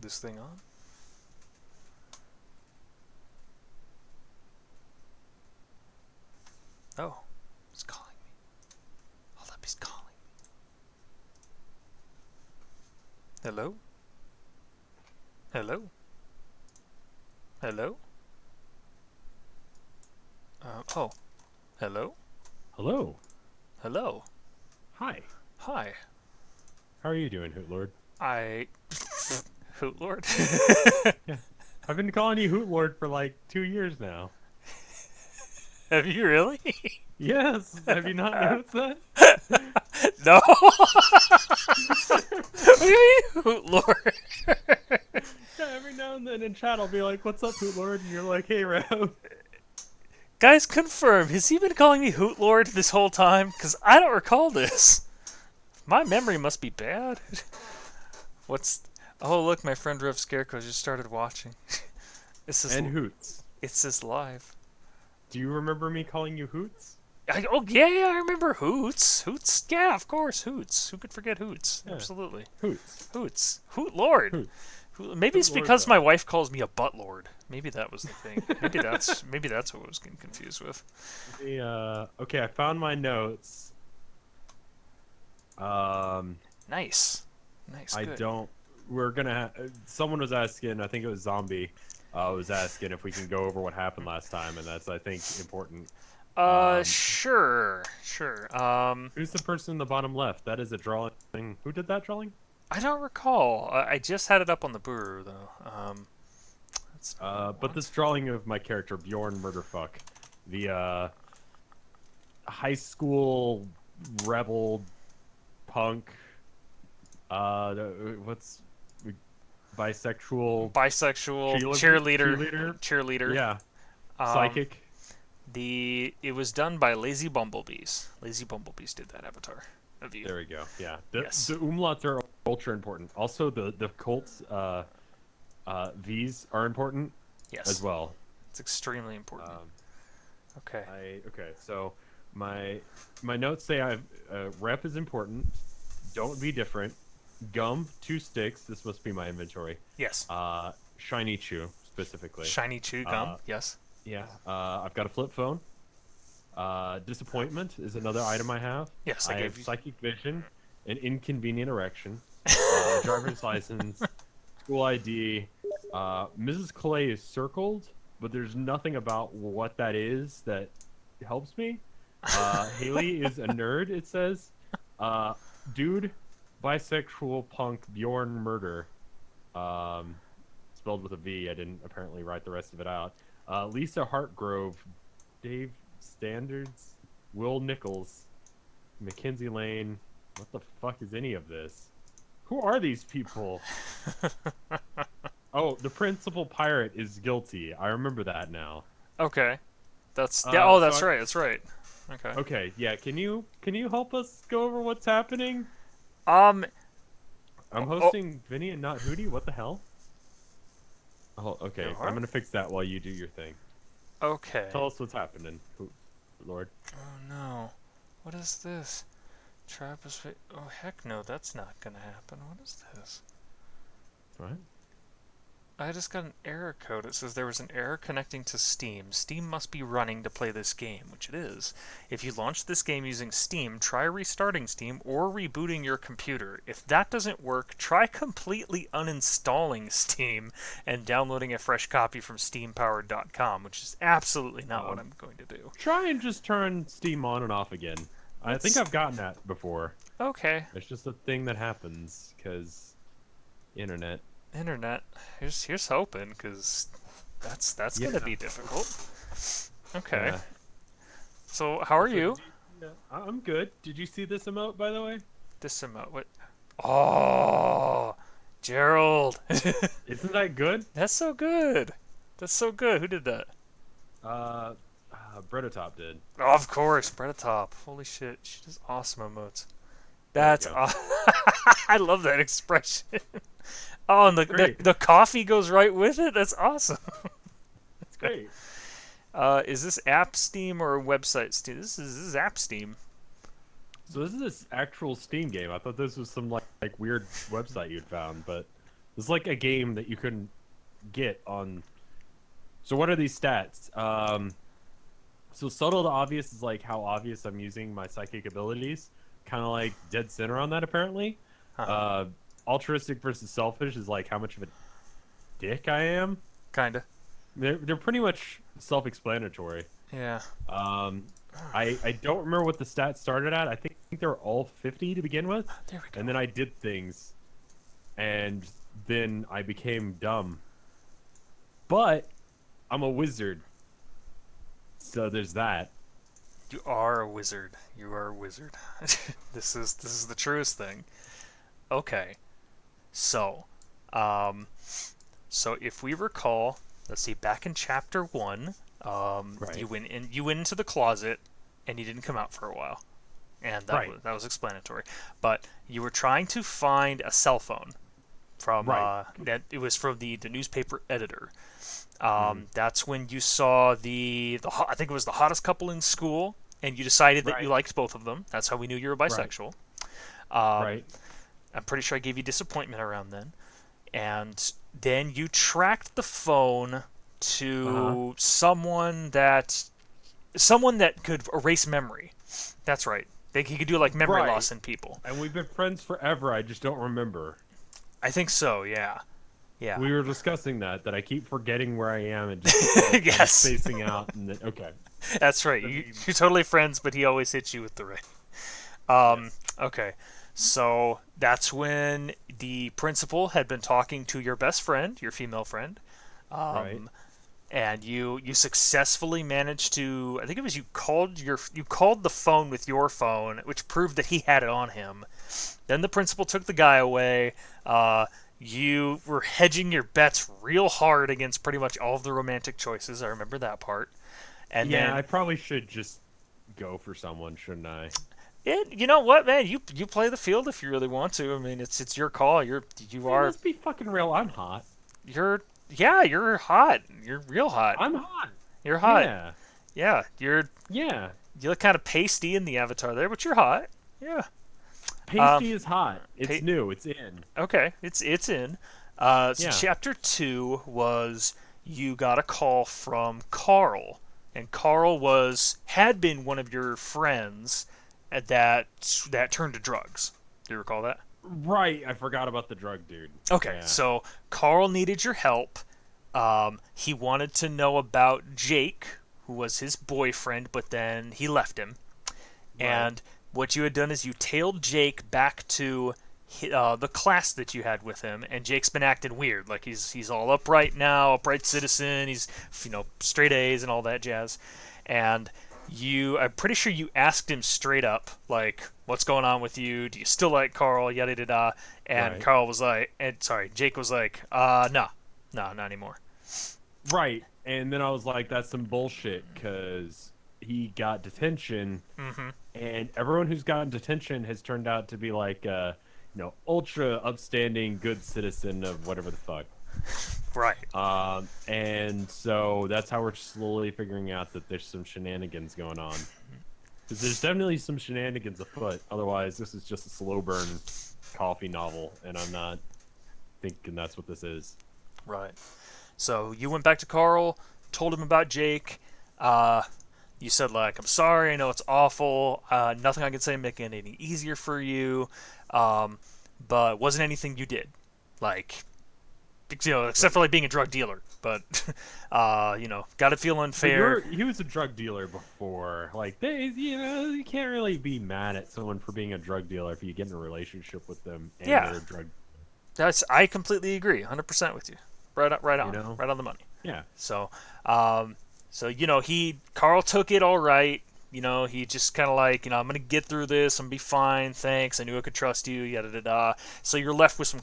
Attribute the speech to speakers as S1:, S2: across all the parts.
S1: this thing on. Oh, he's calling me. Hold up, he's calling me. Hello? Hello? Hello? Oh. Hello?
S2: Hello.
S1: Hello?
S2: Hi.
S1: Hi.
S2: How are you doing, Hootlord?
S1: I... Hoot Lord?
S2: Yeah. I've been calling you Hootlord for like 2 years now.
S1: Have you really?
S2: Yes. Have you not noticed that?
S1: No! What do you mean, Hoot Lord?
S2: Yeah, every now and then in chat I'll be like, "What's up, Hootlord?" And you're like, "Hey, Rev."
S1: Guys, confirm. Has he been calling me Hoot Lord this whole time? Because I don't recall this. My memory must be bad. What's... Oh, look, my friend RevScarecrow just started watching. This is...
S2: And Hoots.
S1: It's this live.
S2: Do you remember me calling you Hoots?
S1: Oh, yeah, I remember Hoots. Hoots, yeah, of course, Hoots. Who could forget Hoots?
S2: Yeah.
S1: Absolutely.
S2: Hoots.
S1: Hoots. Hoot Lord.
S2: Hoots.
S1: Maybe it's
S2: Hootlord,
S1: because my
S2: though.
S1: wife calls me a butt lord. Maybe that was the thing. Maybe that's what I was getting confused with.
S2: Okay, I found my notes. Um,
S1: Nice. Nice,
S2: I
S1: good.
S2: don't. We're gonna. Someone was asking. I think it was Zombie. Was asking if we can go over what happened last time, and that's I think important. Um,
S1: Sure. Sure.
S2: who's the person in the bottom left? That is a drawing. Who did that drawing?
S1: I don't recall. I just had it up on the brewer, though. That's not what I
S2: But
S1: want.
S2: this drawing of my character Bjorn Murderfuck, the high school rebel punk. What's bisexual
S1: Bisexual
S2: cheerleader?
S1: cheerleader.
S2: Cheerleader?
S1: Cheerleader.
S2: Yeah,
S1: Um,
S2: psychic.
S1: it was done by Lazy Bumblebees. Lazy Bumblebees did that avatar of you.
S2: There we go. Yeah,
S1: Yes.
S2: the umlauts are ultra important. Also, the Colts V's are important as
S1: Yes.
S2: well.
S1: It's extremely important.
S2: Um,
S1: Okay.
S2: okay. So my my notes say I rep is important. Don't be different. Gum, 2 sticks. This must be my inventory.
S1: Yes.
S2: Shiny chew specifically.
S1: Shiny chew gum.
S2: Uh,
S1: Yes.
S2: yeah. I've got a flip phone. Disappointment is another item I have.
S1: Yes, I
S2: I have
S1: gave you.
S2: psychic vision, an inconvenient erection, driver's license, school ID. Mrs. Clay is circled, but there's nothing about what that is that helps me. Haley is a nerd, it says. Uh, dude, bisexual punk, Bjorn murder. Um, spelled with a V. I didn't apparently write the rest of it out. Lisa Hartgrove, Dave Standards, Will Nichols, Mackenzie Lane. What the fuck is any of this? Who are these people? Oh, the principal pirate is guilty. I remember that now.
S1: Okay. That's yeah. Oh,
S2: So
S1: that's right. That's right. Okay.
S2: okay, yeah. Can you help us go over what's happening?
S1: Um.
S2: I'm
S1: Oh.
S2: hosting Vinny and not Hootie. What the hell? Oh,
S1: You
S2: okay. I'm
S1: are?
S2: gonna fix that while you do your thing.
S1: Okay.
S2: Tell us what's happening, Lord.
S1: Oh no. What is this? Trappist. Oh heck no. That's not gonna happen. What is this?
S2: What?
S1: I just got an error code. It says there was an error connecting to Steam. Steam must be running to play this game, which it is. If you launch this game using Steam, try restarting Steam or rebooting your computer. If that doesn't work, try completely uninstalling Steam and downloading a fresh copy from steampowered.com, which is absolutely not what
S2: Um,
S1: I'm going to do.
S2: Try and just turn Steam on and off again. I think
S1: Let's...
S2: I've gotten that before.
S1: Okay.
S2: It's just a thing that happens because internet.
S1: Internet. Here's hoping, because that's
S2: Yeah.
S1: gonna be difficult. Okay.
S2: Yeah.
S1: So how are
S2: So
S1: you?
S2: yeah, I'm good. Did you see this emote, by the way?
S1: This emote. What? Oh, Gerald.
S2: Isn't that good?
S1: That's so good. That's so good. Who did that?
S2: Uh, Bretatop did.
S1: Oh, of course, Bretatop. Holy shit, she does awesome emotes.
S2: There we
S1: That's
S2: go.
S1: I love that expression. Oh, and
S2: It's great.
S1: the coffee goes right with it. That's awesome.
S2: It's great.
S1: Is this app Steam or website Steam? This is app Steam.
S2: So this is this actual Steam game. I thought this was some like weird website you'd found, but It's like a game that you couldn't get on. So what are these stats? So subtle to obvious is like how obvious I'm using my psychic abilities. Kind of like dead center on that apparently.
S1: Uh-huh.
S2: Uh, altruistic versus selfish is like how much of a dick I am.
S1: Kinda.
S2: They're pretty much self-explanatory.
S1: Yeah.
S2: Um, I don't remember what the stats started at. I think they were all 50 to begin with,
S1: There we
S2: and
S1: go.
S2: then I did things, and then I became dumb. But I'm a wizard, so there's that.
S1: You are a wizard. You are a wizard. This is the truest thing. Okay. So, um, so if we recall, let's see, back in chapter one,
S2: Right.
S1: you went into the closet, and you didn't come out for a while, and
S2: Right.
S1: that was explanatory. But you were trying to find a cell phone from
S2: Right.
S1: that it was from the newspaper editor.
S2: Mhm.
S1: That's when you saw I think it was the hottest couple in school, and you decided that you
S2: Right.
S1: liked both of them. That's how we knew you were
S2: Right.
S1: bisexual. Um,
S2: Right.
S1: I'm pretty sure I gave you disappointment around then. And then you tracked the phone
S2: Uh-huh.
S1: to someone that could erase memory. That's right. He could do like memory
S2: Right.
S1: loss in people.
S2: And we've been friends forever. I just don't remember.
S1: I think so. Yeah. Yeah.
S2: We were discussing that I keep forgetting where I am and just like I'm
S1: Yes.
S2: spacing out and then okay.
S1: That's right.
S2: Then we
S1: You're totally friends, but he always hits you with the right. Um,
S2: yes.
S1: okay. So that's when the principal had been talking to your best friend, your female friend,
S2: Right.
S1: um, and you successfully managed to. I think it was you called the phone with your phone, which proved that he had it on him. Then the principal took the guy away. You were hedging your bets real hard against pretty much all of the romantic choices. I remember that part. And
S2: Yeah,
S1: then
S2: I probably should just go for someone, shouldn't I?
S1: you know what, man? You play the field if you really want to. I mean, it's your call. You
S2: Hey,
S1: are
S2: let's be fucking real. I'm hot.
S1: you're yeah, you're hot. You're real hot.
S2: I'm hot.
S1: You're hot.
S2: Yeah.
S1: Yeah,
S2: Yeah.
S1: you look kind of pasty in the avatar there, but you're hot. Yeah. Um.
S2: Pasty is hot. It's
S1: Pa-
S2: new. It's in.
S1: okay, it's in. So
S2: Yeah.
S1: chapter two was you got a call from Carl, and Carl had been one of your friends that turned to drugs. Do you recall that?
S2: Right. I forgot about the drug dude.
S1: Okay,
S2: Yeah.
S1: so Carl needed your help. He wanted to know about Jake, who was his boyfriend, but then he left him.
S2: Right.
S1: And what you had done is you tailed Jake back to the class that you had with him, and Jake's been acting weird. Like he's all upright now, upright citizen. He's straight A's and all that jazz. And I'm pretty sure you asked him straight up, like, "What's going on with you? Do you still like Carl?" Yada yada. Da. And
S2: Right.
S1: Carl was like, and sorry, Jake was like, no, no, not anymore.
S2: Right. And then I was like, that's some bullshit because he got detention,
S1: Mm-hmm.
S2: and everyone who's gotten detention has turned out to be like, ultra upstanding, good citizen of whatever the fuck.
S1: Right.
S2: And so that's how we're slowly figuring out that there's some shenanigans going on. Because there's definitely some shenanigans afoot. Otherwise, this is just a slow burn coffee novel, and I'm not thinking that's what this is.
S1: Right. So you went back to Carl, told him about Jake. Uh, you said like, "I'm sorry. I know it's awful. Nothing I can say to make it any easier for you. Um, but wasn't anything you did, like except for
S2: Right.
S1: like being a drug dealer. But got to feel
S2: But
S1: unfair.
S2: he was a drug dealer before. Like you can't really be mad at someone for being a drug dealer if you get in a relationship with them and
S1: Yeah,
S2: they're a drug,
S1: I completely agree, 100% with you.
S2: you know?
S1: Right on the money.
S2: Yeah.
S1: So, Carl took it all right. He just kind of like, I'm gonna get through this. I'm gonna be fine. Thanks. I knew I could trust you. Yada da da. So you're left with some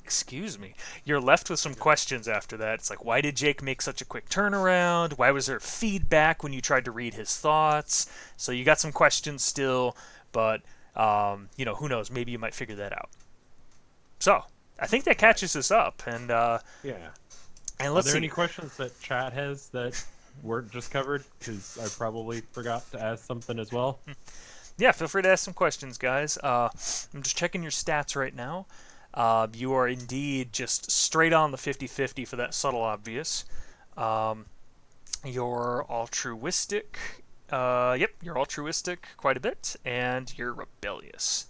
S1: excuse me. You're left with some questions after that. It's like, why did Jake make such a quick turnaround? Why was there feedback when you tried to read his thoughts? So you got some questions still, but who knows? Maybe you might figure that out. So I think that
S2: Right.
S1: catches us up, and
S2: Yeah. Are
S1: let's
S2: there
S1: see.
S2: any questions that chat has that weren't just covered? Because I probably forgot to ask something as well.
S1: Yeah, feel free to ask some questions, guys. I'm just checking your stats right now. You are indeed just straight on the 50-50 for that subtle obvious. Um, you're altruistic. Yep, you're altruistic quite a bit, and you're rebellious.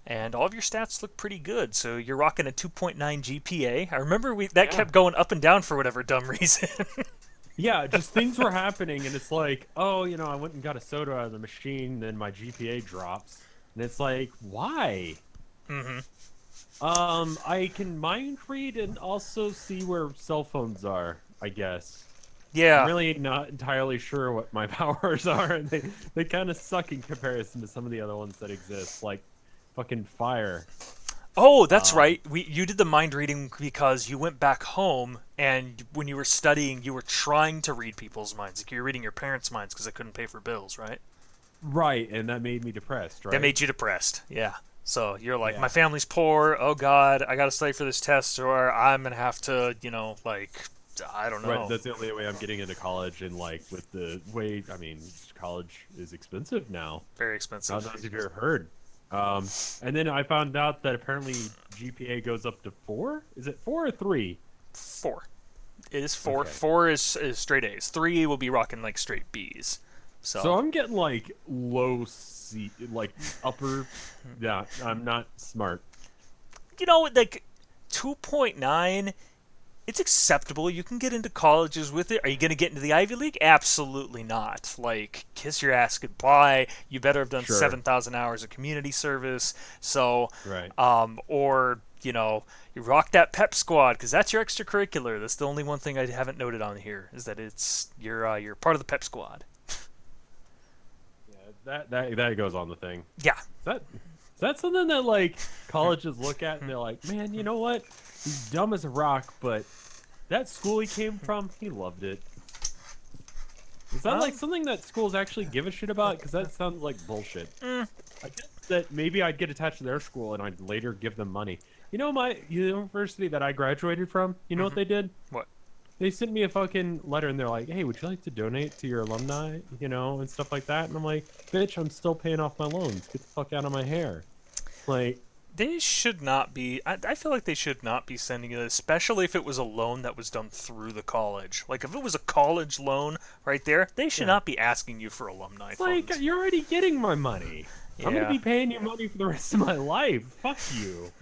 S1: And all of your stats look pretty good. So you're rocking a 2.9 GPA. I remember that
S2: Yeah.
S1: kept going up and down for whatever dumb reason.
S2: Yeah, just things were happening, and it's like, oh, I went and got a soda out of the machine, then my GPA drops, and it's like, why?
S1: Mm-hmm.
S2: I can mind read and also see where cell phones are, I guess. I'm
S1: Yeah.
S2: really not entirely sure what my powers are, and they kind of suck in comparison to some of the other ones that exist, like fucking fire.
S1: Oh, that's
S2: Um,
S1: right. You did the mind reading because you went back home, and when you were studying, you were trying to read people's minds. Like you were reading your parents' minds because they couldn't pay for bills, right?
S2: right, and that made me depressed,
S1: That
S2: right?
S1: made you depressed. Yeah. So you're like, my
S2: Yeah.
S1: family's poor. Oh God, I got to study for this test, or I'm gonna have to, like, I don't
S2: Right,
S1: know.
S2: that's the only way I'm getting into college, and like with the way, I mean, college is expensive now.
S1: Very
S2: God
S1: expensive.
S2: knows if you've ever heard. And then I found out that apparently GPA goes up to 4. Is it 4 or 3?
S1: 4. It is 4.
S2: Okay.
S1: 4 is straight A's. 3 will be rocking like straight B's.
S2: So
S1: So
S2: I'm getting like low C, like upper. Yeah, I'm not smart.
S1: like 2.9, it's acceptable. You can get into colleges with it. Are you going to get into the Ivy League? Absolutely not. Like, kiss your ass goodbye. You better have done
S2: Sure.
S1: 7,000 hours of community service. So,
S2: Right.
S1: or, you rock that pep squad because that's your extracurricular. That's the only one thing I haven't noted on here is that you're part of the pep squad.
S2: Yeah, that goes on the thing.
S1: Yeah.
S2: Is that something that like colleges look at and they're like, man, you know what? He's dumb as a rock, but that school he came from, he loved it. Is that like
S1: Um,
S2: something that schools actually give a shit about? Because that sounds like bullshit.
S1: mm,
S2: I guess that maybe I'd get attached to their school and I'd later give them money. My university that I graduated from, you know what
S1: mhm.
S2: they did?
S1: What?
S2: They sent me a fucking letter and they're like, hey, would you like to donate to your alumni, and stuff like that? And I'm like, bitch, I'm still paying off my loans. Get the fuck out of my hair. Like,
S1: They should not be. I feel like they should not be sending it, especially if it was a loan that was done through the college. Like, if it was a college loan right there, they should
S2: yeah.
S1: not be asking you for alumni
S2: It's like,
S1: funds.
S2: you're already getting my money. I'm gonna
S1: Yeah.
S2: be paying you money for the rest of my life. Fuck you.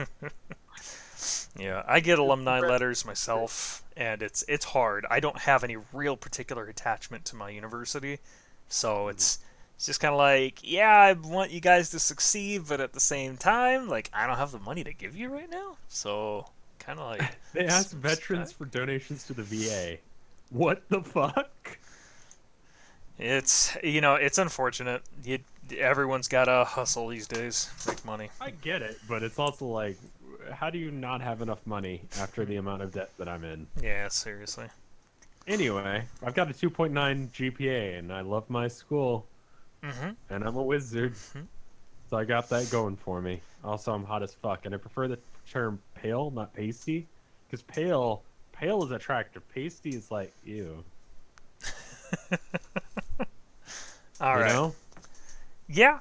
S1: Yeah, I get alumni letters myself, and it's hard. I don't have any real particular attachment to my university, so it's just kind of like, yeah, I want you guys to succeed, but at the same time, like, I don't have the money to give you right now, so kind of like,
S2: They asked
S1: okay.
S2: veterans for donations to the VA. What the fuck?
S1: It's unfortunate. Everyone's got to hustle these days, make money.
S2: I get it, but it's also like, how do you not have enough money after the amount of debt that I'm in?
S1: Yeah, seriously.
S2: Anyway, I've got a 2.9 GPA and I love my school
S1: Mm-hmm.
S2: and I'm a wizard.
S1: Mm-hmm.
S2: So I got that going for me. Also, I'm hot as fuck and I prefer the term pale, not pasty, because pale is attractive. Pasty is like, ew.
S1: All
S2: You
S1: right.
S2: know?
S1: Yeah,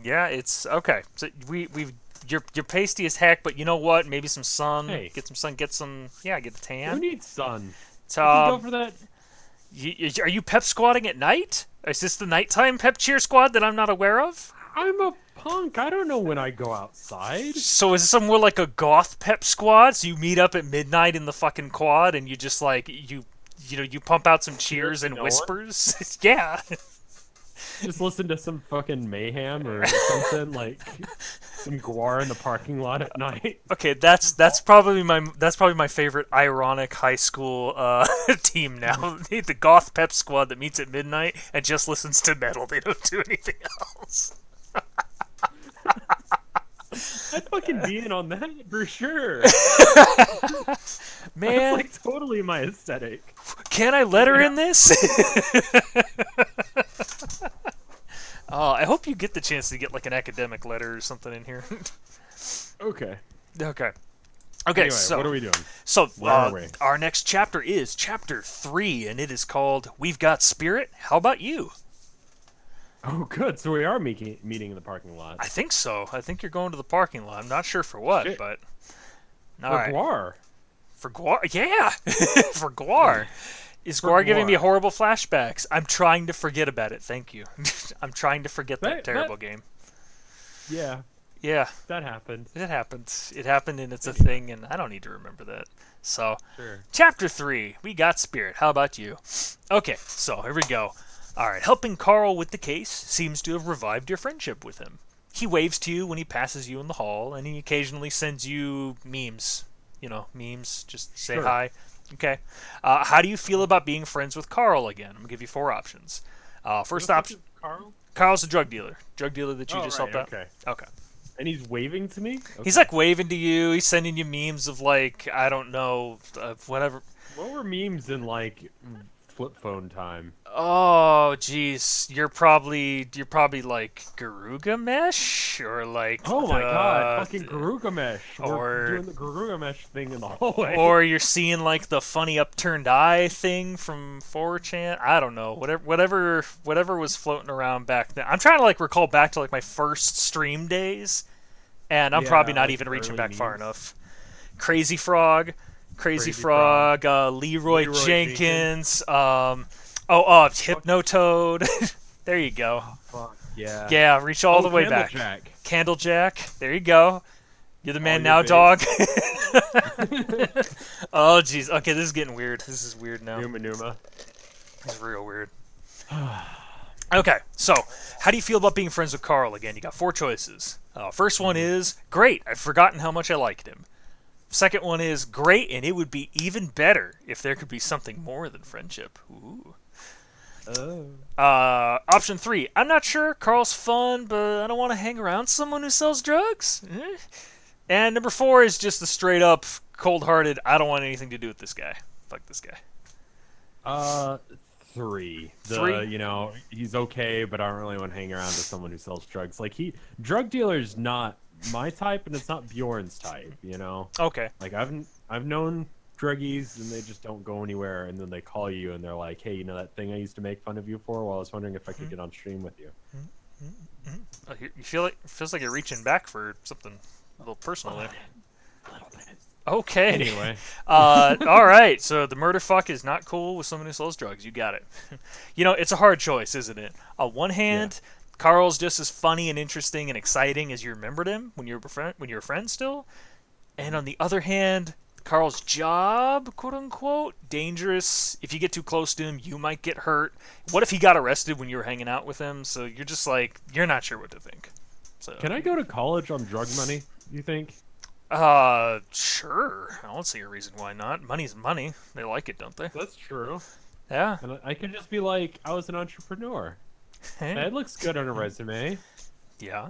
S1: yeah. It's okay. So we've you're pasty as heck, but you know what? Maybe some sun.
S2: Hey,
S1: Get some sun. Get some. Yeah, get a
S2: who
S1: tan.
S2: needs sun?
S1: So,
S2: I can go for that.
S1: are you pep squatting at night? Is this the nighttime pep cheer squad that I'm not aware of?
S2: I'm a punk. I don't know when I go outside.
S1: So is this somewhere like a goth pep squad? So you meet up at midnight in the fucking quad, and you just like you pump out some
S2: Cheers
S1: cheers
S2: to
S1: and
S2: no one.
S1: whispers. Yeah.
S2: Just listen to some fucking mayhem or something like some guar in the parking lot at night.
S1: Okay, that's probably my favorite ironic high school team now. The goth pep squad that meets at midnight and just listens to metal. They don't do anything else.
S2: I'd fucking be in on that for sure. That's
S1: Man,
S2: like totally my aesthetic.
S1: can I let her
S2: Yeah.
S1: in this? Oh, I hope you get the chance to get like an academic letter or something in here.
S2: Okay.
S1: Okay. Okay,
S2: Anyway, what are
S1: so
S2: we doing?
S1: so
S2: Where are we?
S1: our next chapter is chapter 3, and it is called "We've Got Spirit." How about you?
S2: Oh, good. So we are meeting in the parking lot.
S1: I think so. I think you're going to the parking lot. I'm not sure for what,
S2: Shit.
S1: but All
S2: For
S1: right.
S2: Guar.
S1: For Guar? Yeah! For Guar. Is
S2: For
S1: Guar giving me
S2: Guar.
S1: horrible flashbacks? I'm trying to forget about it. Thank you. I'm trying to forget that
S2: That
S1: terrible game.
S2: yeah,
S1: Yeah,
S2: that happened.
S1: it happened. It happened and it's a
S2: Anyway,
S1: thing, and I don't need to remember that. So,
S2: sure.
S1: Chapter 3. We got Spirit. How about you? Okay, so here we go. Alright, helping Carl with the case seems to have revived your friendship with him. He waves to you when he passes you in the hall, and he occasionally sends you memes. Memes. Just say
S2: Sure.
S1: hi. Okay. How do you feel about being friends with Carl again? I'm going to give you 4 options.
S2: Who
S1: First
S2: the fuck
S1: option.
S2: is Carl?
S1: Carl's a drug dealer. Drug dealer that you
S2: Oh,
S1: just
S2: right,
S1: helped out.
S2: okay.
S1: Okay.
S2: And he's waving to me?
S1: He's
S2: Okay.
S1: like waving to you. He's sending you memes of like, I don't know, whatever.
S2: What were memes in, like, flip phone time?
S1: Oh, jeez, you're probably like Garugamesh or like
S2: Oh my god, fucking
S1: the
S2: Garugamesh. We're
S1: or
S2: doing the Garugamesh thing in the hallway.
S1: or you're seeing like the funny upturned eye thing from 4chan. I don't know. Whatever was floating around back then. I'm trying to like recall back to like my first stream days, and I'm probably
S2: Yeah,
S1: not
S2: like
S1: even reaching
S2: early
S1: back far
S2: memes.
S1: enough. Crazy Frog, Crazy
S2: Crazy Frog.
S1: Frog, Leroy
S2: Leroy
S1: Jenkins, Hypnotoad. There you go.
S2: Oh, fuck. Yeah.
S1: Yeah, reach all the way back.
S2: Candlejack.
S1: Candlejack. There you go. You're the man
S2: your
S1: now,
S2: base.
S1: dog. Oh, jeez. Okay, this is getting weird. This is weird now.
S2: Numa Numa.
S1: This is real weird. Okay, so how do you feel about being friends with Carl again? You got 4 choices. First one is great. I've forgotten how much I liked him. Second one is great, and it would be even better if there could be something more than friendship. Ooh.
S2: Oh.
S1: Option 3. I'm not sure. Carl's fun, but I don't want to hang around someone who sells drugs. And number 4 is just the straight up, cold-hearted. I don't want anything to do with this guy. Fuck this guy.
S2: 3.
S1: 3?
S2: He's okay, but I don't really want to hang around with someone who sells drugs. Like, drug dealer's not my type, and it's not Bjorn's type,
S1: Okay.
S2: Like, I've known druggies, and they just don't go anywhere, and then they call you, and they're like, hey, that thing I used to make fun of you for? Well, I was wondering if I could get on stream with you.
S1: You feel like it feels like you're reaching back for something a little personal there.
S2: A little bit.
S1: Okay.
S2: Anyway.
S1: All right. So the murder fuck is not cool with someone who sells drugs. You got it. It's a hard choice, isn't it? On one hand, Carl's just as funny and interesting and exciting as you remembered him when you were friends still. And on the other hand, Carl's job, quote unquote, dangerous. If you get too close to him, you might get hurt. What if he got arrested when you were hanging out with him? So you're just like, you're not sure what to think. So
S2: Can I go to college on drug money, you think?
S1: Sure. I don't see a reason why not. Money's money. They like it, don't they?
S2: That's true.
S1: Yeah.
S2: And I could just be like, I was an entrepreneur. That looks good on a resume.
S1: Yeah.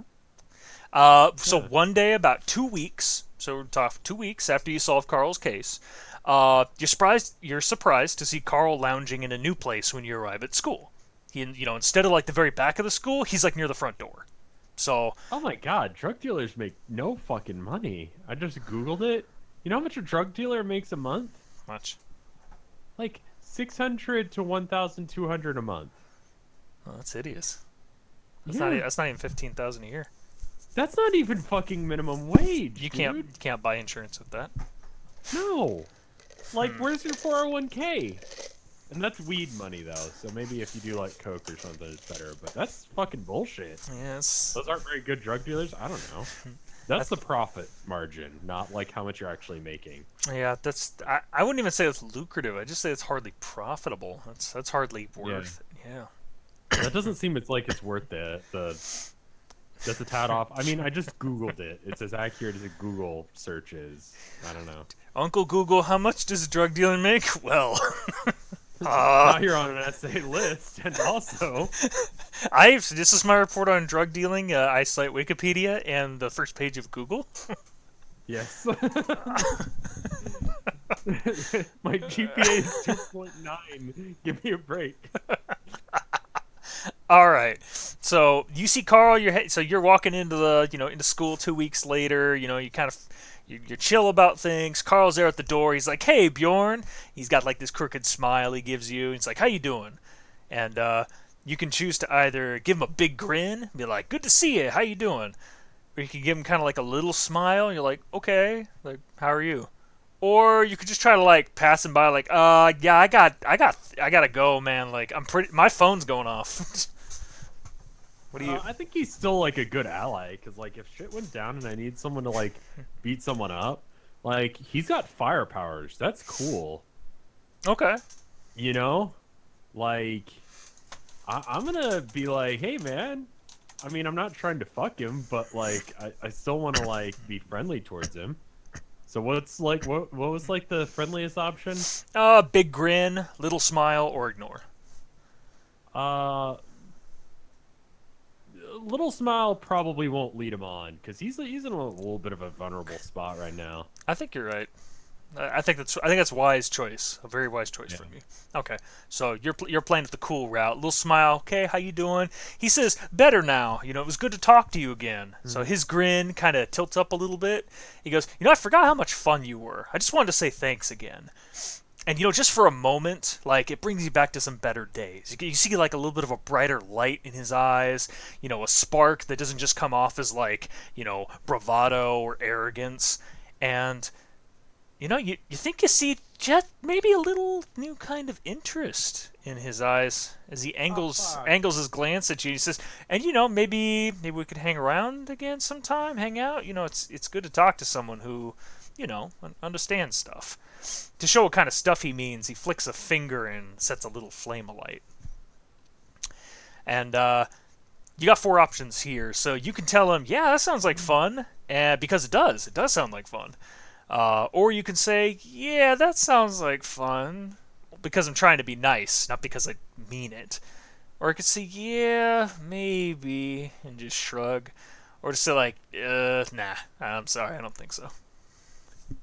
S1: So one day, about 2 weeks, so we're talking 2 weeks after you solve Carl's case, you're surprised to see Carl lounging in a new place when you arrive at school. Instead of like the very back of the school, he's like near the front door. So.
S2: Oh my god, drug dealers make no fucking money. I just Googled it. You know how much a drug dealer makes a month?
S1: Much.
S2: Like 600 to 1,200 a month.
S1: Oh, that's hideous.
S2: Yeah.
S1: That's not even 15,000 a year.
S2: That's not even fucking minimum wage.
S1: You
S2: dude.
S1: can't buy insurance with that.
S2: No. Like, where's your 401k? And that's weed money though, so maybe if you do like coke or something, it's better. But that's fucking bullshit.
S1: Yes.
S2: Those aren't very good drug dealers. I don't know. That's the profit margin, not like how much you're actually making.
S1: Yeah, I wouldn't even say it's lucrative. I just say it's hardly profitable. That's hardly worth it. Yeah.
S2: That doesn't seem it's worth the that's a tad off. I mean, I just Googled it. It's as accurate as a Google search is. I don't know.
S1: Uncle Google, how much does a drug dealer make? Well,
S2: now you're on an essay list, and also
S1: this is my report on drug dealing. I cite Wikipedia and the first page of Google.
S2: yes. My GPA is 2.9. Give me a break.
S1: All right. So you see Carl. You're walking into into school 2 weeks later. You kind of you're chill about things. Carl's there at the door. He's like, "Hey, Bjorn." He's got like this crooked smile he gives you. He's like, "How you doing?" And you can choose to either give him a big grin, be like, "Good to see you. How you doing?" or you could give him kind of like a little smile. And you're like, okay, like how are you? Or you could just try to like pass him by, like, yeah, I gotta go, man. Like my phone's going off. What do you?
S2: I think he's still like a good ally because like if shit went down and I need someone to like beat someone up, like he's got fire powers. That's cool.
S1: Okay.
S2: You know, like I'm gonna be like, hey man. I mean, I'm not trying to fuck him, but like I still want to like be friendly towards him. So what's like what was like the friendliest option?
S1: Big grin, little smile, or ignore.
S2: Uh, little smile probably won't lead him on because he's in a little bit of a vulnerable spot right now.
S1: I think you're right. I think that's a wise choice, a very wise choice
S2: Yeah.
S1: from you. Okay, so you're playing with the cool route, little smile. Okay, how you doing? He says, better now. You know, it was good to talk to you again. So his grin kind of tilts up a little bit. He goes, you know, I forgot how much fun you were. I just wanted to say thanks again. And you know, just for a moment, like it brings you back to some better days. You see like a little bit of a brighter light in his eyes. You know, a spark that doesn't just come off as like bravado or arrogance. And you know, you think you see just maybe a little new kind of interest in his eyes as he angles his glance at you. He says, "And you know, maybe we could hang around again sometime, hang out. You know, it's good to talk to someone who, understands stuff." To show what kind of stuff he means, he flicks a finger and sets a little flame alight. And you got four options here, so you can tell him, "Yeah, that sounds like fun," because it does. It does sound like fun. Or you can say, yeah, that sounds like fun, because I'm trying to be nice, not because I mean it. Or I could say, yeah, maybe, and just shrug. Or just say like, nah, I'm sorry, I don't think so.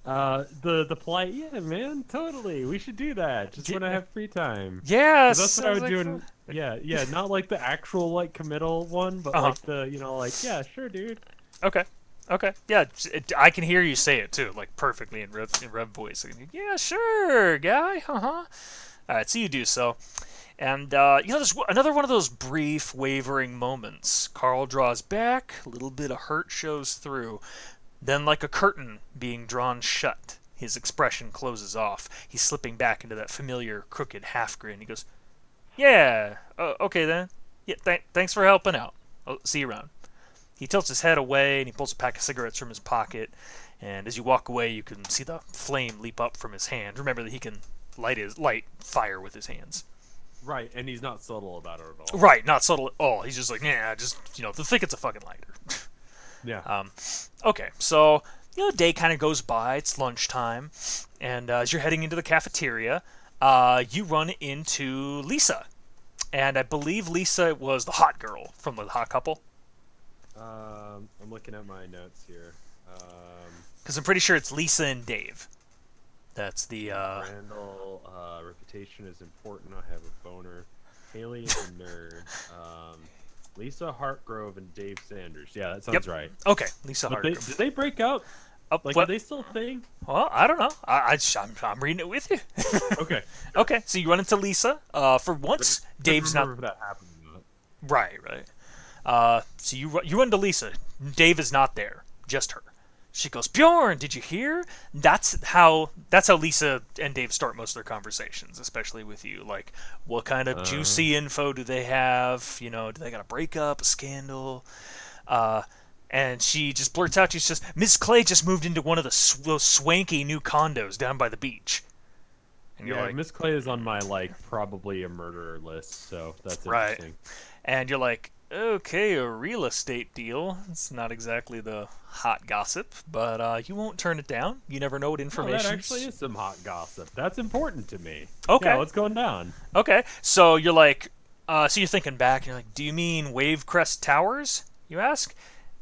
S2: The polite, yeah, man, totally. We should do that. Just when I have free time.
S1: Yeah,
S2: 'Cause that's what I would
S1: like
S2: do.
S1: fun.
S2: Yeah, not like the actual like committal one, but like the like, yeah, sure, dude.
S1: Okay. Okay. Yeah, I can hear you say it too, like perfectly in Rev voice. Yeah, sure, guy. All right, so you do so. And, there's another one of those brief, wavering moments. Carl draws back, a little bit of hurt shows through. Then, like a curtain being drawn shut, his expression closes off. He's slipping back into that familiar, crooked half grin. He goes, yeah, okay then. Yeah, thanks for helping out. I'll see you around. He tilts his head away and he pulls a pack of cigarettes from his pocket. And as you walk away, you can see the flame leap up from his hand. Remember that he can light fire with his hands.
S2: Right, and he's not subtle about it at all.
S1: Right, not subtle at all. He's just like, yeah, just think it's a fucking lighter.
S2: Yeah.
S1: Okay, so day kind of goes by. It's lunchtime, and as you're heading into the cafeteria, you run into Lisa, and I believe Lisa was the hot girl from the Hot Couple.
S2: I'm looking at my notes here.
S1: Because I'm pretty sure it's Lisa and Dave. That's the
S2: Randall, reputation is important. I have a boner. Haley is a nerd. Lisa Hartgrove and Dave Sanders. Yeah, that sounds right.
S1: Okay, Lisa
S2: But
S1: Hartgrove.
S2: did they break up? Like,
S1: what?
S2: are they still a thing?
S1: Well, I don't know. I'm reading it with you.
S2: Okay.
S1: Okay, so you run into Lisa. For once, Dave's not.
S2: Remember if that happened or not.
S1: Right. So you run into Lisa. Dave is not there. Just her. She goes, Bjorn, did you hear? That's how Lisa and Dave start most of their conversations, especially with you. Like, what kind of juicy info do they have? Do they got a breakup, a scandal? And she just blurts out, she says, Miss Clay just moved into one of those swanky new condos down by the beach. And you're like,
S2: Miss Clay is on my probably a murderer list, so that's
S1: right.
S2: interesting.
S1: And you're like, okay, a real estate deal. It's not exactly the hot gossip, but you won't turn it down. You never know what information.
S2: That actually is some hot gossip. That's important to me.
S1: Okay.
S2: Yeah, what's going down?
S1: Okay, so you're like, so you're thinking back, and you're like, do you mean Wavecrest Towers? You ask,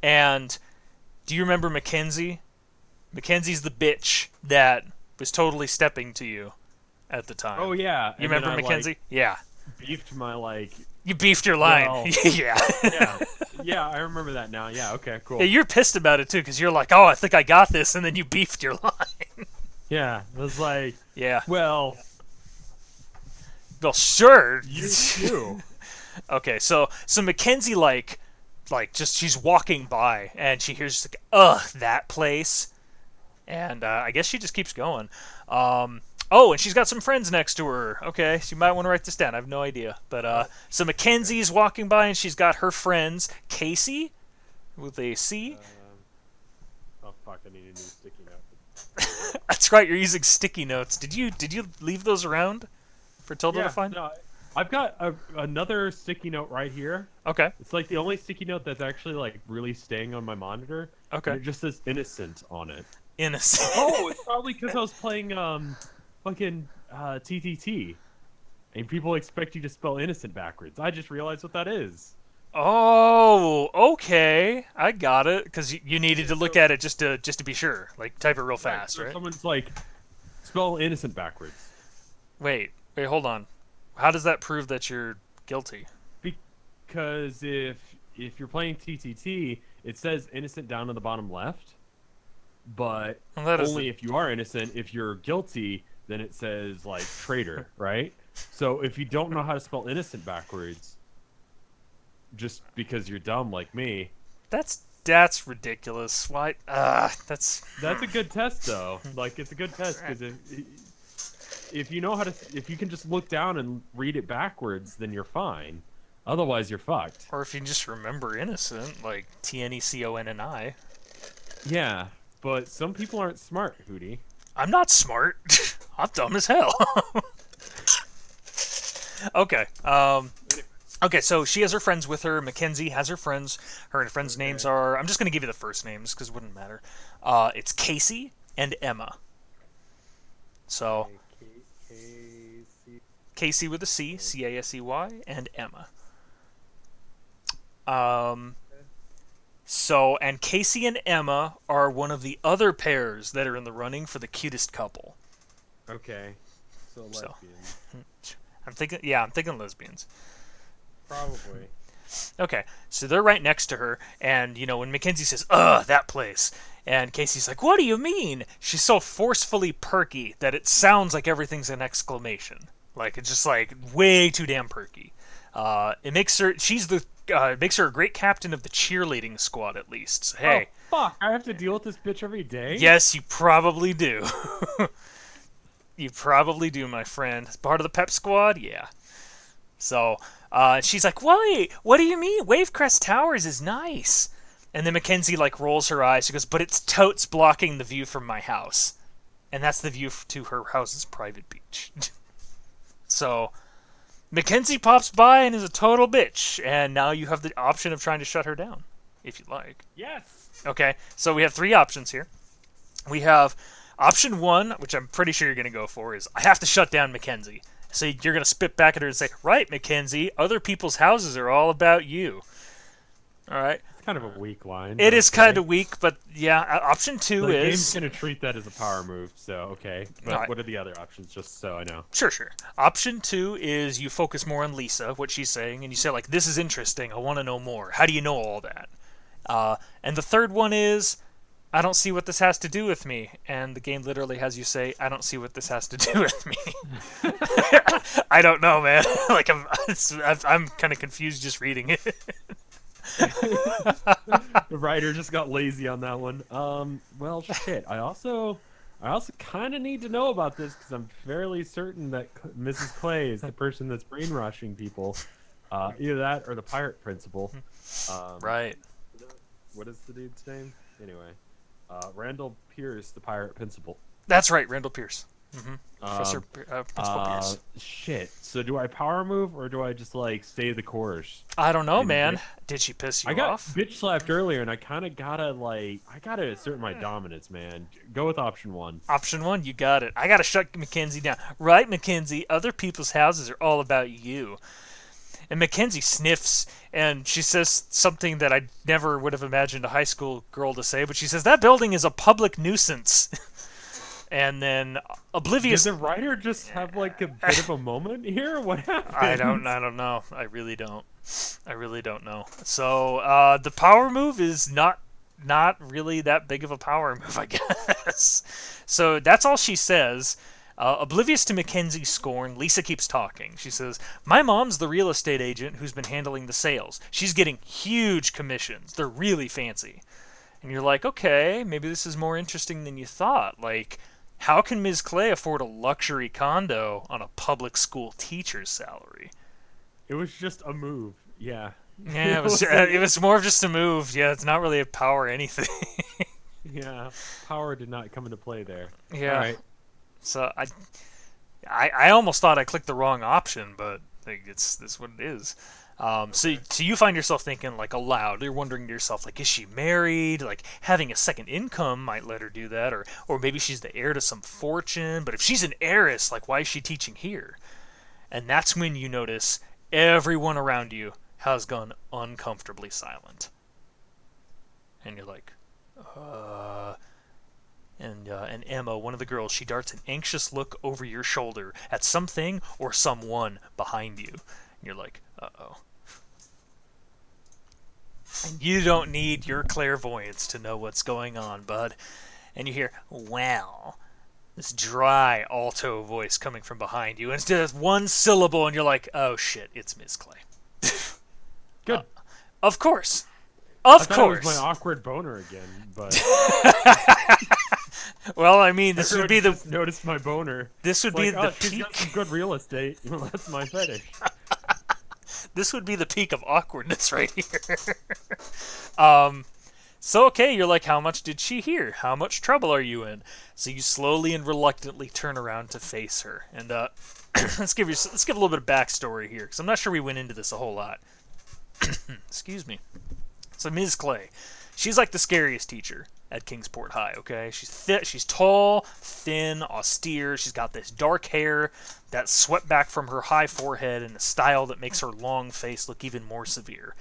S1: and do you remember Mackenzie? Mackenzie's the bitch that was totally stepping to you at the time.
S2: Oh yeah,
S1: you remember Mackenzie? Yeah.
S2: Beefed my
S1: You beefed your line.
S2: Well,
S1: yeah.
S2: Yeah, I remember that now. Yeah, okay, cool.
S1: Yeah, you're pissed about it too, because you're like, oh, I think I got this, and then you beefed your line.
S2: Yeah, it was like,
S1: yeah.
S2: Well,
S1: sure.
S2: You.
S1: Okay, so Mackenzie like just she's walking by and she hears like, ugh, that place. And I guess she just keeps going. Oh, and she's got some friends next to her. Okay, so you might want to write this down. I have no idea. But
S2: Oh,
S1: so
S2: okay.
S1: Mackenzie's walking by and she's got her friends. Casey with a C.
S2: Oh fuck! I need a new sticky note.
S1: That's right. You're using sticky notes. Did you leave those around for Tilda to
S2: Yeah,
S1: find?
S2: no, I've got another sticky note right here.
S1: Okay.
S2: It's like the only sticky note that's actually like really staying on my monitor, and
S1: Okay.
S2: it just says innocent on it.
S1: Innocent.
S2: Oh, it's probably because I was playing fucking TTT, and people expect you to spell innocent backwards. I just realized what that is.
S1: Oh, okay. I got it. Because you needed
S2: Yeah,
S1: to look
S2: so
S1: at it just to be sure. Like type it real
S2: right,
S1: fast,
S2: so if
S1: right?
S2: someone's like spell innocent backwards
S1: Wait, hold on. How does that prove that you're guilty?
S2: because if you're playing TTT, it says innocent down in the bottom left, but
S1: Well, that is the.
S2: only if you are innocent. If you're guilty, then it says like traitor, right? So if you don't know how to spell innocent backwards, just because you're dumb like me,
S1: That's ridiculous. Why? That's.
S2: that's a good test though. Like it's a good test because if you know how to, if you can just look down and read it backwards, then you're fine. Otherwise, you're fucked.
S1: Or if you just remember innocent, like TNECONNI.
S2: Yeah, but some people aren't smart, Hootie.
S1: I'm not smart. I'm dumb as hell. Okay. Okay, so she has her friends with her. Mackenzie has her friends. Her friends' names
S2: Okay.
S1: are. I'm just going to give you the first names because it wouldn't matter. It's Casey and Emma. So
S2: Okay, Casey.
S1: Casey with a C, Casey, and Emma. Um, and Casey and Emma are one of the other pairs that are in the running for the cutest couple.
S2: Okay. So
S1: So
S2: lesbians.
S1: I'm thinking lesbians.
S2: Probably.
S1: Okay, so they're right next to her, and when Mackenzie says, "Ugh, that place," and Casey's like, "What do you mean?" She's so forcefully perky that it sounds like everything's an exclamation. Like it's just like way too damn perky. It makes her it makes her a great captain of the cheerleading squad at least. So,
S2: Oh
S1: hey,
S2: fuck! I have to deal with this bitch every day.
S1: yes, you probably do. You probably do, my friend. Part of the pep squad, yeah. So she's like, "Wait, what do you mean? Wavecrest Towers is nice." And then Mackenzie like rolls her eyes. She goes, "But it's totes blocking the view from my house, and that's the view to her house's private beach." So Mackenzie pops by and is a total bitch, and now you have the option of trying to shut her down, if you like.
S2: Yes.
S1: Okay, so we have three options here. We have option one, which I'm pretty sure you're going to go for, is I have to shut down Mackenzie. So you're going to spit back at her and say, "Right, Mackenzie, other people's houses are all about you." All right.
S2: It's kind of a weak line,
S1: It
S2: but
S1: is kind
S2: okay.
S1: of weak, but yeah, option two
S2: The game's
S1: is.
S2: gonna treat that as a power move, so okay.
S1: All
S2: But
S1: right.
S2: what are the other options, just so I know?
S1: Sure. Option two is you focus more on Lisa, what she's saying, and you say, like, "This is interesting. I want to know more. How do you know all that?" And the third one is, "I don't see what this has to do with me." And the game literally has you say, "I don't see what this has to do with me." I don't know, man. Like I'm kind of confused just reading it.
S2: The writer just got lazy on that one. Well, shit. I also kind of need to know about this because I'm fairly certain that Mrs. Clay is the person that's brainwashing people. Either that or the pirate principal. Um,
S1: Right.
S2: what is the dude's name? Anyway, Randall Pierce, the pirate principal.
S1: That's right, Randall Pierce.
S2: Um,
S1: Principal Pierce.
S2: shit. So do I power move or do I just like stay the course?
S1: I don't know,
S2: And
S1: man. Did she piss you
S2: I got
S1: off?
S2: bitch slapped earlier, and I kind of gotta assert my dominance, man. Go with option one.
S1: Option one, you got it. I gotta shut Mackenzie down. Right, Mackenzie, other people's houses are all about you. And Mackenzie sniffs, and she says something that I never would have imagined a high school girl to say, but she says, "That building is a public nuisance." And then,
S2: Did
S1: oblivious.
S2: the writer just have like a bit of a moment here? What happened?
S1: I don't know. I really don't know. So the power move is not really that big of a power move, I guess. So that's all she says. Oblivious to Mackenzie's scorn, Lisa keeps talking. She says, "My mom's the real estate agent who's been handling the sales. She's getting huge commissions. They're really fancy." And you're like, okay, maybe this is more interesting than you thought. Like, how can Ms. Clay afford a luxury condo on a public school teacher's salary?
S2: It was just a move. Yeah.
S1: Yeah,
S2: It was
S1: it was more of just a move. Yeah, it's not really a power anything.
S2: yeah. Power did not come into play there. All
S1: Yeah.
S2: right.
S1: So I almost thought I clicked the wrong option, but like, it's what it is. So you find yourself thinking like aloud. You're wondering to yourself like, is she married? Like having a second income might let her do that, or maybe she's the heir to some fortune. But if she's an heiress, like why is she teaching here? And that's when you notice everyone around you has gone uncomfortably silent, and you're like, uh. And Emma, one of the girls, she darts an anxious look over your shoulder at something or someone behind you. And you're like, uh-oh. And you don't need your clairvoyance to know what's going on, bud. And you hear, "Well," this dry alto voice coming from behind you. And instead of one syllable, and you're like, oh shit, it's Miss Clay.
S2: Good.
S1: Of course.
S2: I
S1: Of
S2: thought it was
S1: course.
S2: my awkward boner again, but
S1: Well, I mean, this would be
S2: everyone
S1: the
S2: just noticed my boner.
S1: this would
S2: It's
S1: be
S2: like,
S1: the
S2: oh, she's got
S1: peak.
S2: some good real estate. Well, that's my fetish.
S1: This would be the peak of awkwardness right here. So okay, you're like, how much did she hear? How much trouble are you in? So you slowly and reluctantly turn around to face her, and let's give a little bit of backstory here, because I'm not sure we went into this a whole lot. Excuse me. So Ms. Clay, she's like the scariest teacher at Kingsport High. Okay, she's tall, thin, austere. She's got this dark hair that's swept back from her high forehead in a style that makes her long face look even more severe.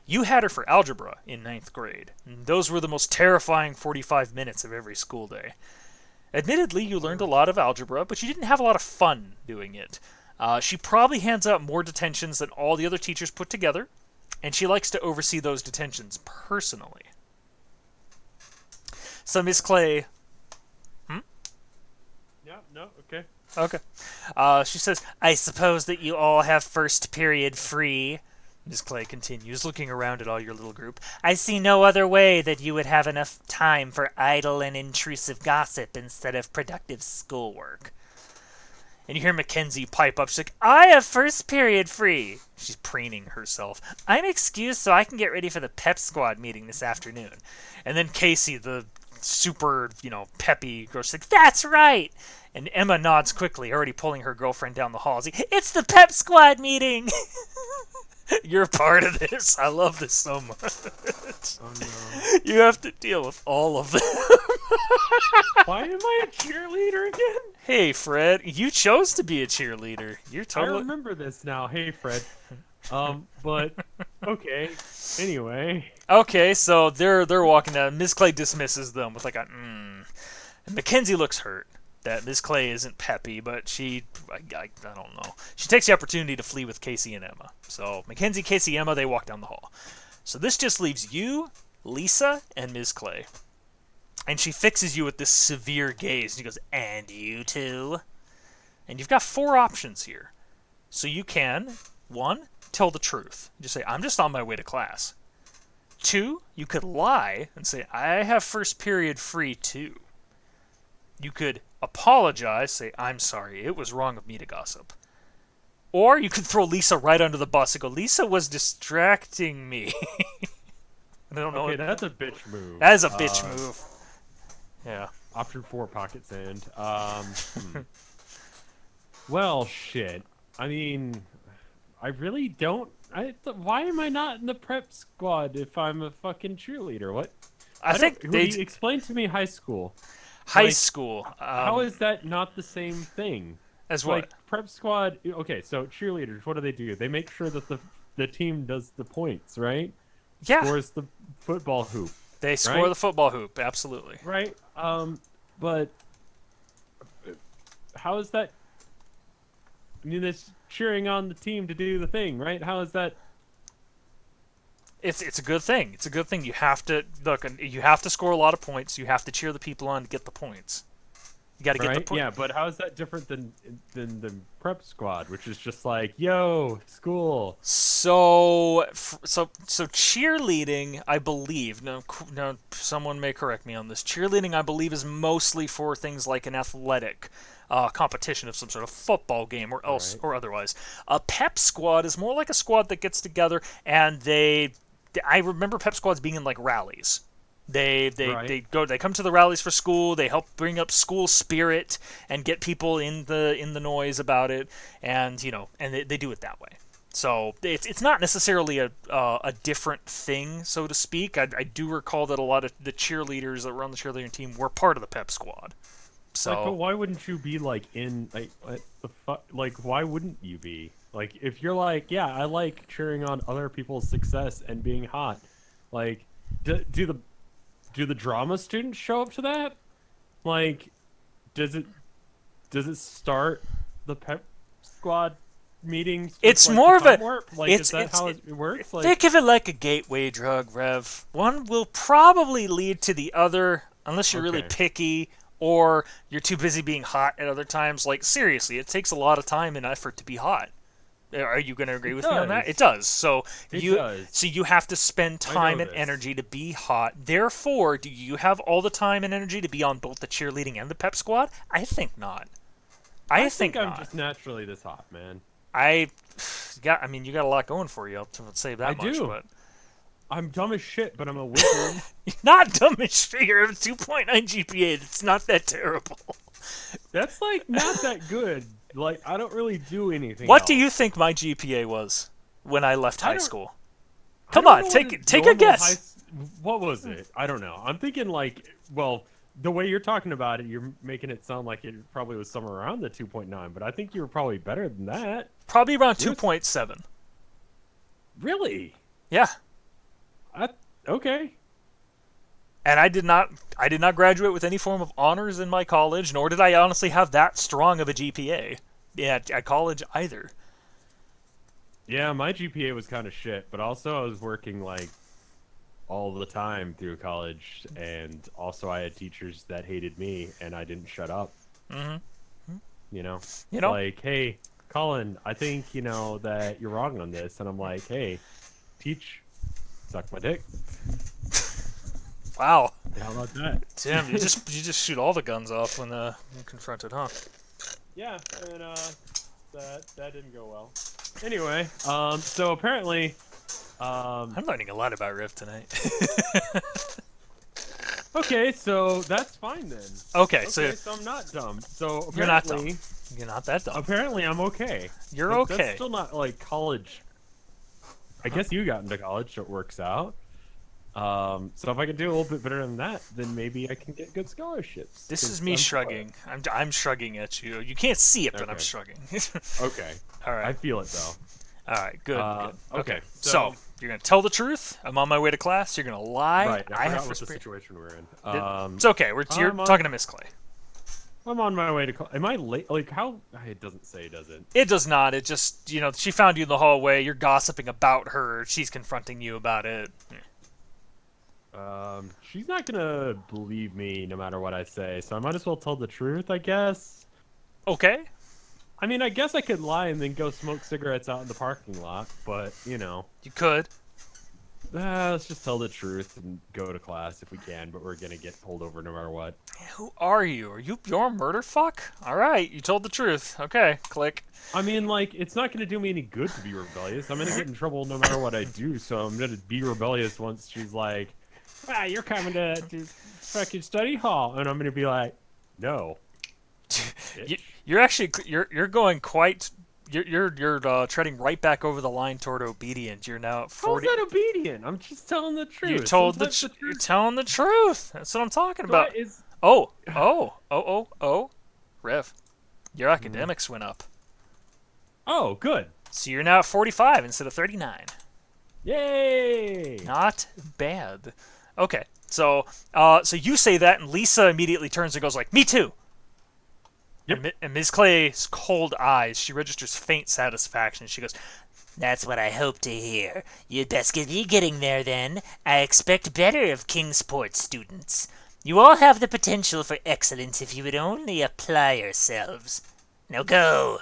S1: You had her for algebra in ninth grade. And those were the most terrifying 45 minutes of every school day. Admittedly, you learned a lot of algebra, but you didn't have a lot of fun doing it. She probably hands out more detentions than all the other teachers put together, and she likes to oversee those detentions personally. So Miss Clay...
S2: Yeah, no, okay.
S1: Okay. She says, "I suppose that you all have first period free." Miss Clay continues, looking around at all your little group. "I see no other way that you would have enough time for idle and intrusive gossip instead of productive schoolwork." And you hear Mackenzie pipe up. She's like, "I have first period free." She's preening herself. "I'm excused so I can get ready for the pep squad meeting this afternoon." And then Casey, the super, peppy girl, she's like, "That's right." And Emma nods quickly, already pulling her girlfriend down the hall. Like, "It's the pep squad meeting." You're a part of this. I love this so much.
S2: Oh no.
S1: You have to deal with all of them.
S2: Why am I a cheerleader again?
S1: Hey, Fred, you chose to be a cheerleader. You're
S2: I
S1: totally...
S2: remember this now. Hey, Fred. But okay. Anyway.
S1: Okay, so they're walking down. Miss Clay dismisses them with like a And Mackenzie looks hurt that Miss Clay isn't peppy, but I don't know. She takes the opportunity to flee with Casey and Emma. So Mackenzie, Casey, Emma, they walk down the hall. So this just leaves you, Lisa, and Miss Clay. And she fixes you with this severe gaze. And she goes, "And you too?" And you've got 4 options here. So you can, 1, tell the truth. Just say, "I'm just on my way to class." 2, you could lie and say, "I have first period free too." You could apologize, say, "I'm sorry, it was wrong of me to gossip." Or you could throw Lisa right under the bus and go, "Lisa was distracting me." I don't know.
S2: Okay, that's a bitch move.
S1: That is a bitch move. Yeah.
S2: Option 4, pocket sand. Well, shit. I mean, I really don't. Why am I not in the prep squad if I'm a fucking cheerleader? What?
S1: I think they
S2: explain to me high school.
S1: high school.
S2: How is that not the same thing?
S1: As what?
S2: Like prep squad. Okay, so cheerleaders. What do? They make sure that the team does the points, right?
S1: Yeah.
S2: Scores the football hoop.
S1: They score
S2: right?
S1: the football hoop. Absolutely.
S2: Right. But how is that? I mean, it's cheering on the team to do the thing, right? How is that?
S1: It's a good thing. It's a good thing. You have to look. You have to score a lot of points. You have to cheer the people on to get the points. You got to get the
S2: Right? Yeah, but how is that different than the prep squad, which is just like, yo, school.
S1: So cheerleading, I believe. No, someone may correct me on this. Cheerleading, I believe, is mostly for things like an athletic competition of some sort of football game or else
S2: Right.
S1: or otherwise. A pep squad is more like a squad that gets together and they. I remember pep squads being in like rallies.
S2: Right.
S1: They come to the rallies for school. They help bring up school spirit and get people in the noise about it, and and they do it that way. So it's not necessarily a different thing, so to speak. I do recall that a lot of the cheerleaders that were on the cheerleading team were part of the pep squad.
S2: Like, but
S1: So
S2: why wouldn't you be like in like what the fuck? Like, why wouldn't you be? Like, if you're like, yeah, I like cheering on other people's success and being hot. Like, do the drama students show up to that? Like, does it does it start the pep squad meetings with
S1: it's
S2: like the
S1: more of a
S2: time warp? Like, is
S1: it's
S2: that
S1: it's
S2: how
S1: it,
S2: it works?
S1: think
S2: Like,
S1: of it like a gateway drug, Rev. One will probably lead to the other, unless you're really
S2: okay,
S1: picky or you're too busy being hot at other times. Like, seriously, it takes a lot of time and effort to be hot. Are you going to agree
S2: it
S1: with me on that? It
S2: does.
S1: does. So
S2: It
S1: you
S2: does.
S1: so you have to spend
S2: I know
S1: time and
S2: this.
S1: energy to be hot. Therefore, do you have all the time and energy to be on both the cheerleading and the pep squad? I think not. I
S2: I think
S1: think
S2: I'm
S1: not.
S2: just naturally this hot, man.
S1: I got. I mean, you got a lot going for you. I'll say
S2: I
S1: that much.
S2: do.
S1: But
S2: I'm dumb as shit, but I'm a wizard.
S1: you're not dumb as shit. You have a 2.9 GPA. It's not that terrible.
S2: That's like not that good. Like I don't really do anything
S1: What do you
S2: else.
S1: think my GPA was when I left
S2: I
S1: high
S2: don't
S1: school?
S2: I
S1: Come
S2: don't
S1: on,
S2: know what a
S1: take a
S2: normal high
S1: guess.
S2: what was it? I don't know. I'm thinking like well, the way you're talking about it, you're making it sound like it probably was somewhere around the 2.9, but I think you were probably better than that.
S1: Probably around
S2: You're
S1: 2.7.
S2: really?
S1: Yeah.
S2: I okay.
S1: And I did not graduate with any form of honors in my college, nor did I honestly have that strong of a GPA at college either.
S2: Yeah, my GPA was kind of shit, but also I was working like all the time through college, and also I had teachers that hated me, and I didn't shut up.
S1: Hmm.
S2: You know,
S1: You
S2: it's
S1: know,
S2: like, hey, Colin, I think that you're wrong on this, and I'm like, hey, teach, suck my dick.
S1: wow,
S2: How about that?
S1: Tim, you just shoot all the guns off when confronted, huh?
S2: Yeah, and that didn't go well. Anyway, so apparently,
S1: I'm learning a lot about Rift tonight.
S2: okay, so that's fine then.
S1: Okay, so
S2: Okay, so I'm not dumb. So
S1: you're not dumb.
S2: apparently,
S1: You're not that dumb.
S2: apparently I'm okay.
S1: You're
S2: But that's
S1: okay.
S2: still not like college. I guess you got into college, so it works out. So if I can do a little bit better than that, then maybe I can get good scholarships.
S1: This is
S2: 'Cause
S1: me
S2: I'm smart.
S1: shrugging. I'm shrugging at you. You can't see it, but I'm
S2: Okay.
S1: shrugging.
S2: Okay.
S1: All
S2: I
S1: right.
S2: feel it though.
S1: All right. Good. Good. Okay.
S2: Okay.
S1: So you're gonna tell the truth. I'm on my way to class. You're gonna lie.
S2: Right. I
S1: I have
S2: forgot what
S1: first
S2: the
S1: period.
S2: situation we're in.
S1: It's okay. You're
S2: I'm on.
S1: talking to Miss Clay.
S2: I'm on my way to. Am I late? Like how? It doesn't say, does it?
S1: It does not. It just, she found you in the hallway. You're gossiping about her. She's confronting you about it.
S2: She's not gonna believe me no matter what I say, so I might as well tell the truth, I guess.
S1: Okay.
S2: I mean, I guess I could lie and then go smoke cigarettes out in the parking lot, but
S1: You could.
S2: let's just tell the truth and go to class if we can. But we're gonna get pulled over no matter what.
S1: Who are you? You're a murder fuck? All right. You told the truth. Okay. Click.
S2: I mean, like, it's not gonna do me any good to be rebellious. I'm gonna get in trouble no matter what I do, so I'm gonna be rebellious once she's like, "Ah, you're coming to fucking study hall," and I'm gonna be like, "No,
S1: You,
S2: bitch."
S1: you're actually you're going quite. You're treading right back over the line toward obedient. You're now at
S2: How is
S1: 40.
S2: that obedient? I'm just telling the truth.
S1: You told
S2: Sometimes the
S1: you're
S2: truth.
S1: telling the truth. That's what I'm talking
S2: So I,
S1: about.
S2: is
S1: Oh. Rev, your academics went up.
S2: oh good.
S1: So you're now at 45 instead of 39.
S2: Yay!
S1: Not bad. Okay. So you say that, and Lisa immediately turns and goes like, "Me too."
S2: Yep.
S1: And Ms. Clay's cold eyes, she registers faint satisfaction. She goes, "That's what I hope to hear. You'd best be getting there then. I expect better of Kingsport students.
S3: You all have the potential for excellence if you would only apply yourselves. Now go.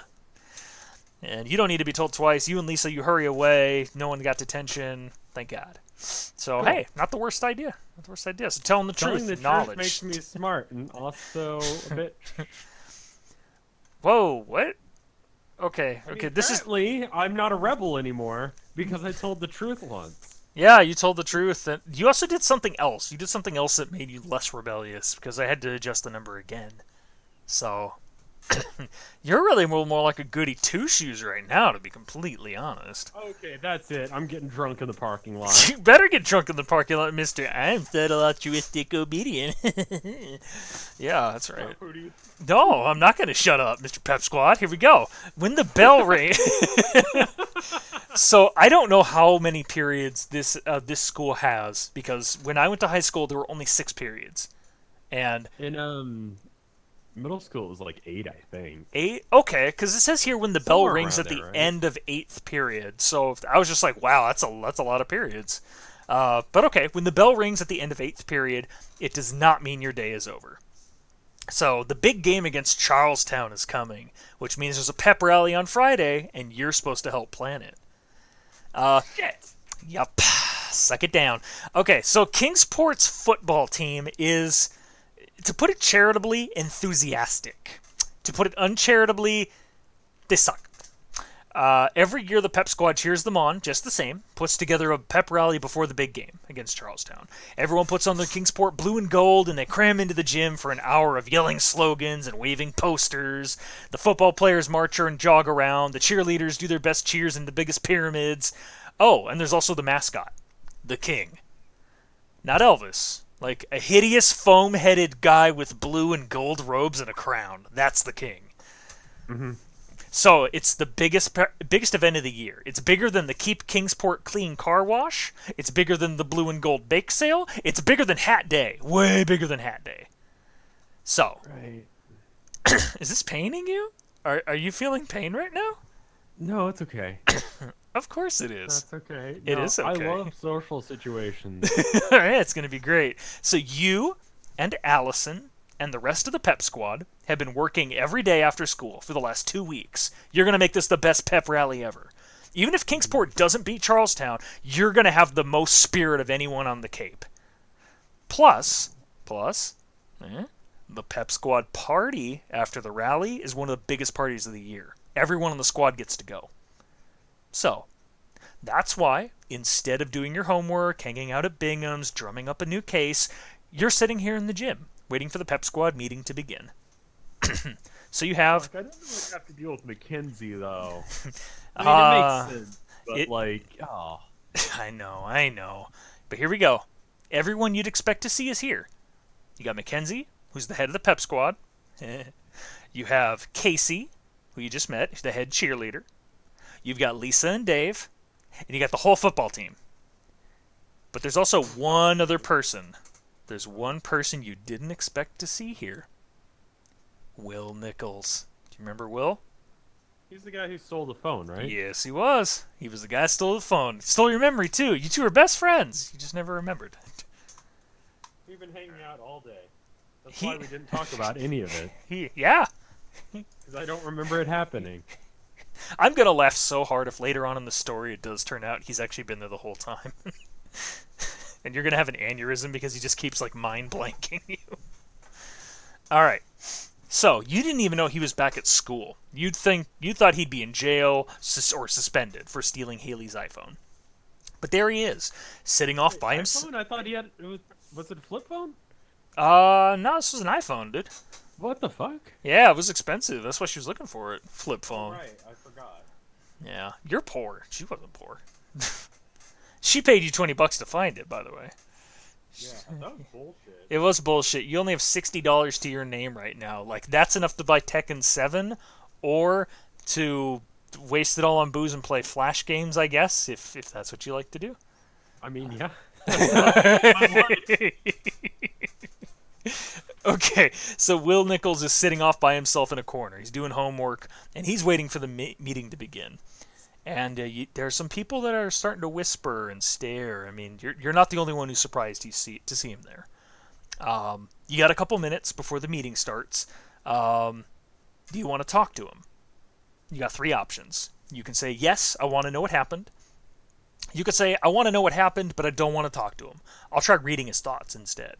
S1: And you don't need to be told twice. You and Lisa, you hurry away. No one got detention. Thank God. So,
S2: Cool.
S1: hey, not the worst idea. Not the worst idea. So telling the
S2: Telling
S1: truth,
S2: the
S1: knowledge.
S2: truth makes me smart and also a bit.
S1: Whoa, what? Okay,
S2: I mean,
S1: okay, this is...
S2: apparently, I'm not a rebel anymore because I told the truth once.
S1: Yeah, you told the truth. And you also did something else. You did something else that made you less rebellious, because I had to adjust the number again. So... You're really more like a goody two-shoes right now, to be completely honest.
S2: Okay, that's it. I'm getting drunk in the parking lot.
S1: You better get drunk in the parking lot, mister. I'm subtle altruistic obedient. Yeah, that's right.
S2: Hootey.
S1: No, I'm not going to shut up, Mr. Pep Squad. Here we go. When the bell rings... So, I don't know how many periods this school has, because when I went to high school, there were only 6 periods. And...
S2: In, middle school it was like 8, I think.
S1: 8? Okay, because it says here when the bell
S2: Somewhere
S1: rings
S2: around
S1: at the
S2: there, right?
S1: end of 8th period. So I was just like, wow, that's a lot of periods. But okay, when the bell rings at the end of 8th period, it does not mean your day is over. So the big game against Charlestown is coming, which means there's a pep rally on Friday, and you're supposed to help plan it.
S2: Shit!
S1: Yup. Suck it down. Okay, so Kingsport's football team is, to put it charitably, enthusiastic. To put it uncharitably, they suck. Every year the pep squad cheers them on, just the same, puts together a pep rally before the big game against Charlestown. Everyone puts on their Kingsport blue and gold, and they cram into the gym for an hour of yelling slogans and waving posters. The football players march and jog around. The cheerleaders do their best cheers in the biggest pyramids. Oh, and there's also the mascot, the King. Not Elvis. Like a hideous foam-headed guy with blue and gold robes and a crown. That's the King.
S2: Mm-hmm.
S1: So it's the biggest event of the year. It's bigger than the Keep Kingsport Clean car wash. It's bigger than the blue and gold bake sale. It's bigger than Hat Day. Way bigger than Hat Day. So,
S2: Right.
S1: is this paining you? Are you feeling pain right now?
S2: No, it's okay.
S1: Of course it is.
S2: That's okay.
S1: It
S2: No,
S1: is okay.
S2: I love social situations.
S1: All right, it's going to be great. So you and Allison and the rest of the pep squad have been working every day after school for the last 2 weeks. You're going to make this the best pep rally ever. Even if Kingsport doesn't beat Charlestown, you're going to have the most spirit of anyone on the Cape. Plus, the pep squad party after the rally is one of the biggest parties of the year. Everyone on the squad gets to go. So, that's why, instead of doing your homework, hanging out at Bingham's, drumming up a new case, you're sitting here in the gym, waiting for the pep squad meeting to begin. So you have...
S2: Like, I don't really have to deal with Mackenzie, though. I mean, it makes sense, but oh.
S1: I know. But here we go. Everyone you'd expect to see is here. You got Mackenzie, who's the head of the pep squad. You have Casey, who you just met, the head cheerleader. You've got Lisa and Dave, and you got the whole football team. But there's also one other person. There's one person you didn't expect to see here. Will Nichols. Do you remember Will?
S2: He's the guy who stole the phone, right?
S1: Yes, he was. He was the guy who stole the phone. Stole your memory, too. You two are best friends. You just never remembered.
S2: We've been hanging out all day. That's why we didn't talk about any of it.
S1: Yeah.
S2: Because I don't remember it happening.
S1: I'm going to laugh so hard if later on in the story it does turn out he's actually been there the whole time. And you're going to have an aneurysm because he just keeps, like, mind-blanking you. All right. So, you didn't even know he was back at school. You thought he'd be in jail or suspended for stealing Haley's iPhone. But there he is, sitting off by himself.
S2: I thought he had... Was it a flip phone?
S1: No, this was an iPhone, dude.
S2: What the fuck?
S1: Yeah, it was expensive. That's why she was looking for it. Flip phone.
S2: Right, I forgot.
S1: Yeah, you're poor. She wasn't poor. She paid you $20 to find it, by the way.
S2: Yeah, that was bullshit.
S1: It was bullshit. You only have $60 to your name right now. Like, that's enough to buy Tekken 7 or to waste it all on booze and play Flash games, I guess, if that's what you like to do.
S2: I mean, yeah.
S1: Okay, so Will Nichols is sitting off by himself in a corner. He's doing homework, and he's waiting for the meeting to begin. And there are some people that are starting to whisper and stare. I mean, you're not the only one who's surprised to see him there. You got a couple minutes before the meeting starts. Do you want to talk to him? You got 3 options. You can say, yes, I want to know what happened. You could say, I want to know what happened, but I don't want to talk to him. I'll try reading his thoughts instead.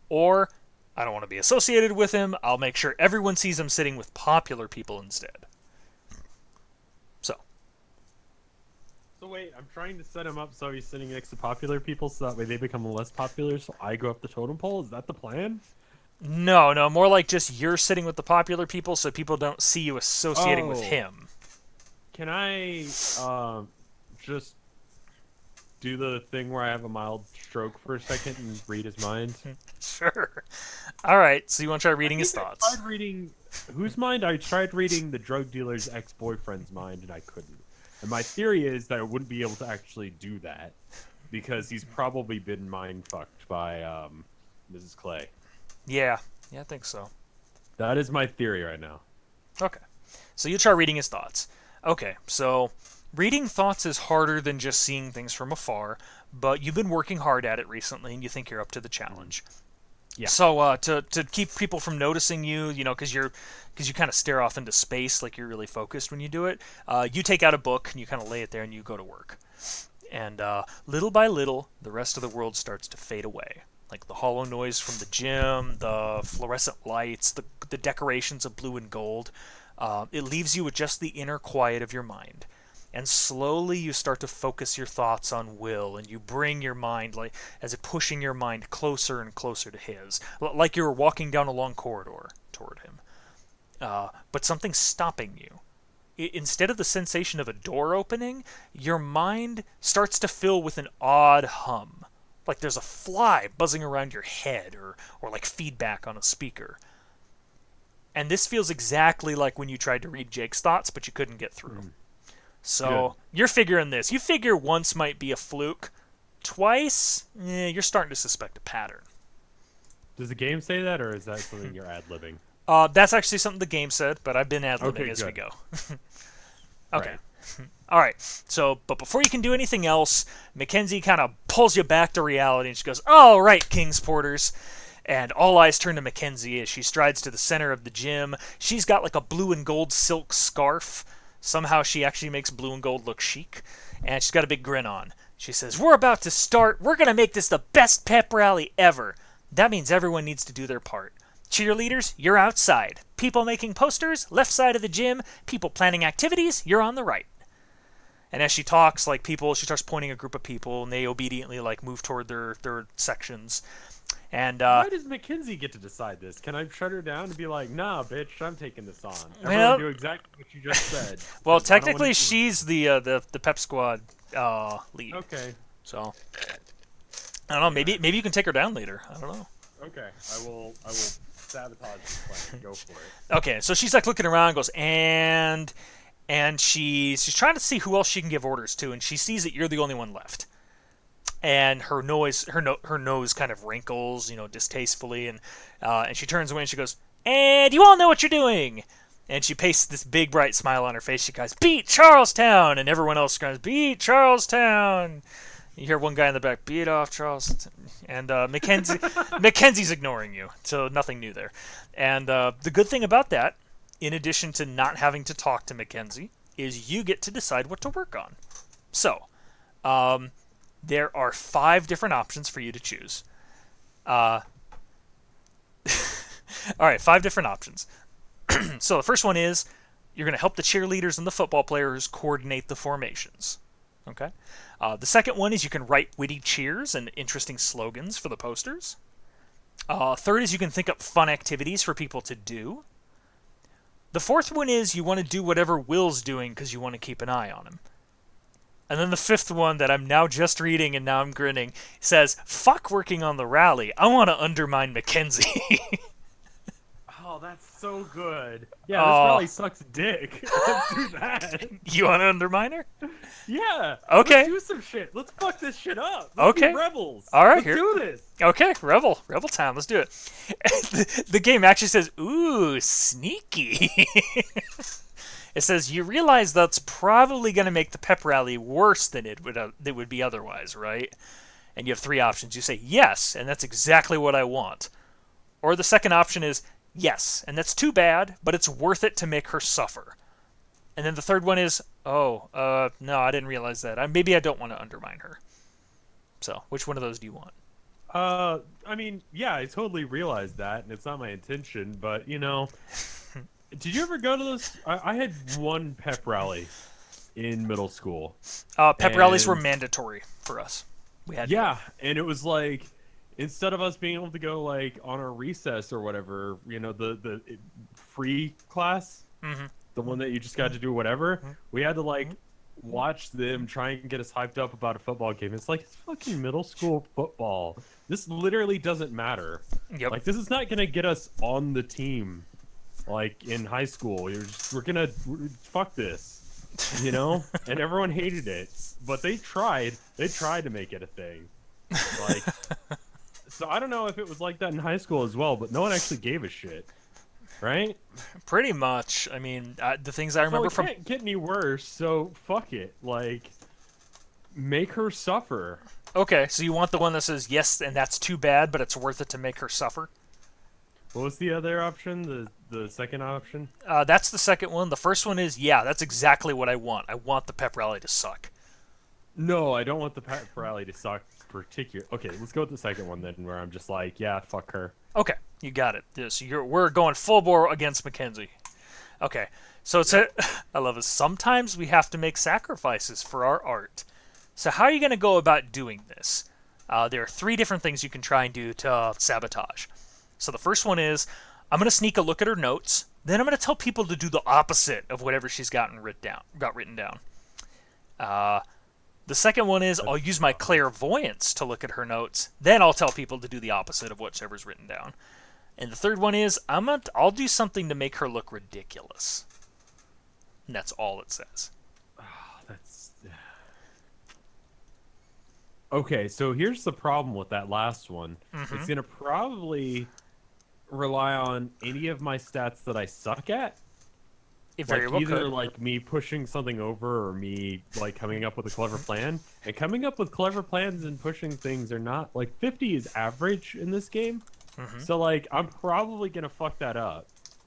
S1: Or, I don't want to be associated with him. I'll make sure everyone sees him sitting with popular people instead.
S2: So wait, I'm trying to set him up so he's sitting next to popular people so that way they become less popular so I go up the totem pole? Is that the plan?
S1: No, more like just you're sitting with the popular people so people don't see you associating with him.
S2: Can I just do the thing where I have a mild stroke for a second and read his mind?
S1: Sure. Alright, so you want to try reading his thoughts.
S2: I tried reading... Whose mind? I tried reading the drug dealer's ex-boyfriend's mind and I couldn't. And my theory is that I wouldn't be able to actually do that because he's probably been mind-fucked by Mrs. Clay.
S1: Yeah, I think so.
S2: That is my theory right now.
S1: Okay. So you try reading his thoughts. Okay, so reading thoughts is harder than just seeing things from afar, but you've been working hard at it recently and you think you're up to the challenge.
S2: Yeah.
S1: So to keep people from noticing you, because you kind of stare off into space like you're really focused when you do it, you take out a book and you kind of lay it there and you go to work. And little by little, the rest of the world starts to fade away. Like the hollow noise from the gym, the fluorescent lights, the decorations of blue and gold. It leaves you with just the inner quiet of your mind. And slowly you start to focus your thoughts on Will, and you bring your mind, like as if pushing your mind closer and closer to his, like you were walking down a long corridor toward him. But something's stopping you. Instead of the sensation of a door opening, your mind starts to fill with an odd hum. Like there's a fly buzzing around your head, or like feedback on a speaker. And this feels exactly like when you tried to read Jake's thoughts, but you couldn't get through. So you're figuring this. You figure once might be a fluke. Twice, you're starting to suspect a pattern.
S2: Does the game say that, or is that something you're ad-libbing?
S1: That's actually something the game said, but I've been ad-libbing as we go. Okay.
S2: Right.
S1: All right. So, but before you can do anything else, Mackenzie kind of pulls you back to reality, and she goes, "All right, King's Porters." And all eyes turn to Mackenzie as she strides to the center of the gym. She's got like a blue and gold silk scarf. Somehow she actually makes blue and gold look chic. And she's got a big grin on. She says, "We're about to start. We're going to make this the best pep rally ever. That means everyone needs to do their part. Cheerleaders, you're outside. People making posters, left side of the gym. People planning activities, you're on the right." And as she talks, she starts pointing a group of people, and they obediently move toward their sections. And
S2: why does Mackenzie get to decide this? Can I shut her down and be like, "Nah, bitch, I'm taking this on"? Everyone do exactly what you just said.
S1: Well, technically, she's the pep squad lead.
S2: Okay.
S1: So I don't know. Maybe you can take her down later. I don't know.
S2: Okay, I will sabotage this plan. Go for it.
S1: Okay, so she's looking around, and goes and she's trying to see who else she can give orders to, and she sees that you're the only one left. And her nose kind of wrinkles, distastefully, and she turns away and she goes, "And you all know what you're doing." And she pastes this big bright smile on her face. She goes, "Beat Charlestown!" And everyone else screams, "Beat Charlestown!" You hear one guy in the back, "Beat off Charlestown." And Mackenzie's ignoring you, so nothing new there. And the good thing about that, in addition to not having to talk to Mackenzie, is you get to decide what to work on. So, there are 5 different options for you to choose. All right, 5 different options. So the first one is you're going to help the cheerleaders and the football players coordinate the formations. Okay. The second one is you can write witty cheers and interesting slogans for the posters. Third is you can think up fun activities for people to do. The fourth one is you want to do whatever Will's doing because you want to keep an eye on him. And then the fifth one that I'm now just reading and now I'm grinning says, "Fuck working on the rally. I want to undermine Mackenzie."
S2: Oh, that's so good. Yeah, this rally sucks dick. Let's do that.
S1: You want to undermine her?
S2: Yeah.
S1: Okay.
S2: Let's do some shit. Let's fuck this shit up. Let's be rebels.
S1: All right.
S2: Let's do this.
S1: Okay, rebel time. Let's do it. The game actually says, "Ooh, sneaky." It says, "You realize that's probably going to make the pep rally worse than it would be otherwise, right?" And you have three options. You say yes, and that's exactly what I want. Or the second option is yes, and that's too bad, but it's worth it to make her suffer. And then the third one is, no, I didn't realize that. Maybe I don't want to undermine her. So, which one of those do you want?
S2: I mean, yeah, I totally realized that, and it's not my intention, but, you know, did you ever go to those? I had one pep rally in middle school.
S1: Pep rallies were mandatory for us. We had
S2: and it was like, instead of us being able to go, like, on our recess or whatever, you know, the free class, the one that you just got to do whatever, we had to, like, watch them try and get us hyped up about a football game. It's like, it's fucking middle school football. This literally doesn't matter.
S1: Yep.
S2: Like, this is not gonna get us on the team, like in high school. We're gonna fuck this, you know. And everyone hated it, but they tried. They tried to make it a thing. Like, so I don't know if it was like that in high school as well, but no one actually gave a shit, right?
S1: Pretty much. I mean, the things I remember
S2: from. It can't get any worse. So fuck it. Like, make her suffer.
S1: Okay, so you want the one that says yes, and that's too bad, but it's worth it to make her suffer?
S2: What was the other option? The second option?
S1: That's the second one. The first one is, yeah, that's exactly what I want. I want the pep rally to suck.
S2: No, I don't want the pep rally to suck Okay, let's go with the second one then, where I'm just like, yeah, fuck her.
S1: Okay, you got it. So we're going full bore against Mackenzie. Okay, so I love it. Sometimes we have to make sacrifices for our art. So how are you going to go about doing this? There are three different things you can try and do to sabotage. So the first one is, I'm going to sneak a look at her notes. Then I'm going to tell people to do the opposite of whatever she's got written down. The second one is, I'll use my clairvoyance to look at her notes. Then I'll tell people to do the opposite of whatever's written down. And the third one is, I'll do something to make her look ridiculous. And that's all it says.
S2: Okay, so here's the problem with that last one.
S1: Mm-hmm.
S2: It's going to probably rely on any of my stats that I suck at.
S1: It very well
S2: either
S1: could.
S2: Like me pushing something over or me like coming up with a clever plan. And coming up with clever plans and pushing things are not like 50 is average in this game.
S1: Mm-hmm.
S2: So like I'm probably going to fuck that up.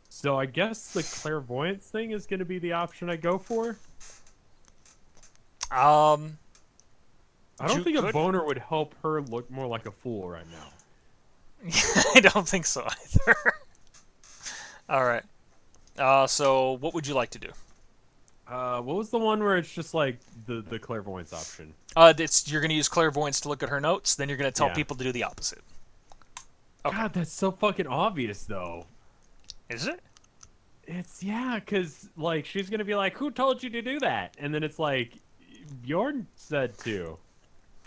S2: So I guess the clairvoyance thing is going to be the option I go for. I don't think a boner would help her look more like a fool right now.
S1: I don't think so either. All right. So what would you like to do?
S2: What was the one where it's just like the clairvoyance option?
S1: You're going to use clairvoyance to look at her notes, then you're going to tell people to do the opposite.
S2: Okay. God, that's so fucking obvious, though.
S1: Is it?
S2: It's, yeah, because, like, she's going to be like, who told you to do that? And then it's like, Bjorn said to.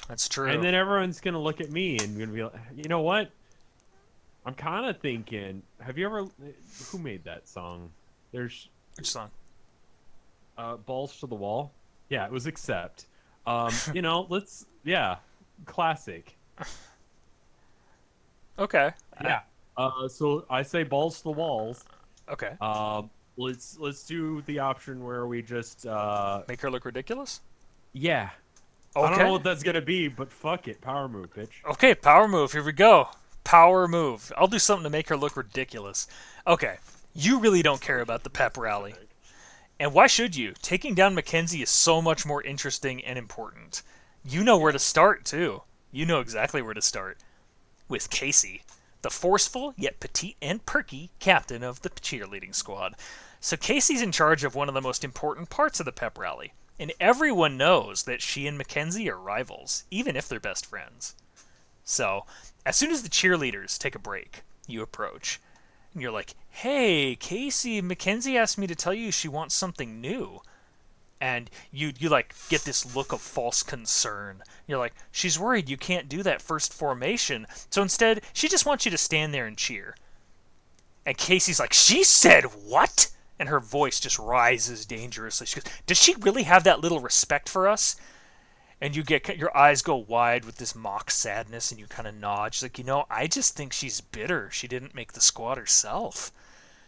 S1: That's true.
S2: And then everyone's going to look at me and going to be like, you know what? I'm kind of thinking, have you ever, who made that song? Which
S1: song?
S2: Balls to the Wall. Yeah, it was Accept. You know, classic.
S1: Okay.
S2: Yeah. So I say balls to the walls.
S1: Okay.
S2: Let's do the option where we just
S1: make her look ridiculous.
S2: Yeah.
S1: Okay.
S2: I don't know what that's gonna be, but fuck it, power move, bitch.
S1: Okay, power move. Here we go. Power move. I'll do something to make her look ridiculous. Okay. You really don't care about the pep rally. And why should you? Taking down Mackenzie is so much more interesting and important. You know where to start, too. You know exactly where to start. With Casey, the forceful yet petite and perky captain of the cheerleading squad. So Casey's in charge of one of the most important parts of the pep rally. And everyone knows that she and Mackenzie are rivals, even if they're best friends. So, as soon as the cheerleaders take a break, you approach. And you're like, hey, Casey, Mackenzie asked me to tell you she wants something new. And you like get this look of false concern. You're like, she's worried you can't do that first formation. So instead, she just wants you to stand there and cheer. And Casey's like, she said what? And her voice just rises dangerously. She goes, does she really have that little respect for us? And your eyes go wide with this mock sadness, and you kind of nod. She's like, I just think she's bitter. She didn't make the squad herself.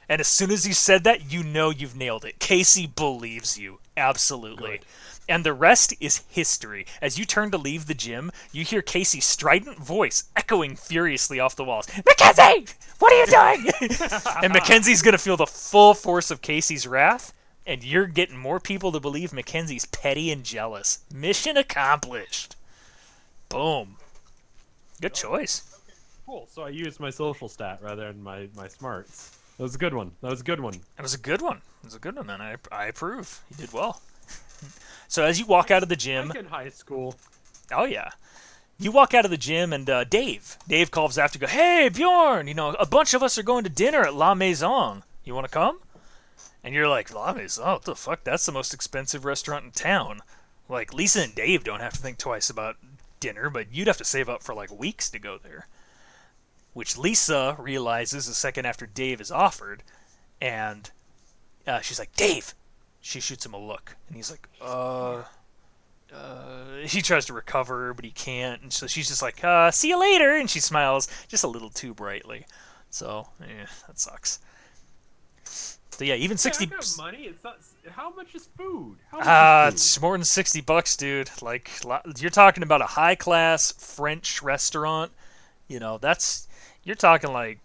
S1: And as soon as you said that, you know you've nailed it. Casey believes you. Absolutely.
S2: Good.
S1: And the rest is history. As you turn to leave the gym, you hear Casey's strident voice echoing furiously off the walls. Mackenzie! What are you doing? And Mackenzie's going to feel the full force of Casey's wrath, and you're getting more people to believe Mackenzie's petty and jealous. Mission accomplished. Boom. Good choice.
S2: Cool. So I used my social stat rather than my smarts. That was a good one. That was a good one.
S1: That was a good one. It was a good one, man. I approve. You did well. So as you walk out of the gym...
S2: Back in high school.
S1: Oh, yeah. You walk out of the gym, and Dave calls after you, go, hey, Bjorn, a bunch of us are going to dinner at La Maison. You want to come? And you're like, La Maison? What the fuck? That's the most expensive restaurant in town. Like, Lisa and Dave don't have to think twice about dinner, but you'd have to save up for, like, weeks to go there. Which Lisa realizes a second after Dave is offered, and she's like, Dave! She shoots him a look, and he's like, he tries to recover, but he can't, and so she's just like, see you later, and she smiles just a little too brightly. So, that sucks. So yeah, even 60...
S2: I got money. It's not... How much is food? How much is food?
S1: It's more than $60, dude. Like, you're talking about a high-class French restaurant. That's... You're talking like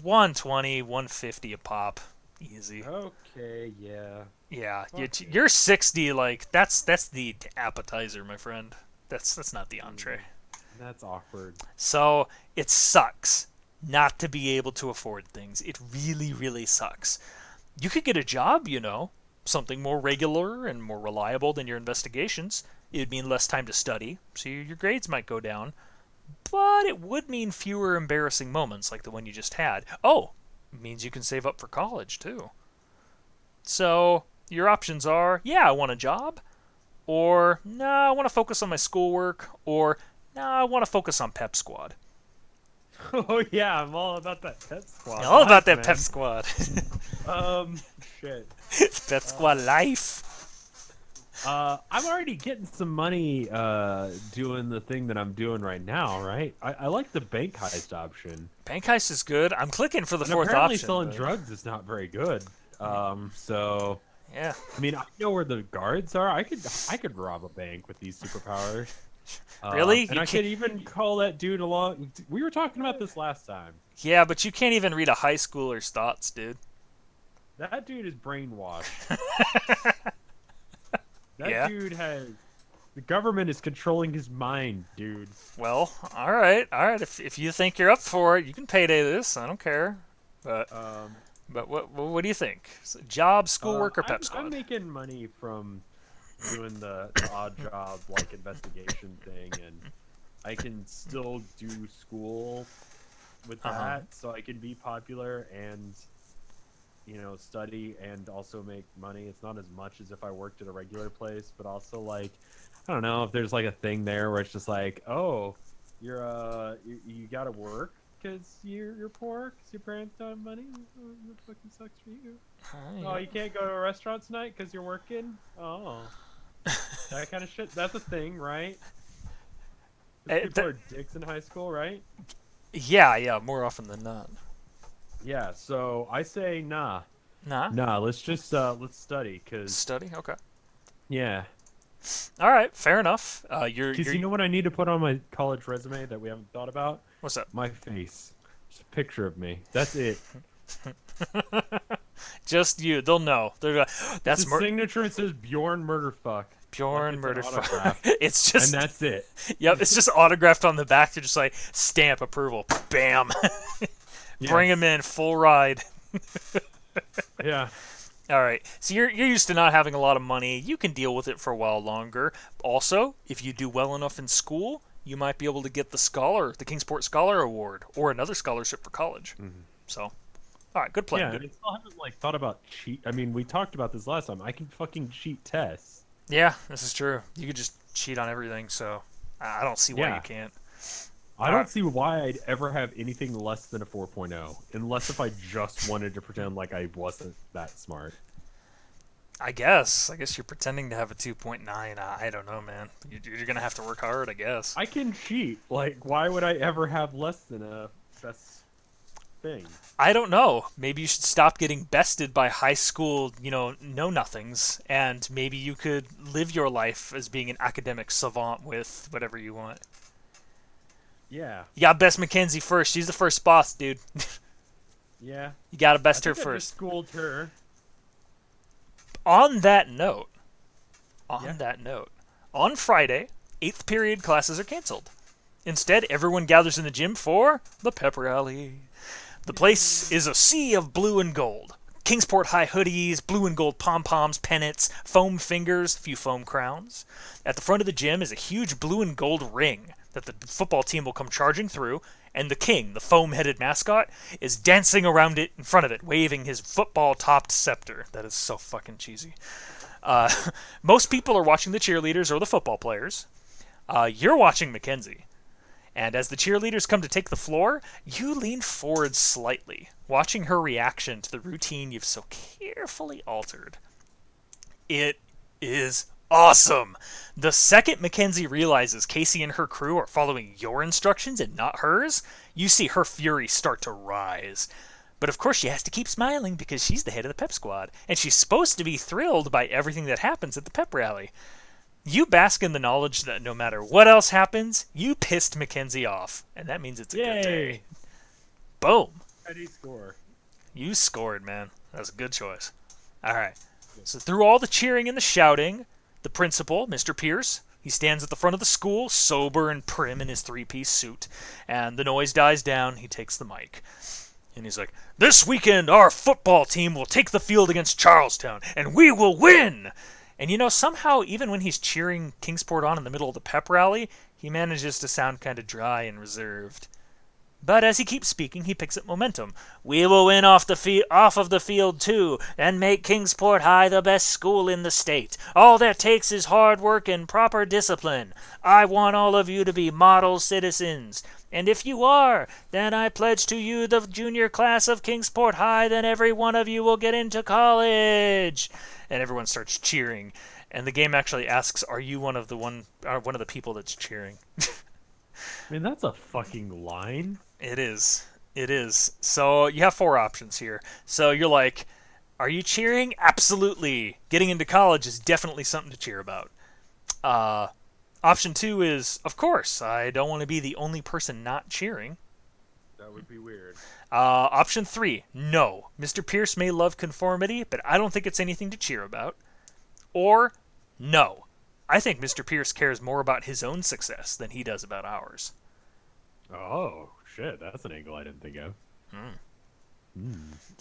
S1: $120, $150 a pop. Easy.
S2: Okay, yeah.
S1: Yeah,
S2: Okay.
S1: you're 60. Like that's the appetizer, my friend. That's not the entree.
S2: That's awkward.
S1: So it sucks not to be able to afford things. It really, really sucks. You could get a job, something more regular and more reliable than your investigations. It would mean less time to study, so your grades might go down. But it would mean fewer embarrassing moments like the one you just had. Oh, it means you can save up for college, too. So, your options are, yeah, I want a job, or, no, I want to focus on my schoolwork, or, no, I want to focus on Pep Squad.
S2: Oh, yeah, I'm all about that Pep Squad.
S1: All about that
S2: man.
S1: Pep Squad.
S2: Shit.
S1: Pep Squad life.
S2: I'm already getting some money doing the thing that I'm doing right now, right? I like the bank heist option.
S1: Bank heist is good. I'm clicking for the
S2: And
S1: fourth
S2: apparently
S1: option.
S2: selling
S1: but-
S2: drugs is not very good. So
S1: Yeah.
S2: I mean, I know where the guards are. I could rob a bank with these superpowers.
S1: Really?
S2: And
S1: You
S2: I could even call that dude along. We were talking about this last time.
S1: Yeah, but you can't even read a high schooler's thoughts, dude.
S2: That dude is brainwashed. That
S1: Yeah.
S2: dude has. The government is controlling his mind, dude.
S1: Well, all right. If you think you're up for it, you can payday this. I don't care. But what do you think? Job, schoolwork, or Pep Squad?
S2: I'm making money from doing the odd job like investigation thing, and I can still do school with that, so I can be popular and study and also make money. It's not as much as if I worked at a regular place, but also like I don't know if there's like a thing there where it's just like, oh, you gotta work because you're poor because your parents don't have money. Oh, that fucking sucks for you. Oh, you can't go to a restaurant tonight because you're working. Oh, that kind of shit. That's a thing, right? 'Cause people are dicks in high school, right?
S1: Yeah, more often than not.
S2: Yeah. So I say nah.
S1: Nah.
S2: Let's just let's study because
S1: Study? Okay.
S2: yeah.
S1: All right, fair enough. You're
S2: Because you know what I need to put on my college resume that we haven't thought about?
S1: what's up?
S2: My face. Just a picture of me. That's it.
S1: Just you. They'll know. They're like, that's
S2: It's a signature. It says Bjorn Murderfuck.
S1: Bjorn
S2: Like it's an
S1: Murderfuck.
S2: autograph.
S1: It's just
S2: And that's it.
S1: Yep, it's just autographed on the back. They're just like stamp approval. Bam. Bring
S2: Yes.
S1: him in full ride.
S2: Yeah.
S1: All right. So you're used to not having a lot of money. You can deal with it for a while longer. Also, if you do well enough in school, you might be able to get the Kingsport Scholar Award, or another scholarship for college.
S2: Mhm.
S1: So, all right, good plan.
S2: Yeah,
S1: Good.
S2: I still haven't thought about cheat. I mean, we talked about this last time. I can fucking cheat tests.
S1: Yeah, this is true. You could just cheat on everything. So I don't see why
S2: Yeah.
S1: you can't.
S2: I don't see why I'd ever have anything less than a 4.0, unless if I just wanted to pretend like I wasn't that smart.
S1: I guess you're pretending to have a 2.9. I don't know, man. You're gonna have to work hard, I guess.
S2: I can cheat. Like, why would I ever have less than a best? thing?
S1: I don't know. Maybe you should stop getting bested by high school, know-nothings, and maybe you could live your life as being an academic savant with whatever you want.
S2: Yeah.
S1: You got to best Mackenzie first. She's the first boss, dude.
S2: Yeah.
S1: You got to
S2: I
S1: best her
S2: think I just
S1: first.
S2: schooled her.
S1: On that note,
S2: Yeah.
S1: on Friday, 8th period classes are canceled. Instead, everyone gathers in the gym for the pep rally. The place is a sea of blue and gold. Kingsport High hoodies, blue and gold pom-poms, pennants, foam fingers, a few foam crowns. At the front of the gym is a huge blue and gold ring that the football team will come charging through, and the king, the foam-headed mascot, is dancing around it in front of it, waving his football-topped scepter. That is so fucking cheesy. Uh, most people are watching the cheerleaders or the football players. You're watching Mackenzie. And as the cheerleaders come to take the floor, you lean forward slightly, watching her reaction to the routine you've so carefully altered. It is awesome! The second Mackenzie realizes Casey and her crew are following your instructions and not hers, you see her fury start to rise. But of course she has to keep smiling because she's the head of the pep squad, and she's supposed to be thrilled by everything that happens at the pep rally. You bask in the knowledge that no matter what else happens, you pissed Mackenzie off, and that means it's a good day. Boom.
S2: Ready score.
S1: You scored, man. That was a good choice. All right. So through all the cheering and the shouting, the principal, Mr. Pierce, he stands at the front of the school, sober and prim in his three-piece suit, and the noise dies down. He takes the mic. And he's like, "This weekend, our football team will take the field against Charlestown, and we will win!" And somehow, even when he's cheering Kingsport on in the middle of the pep rally, he manages to sound kind of dry and reserved. But as he keeps speaking, he picks up momentum. "We will win off of the field, too, and make Kingsport High the best school in the state. All that takes is hard work and proper discipline. I want all of you to be model citizens. And if you are, then I pledge to you the junior class of Kingsport High that every one of you will get into college." And everyone starts cheering. And the game actually asks, "Are you one of the people that's cheering?"
S2: I mean, that's a fucking line.
S1: It is. It is. So you have 4 options here. So you're like, are you cheering? Absolutely. Getting into college is definitely something to cheer about. Option 2 is, of course, I don't want to be the only person not cheering.
S2: That would be weird.
S1: Option 3, no. Mr. Pierce may love conformity, but I don't think it's anything to cheer about. Or, no. I think Mr. Pierce cares more about his own success than he does about ours.
S2: Oh, shit. That's an angle I didn't think of.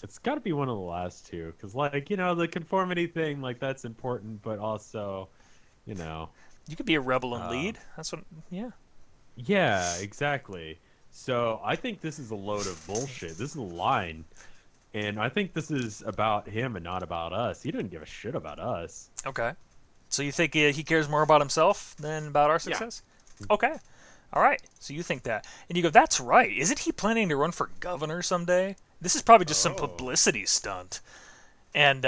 S2: It's got to be one of the last two. Because, the conformity thing, that's important, but also,
S1: You could be a rebel and lead. That's what, yeah.
S2: Yeah, exactly. So I think this is a load of bullshit. This is a line. And I think this is about him and not about us. He didn't give a shit about us.
S1: Okay. So you think he cares more about himself than about our success? Yeah. Okay. All right. So you think that. And you go, that's right. Isn't he planning to run for governor someday? This is probably just some publicity stunt. And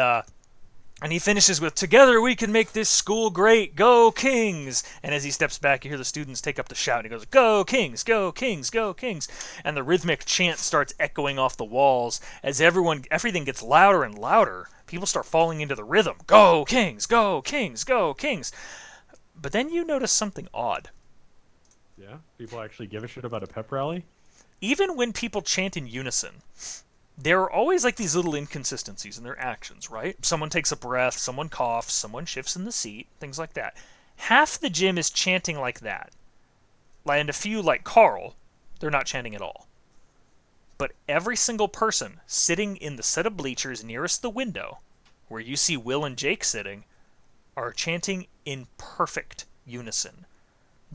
S1: he finishes with, "Together we can make this school great. Go Kings!" And as he steps back, you hear the students take up the shout. And he goes, "Go Kings! Go Kings! Go Kings!" And the rhythmic chant starts echoing off the walls as everything gets louder and louder. People start falling into the rhythm. Go Kings! Go Kings! Go Kings! But then you notice something odd.
S2: Yeah? People actually give a shit about a pep rally?
S1: Even when people chant in unison, there are always these little inconsistencies in their actions, right? Someone takes a breath, someone coughs, someone shifts in the seat, things like that. Half the gym is chanting like that. And a few, like Carl, they're not chanting at all. But every single person sitting in the set of bleachers nearest the window, where you see Will and Jake sitting, are chanting in perfect unison.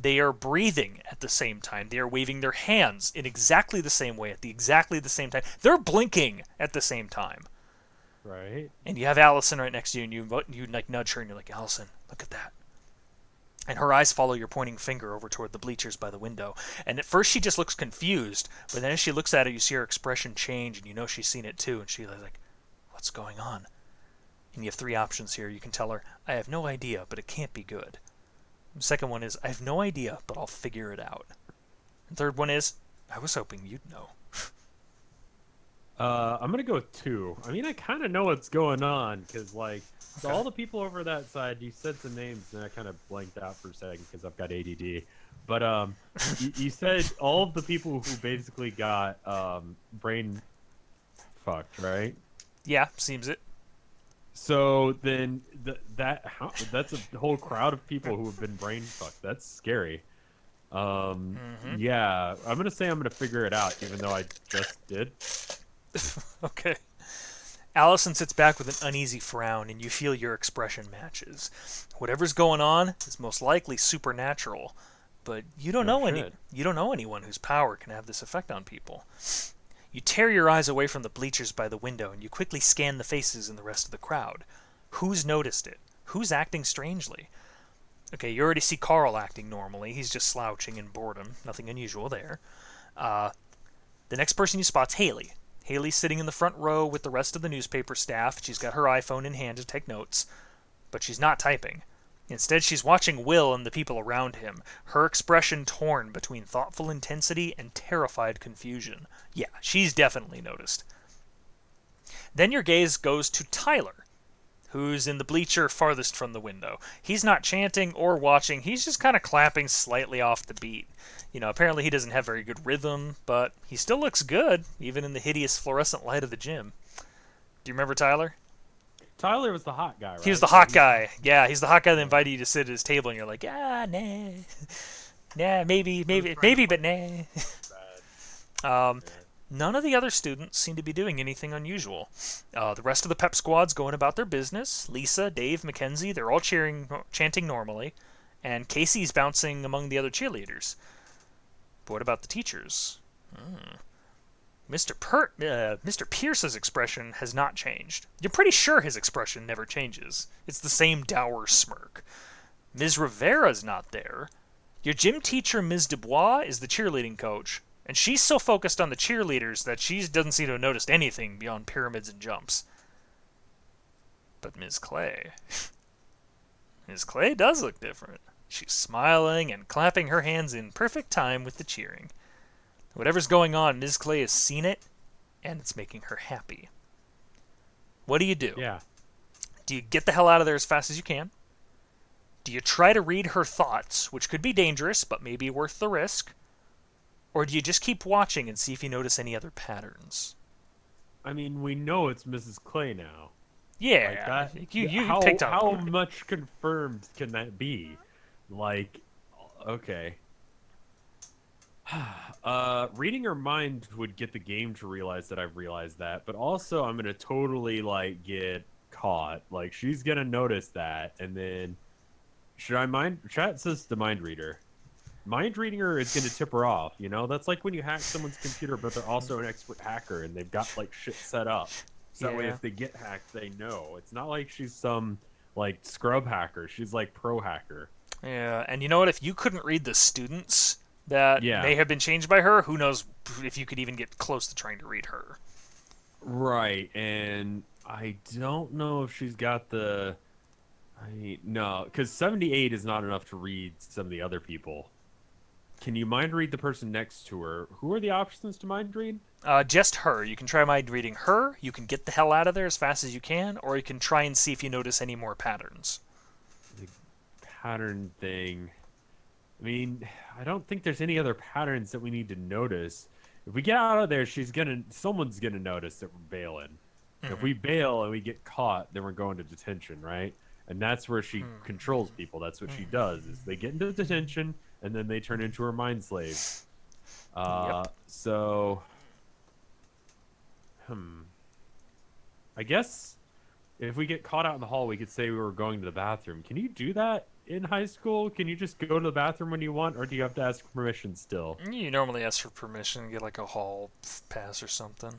S1: They are breathing at the same time. They are waving their hands in exactly the same way at exactly the same time. They're blinking at the same time.
S2: Right.
S1: And you have Allison right next to you, and you nudge her, and you're like, "Allison, look at that." And her eyes follow your pointing finger over toward the bleachers by the window. And at first she just looks confused, but then as she looks at it, you see her expression change, and you know she's seen it too. And she's like, "What's going on?" And you have 3 options here. You can tell her, "I have no idea, but it can't be good." The second one is, "I have no idea, but I'll figure it out." And third one is, "I was hoping you'd know."
S2: I'm gonna go with 2. I mean, I kind of know what's going on because, like, so
S1: Okay.
S2: all the people over that side, you said some names, and I kind of blanked out for a second because I've got ADD. But you said all of the people who basically got brain fucked, right?
S1: Yeah, seems it.
S2: So then that's a whole crowd of people who have been brain fucked. That's scary.
S1: Mm-hmm.
S2: Yeah, I'm gonna say I'm gonna figure it out, even though I just did.
S1: Okay. Allison sits back with an uneasy frown, and you feel your expression matches. Whatever's going on is most likely supernatural, but
S2: No shit.
S1: you don't know anyone whose power can have this effect on people. You tear your eyes away from the bleachers by the window, and you quickly scan the faces in the rest of the crowd. Who's noticed it? Who's acting strangely? Okay, you already see Carl acting normally. He's just slouching in boredom. Nothing unusual there. Uh, the next person you spot's Haley. Haley's sitting in the front row with the rest of the newspaper staff. She's got her iPhone in hand to take notes, but she's not typing. Instead, she's watching Will and the people around him, her expression torn between thoughtful intensity and terrified confusion. Yeah, she's definitely noticed. Then your gaze goes to Tyler, who's in the bleacher farthest from the window. He's not chanting or watching, he's just kind of clapping slightly off the beat. Apparently he doesn't have very good rhythm, but he still looks good, even in the hideous fluorescent light of the gym. Do you remember Tyler?
S2: Tyler was the hot guy,
S1: He was the
S2: right? Or
S1: hot
S2: he's
S1: guy. Yeah, he's the hot guy that
S2: yeah.
S1: invited you to sit at his table, and you're like, ah, nah, nah,
S2: He was trying to
S1: maybe,
S2: play
S1: but nah.
S2: bad.
S1: Um,
S2: Yeah.
S1: None of the other students seem to be doing anything unusual. The rest of the pep squad's going about their business. Lisa, Dave, Mackenzie, they're all chanting normally, and Casey's bouncing among the other cheerleaders. But what about the teachers? Mr. Pierce's expression has not changed. You're pretty sure his expression never changes. It's the same dour smirk. Ms. Rivera's not there. Your gym teacher, Ms. Dubois, is the cheerleading coach, and she's so focused on the cheerleaders that she doesn't seem to have noticed anything beyond pyramids and jumps. But Ms. Clay. Ms. Clay does look different. She's smiling and clapping her hands in perfect time with the cheering. Whatever's going on, Ms. Clay has seen it, and it's making her happy. What do you do?
S2: Yeah.
S1: Do you get the hell out of there as fast as you can? Do you try to read her thoughts, which could be dangerous, but maybe worth the risk? Or do you just keep watching and see if you notice any other patterns?
S2: I mean, we know it's Mrs. Clay now. Like
S1: Yeah,
S2: that.
S1: you
S2: How
S1: picked out
S2: how
S1: the
S2: much confirmed can that be? Like, okay. Reading her mind would get the game to realize that I've realized that, but also I'm gonna totally like get caught. Like she's gonna notice that, and then should I mind? Chat says the mind reader. Mind reading her is gonna tip her off. That's like when you hack someone's computer, but they're also an expert hacker and they've got like shit set up. So that way,
S1: Yeah.
S2: if they get hacked, they know. It's not like she's some like scrub hacker. She's like pro hacker.
S1: Yeah, and you know what? If you couldn't read the students that
S2: Yeah.
S1: may have been changed by her, who knows if you could even get close to trying to read her.
S2: Right, and I don't know if she's got the. No, because 78 is not enough to read some of the other people. Can you mind read the person next to her? Who are the options to mind read?
S1: Just her. You can try mind reading her. You can get the hell out of there as fast as you can, or you can try and see if you notice any more patterns.
S2: The pattern thing. I mean, I don't think there's any other patterns that we need to notice. If we get out of there, someone's gonna notice that we're bailing. If we bail and we get caught, then we're going to detention, right? And that's where she controls people. That's what she does. Is they get into detention and then they turn into her mind slaves.
S1: Yep.
S2: So, I guess if we get caught out in the hall, we could say we were going to the bathroom. Can you do that in high school? Can you just go to the bathroom when you want, or do you have to ask permission still?
S1: You normally ask for permission, get like a hall pass or something.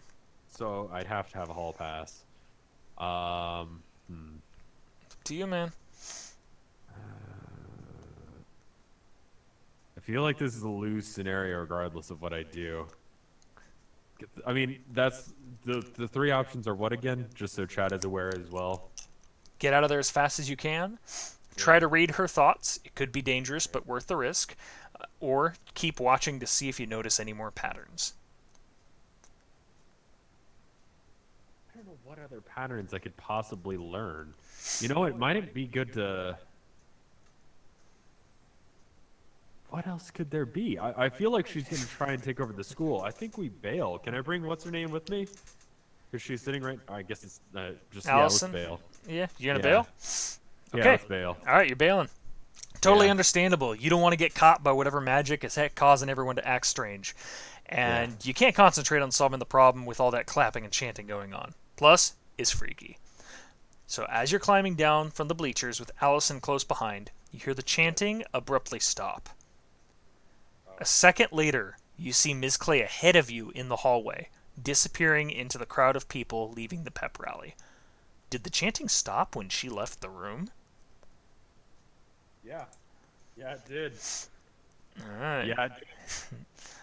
S2: So I'd have to have a hall pass. Um,
S1: To you, man.
S2: I feel like this is a lose scenario regardless of what I do. I mean, that's the three options are what again? Just so Chad is aware as well.
S1: Get out of there as fast as you can. Try to read her thoughts. It could be dangerous, but worth the risk. Or keep watching to see if you notice any more patterns.
S2: what other patterns I could possibly learn. You know, it might be good to. What else could there be? I feel like she's gonna try and take over the school. I think we bail. Can I bring what's her name with me? Because she's sitting right. I guess it's just
S1: Allison?
S2: Yeah, let's bail.
S1: Yeah, you gonna
S2: Yeah.
S1: bail?
S2: Yeah,
S1: Okay.
S2: let's bail.
S1: All right, you're bailing. Totally
S2: Yeah.
S1: understandable. You don't want to get caught by whatever magic is causing everyone to act strange. And
S2: Yeah.
S1: you can't concentrate on solving the problem with all that clapping and chanting going on. Plus, it's freaky. So as you're climbing down from the bleachers with Allison close behind, you hear the chanting abruptly stop. A second later, you see Ms. Clay ahead of you in the hallway, disappearing into the crowd of people leaving the pep rally. Did the chanting stop when she left the room?
S2: Yeah. Yeah, it did.
S1: All right.
S2: Yeah.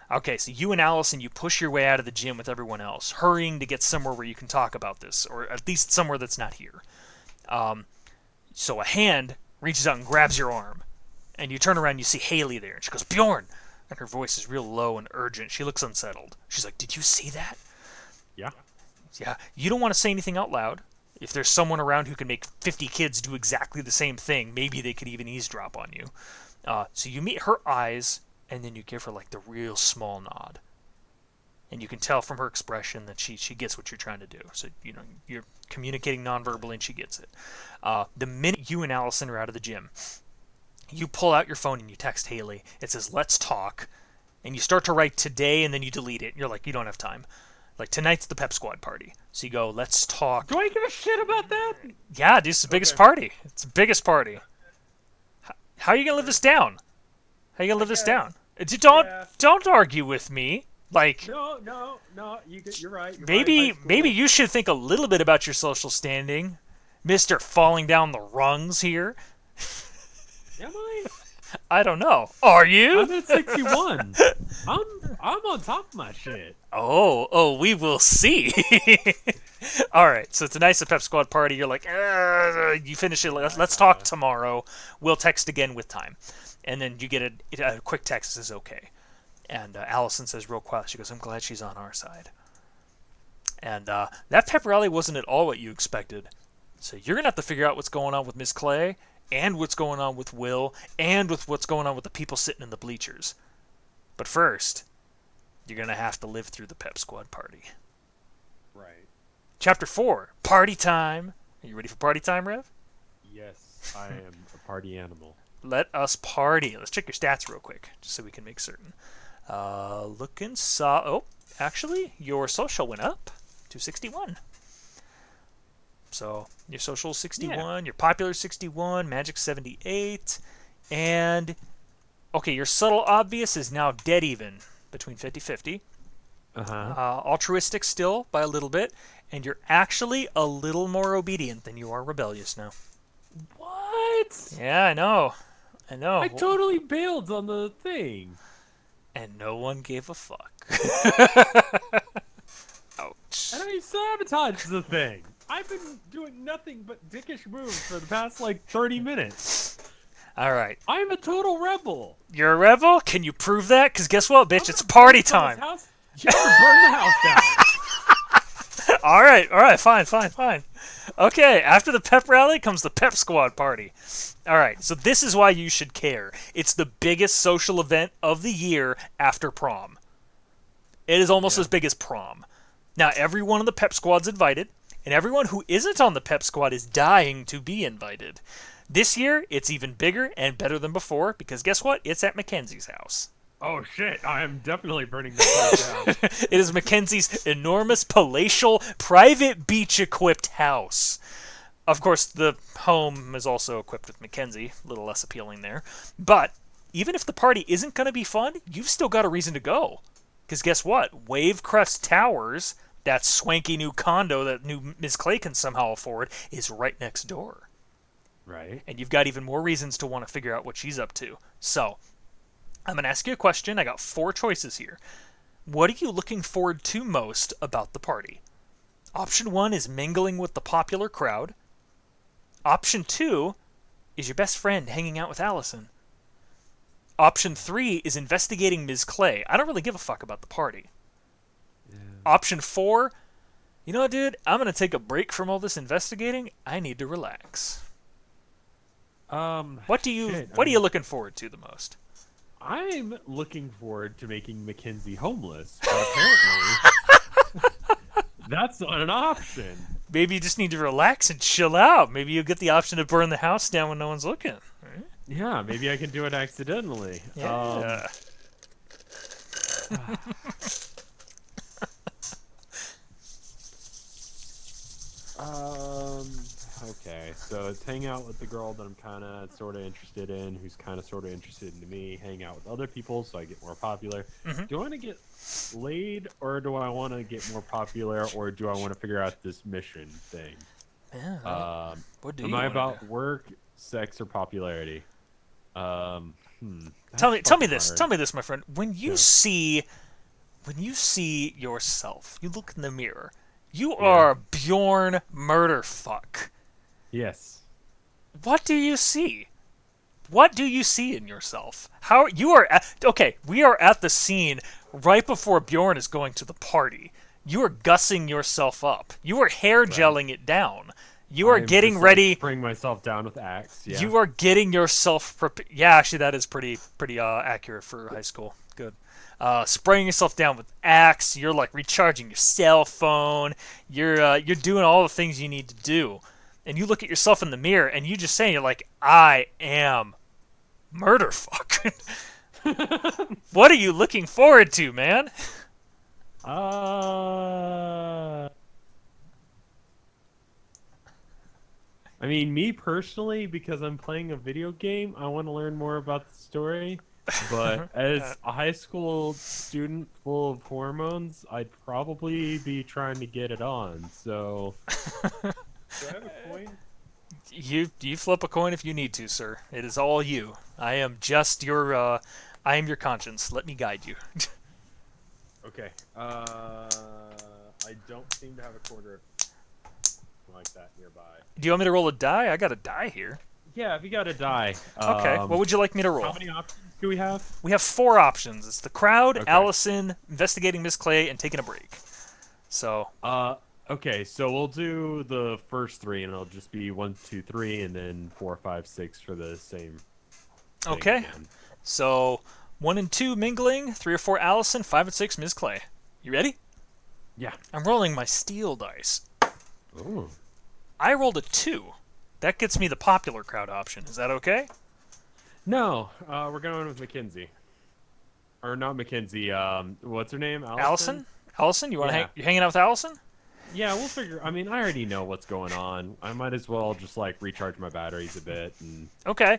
S1: Okay, so you and Allison, you push your way out of the gym with everyone else, hurrying to get somewhere where you can talk about this, or at least somewhere that's not here. So a hand reaches out and grabs your arm, and you turn around and you see Haley there, and she goes, "Bjorn!" And her voice is real low and urgent. She looks unsettled. She's like, "Did you see that?"
S2: Yeah.
S1: Yeah. You don't want to say anything out loud. If there's someone around who can make 50 kids do exactly the same thing, maybe they could even eavesdrop on you. So you meet her eyes, and then you give her like the real small nod. And you can tell from her expression that she gets what you're trying to do. So, you're communicating nonverbally and she gets it. The minute you and Allison are out of the gym, you pull out your phone and you text Haley. It says, "Let's talk." And you start to write today and then you delete it. You're like, you don't have time. Like, tonight's the Pep Squad party. So you go, "Let's talk."
S2: Do I give a shit about that?
S1: Yeah, dude, it's the biggest party. It's the biggest party. How are you going to live this down? How are you going to live this down? Don't argue with me. Like,
S2: No. You're right.
S1: maybe you should think a little bit about your social standing, Mr. Falling Down the Rungs here.
S2: Am I?
S1: I don't know. Are you?
S2: I'm at 61. I'm on top of my shit.
S1: Oh, we will see. All right, so tonight's the Pep Squad party. You're like, you finish it. Let's talk tomorrow. We'll text again with time. And then you get a quick text that says, "Okay." And Allison says real quiet, she goes, "I'm glad she's on our side." And that pep rally wasn't at all what you expected. So you're going to have to figure out what's going on with Miss Clay, and what's going on with Will, and with what's going on with the people sitting in the bleachers. But first, you're going to have to live through the Pep Squad party.
S2: Right.
S1: Chapter 4, Party Time. Are you ready for party time, Rev?
S2: Yes, I am a party animal.
S1: Let us party. Let's check your stats real quick, just so we can make certain. Actually, your social went up to 61. So your social 61, your popular 61, magic 78, and okay, your subtle obvious is now dead even between 50-50. Altruistic still by a little bit, and you're actually a little more obedient than you are rebellious now.
S2: What?
S1: Yeah, I know.
S2: I totally bailed on the thing.
S1: And no one gave a fuck. Ouch.
S2: And I sabotaged the thing. I've been doing nothing but dickish moves for the past, 30 minutes.
S1: All right.
S2: I'm a total rebel.
S1: You're a rebel? Can you prove that? Because guess what, bitch? It's party time.
S2: You have to burn the house down.
S1: All right. Fine. Okay, after the pep rally comes the Pep Squad party. All right, so this is why you should care. It's the biggest social event of the year after prom. It is almost as big as prom. Now, everyone on the Pep Squad's invited, and everyone who isn't on the Pep Squad is dying to be invited. This year, it's even bigger and better than before, because guess what? It's at Mackenzie's house.
S2: Oh, shit. I am definitely burning this place down.
S1: It is Mackenzie's enormous, palatial, private beach-equipped house. Of course, the home is also equipped with Mackenzie. A little less appealing there. But even if the party isn't going to be fun, you've still got a reason to go. Because guess what? Wavecrest Towers, that swanky new condo that new Ms. Clay can somehow afford, is right next door.
S2: Right.
S1: And you've got even more reasons to want to figure out what she's up to. So, I'm going to ask you a question. I got 4 choices here. What are you looking forward to most about the party? Option 1 is mingling with the popular crowd. Option 2 is your best friend hanging out with Allison. Option 3 is investigating Ms. Clay. I don't really give a fuck about the party. Yeah. Option 4, You know what, dude? I'm gonna take a break from all this investigating. I need to relax.
S2: Shit. I
S1: What are you
S2: mean,
S1: looking forward to the most?
S2: I'm looking forward to making Mackenzie homeless, but apparently that's not an option.
S1: Maybe you just need to relax and chill out. Maybe you'll get the option to burn the house down when no one's looking. Right?
S2: Yeah, maybe I can do it accidentally.
S1: Yeah.
S2: Um, okay, so it's hang out with the girl that I'm kind of sort of interested in, who's kind of sort of interested in me, hang out with other people so I get more popular.
S1: Mm-hmm.
S2: Do I want to get laid, or do I want to get more popular, or do I want to figure out this mission thing?
S1: Yeah. What do
S2: Am
S1: you
S2: I
S1: want to
S2: about
S1: do?
S2: work, sex, or popularity? That's
S1: Tell me
S2: fucking
S1: this.
S2: hard.
S1: Tell me this, my friend.
S2: Yeah.
S1: When you see yourself, you look in the mirror. You
S2: Yeah.
S1: are Bjorn Murderfuck.
S2: Yes.
S1: What do you see? What do you see in yourself? How you are okay, we are at the scene right before Bjorn is going to the party. You are gussing yourself up. You are hair
S2: Right.
S1: gelling it down. You are
S2: I'm
S1: getting
S2: just
S1: ready.
S2: spraying myself down with Axe. Yeah.
S1: You are getting yourself prepared. Yeah, actually, that is pretty accurate for high school. Good. Spraying yourself down with Axe. You're like recharging your cell phone. You're doing all the things you need to do, and you look at yourself in the mirror and you just say, you're like, I am Murderfuck. What are you looking forward to, man?
S2: Uh, I mean, me personally, because I'm playing a video game, I want to learn more about the story. But as a high school student full of hormones, I'd probably be trying to get it on. So, do I have a coin?
S1: You flip a coin if you need to, sir. It is all you. I am just your I am your conscience. Let me guide you.
S2: Okay. I don't seem to have a quarter like that nearby.
S1: Do you want me to roll a die? I got a die here.
S2: Yeah, if you got a die.
S1: Okay. What would you like me to roll?
S2: How many options do we have?
S1: We have 4 options. It's the crowd,
S2: Okay.
S1: Allison, investigating Miss Clay, and taking a break. So,
S2: Okay, so we'll do the first 3, and it'll just be 1, 2, 3, and then 4, 5, 6 for the same thing
S1: okay.
S2: again.
S1: So 1 and 2 mingling, 3 or 4 Allison, 5 and 6 Miss Clay. You ready?
S2: Yeah.
S1: I'm rolling my steel dice.
S2: Ooh.
S1: I rolled a 2. That gets me the popular crowd option. Is that okay?
S2: No, we're going with Mackenzie. Or not Mackenzie, what's her name?
S1: Allison? Allison, you want to
S2: Yeah.
S1: you hanging out with Allison?
S2: Yeah, we'll figure. I mean, I already know what's going on. I might as well just like recharge my batteries a bit and
S1: Okay.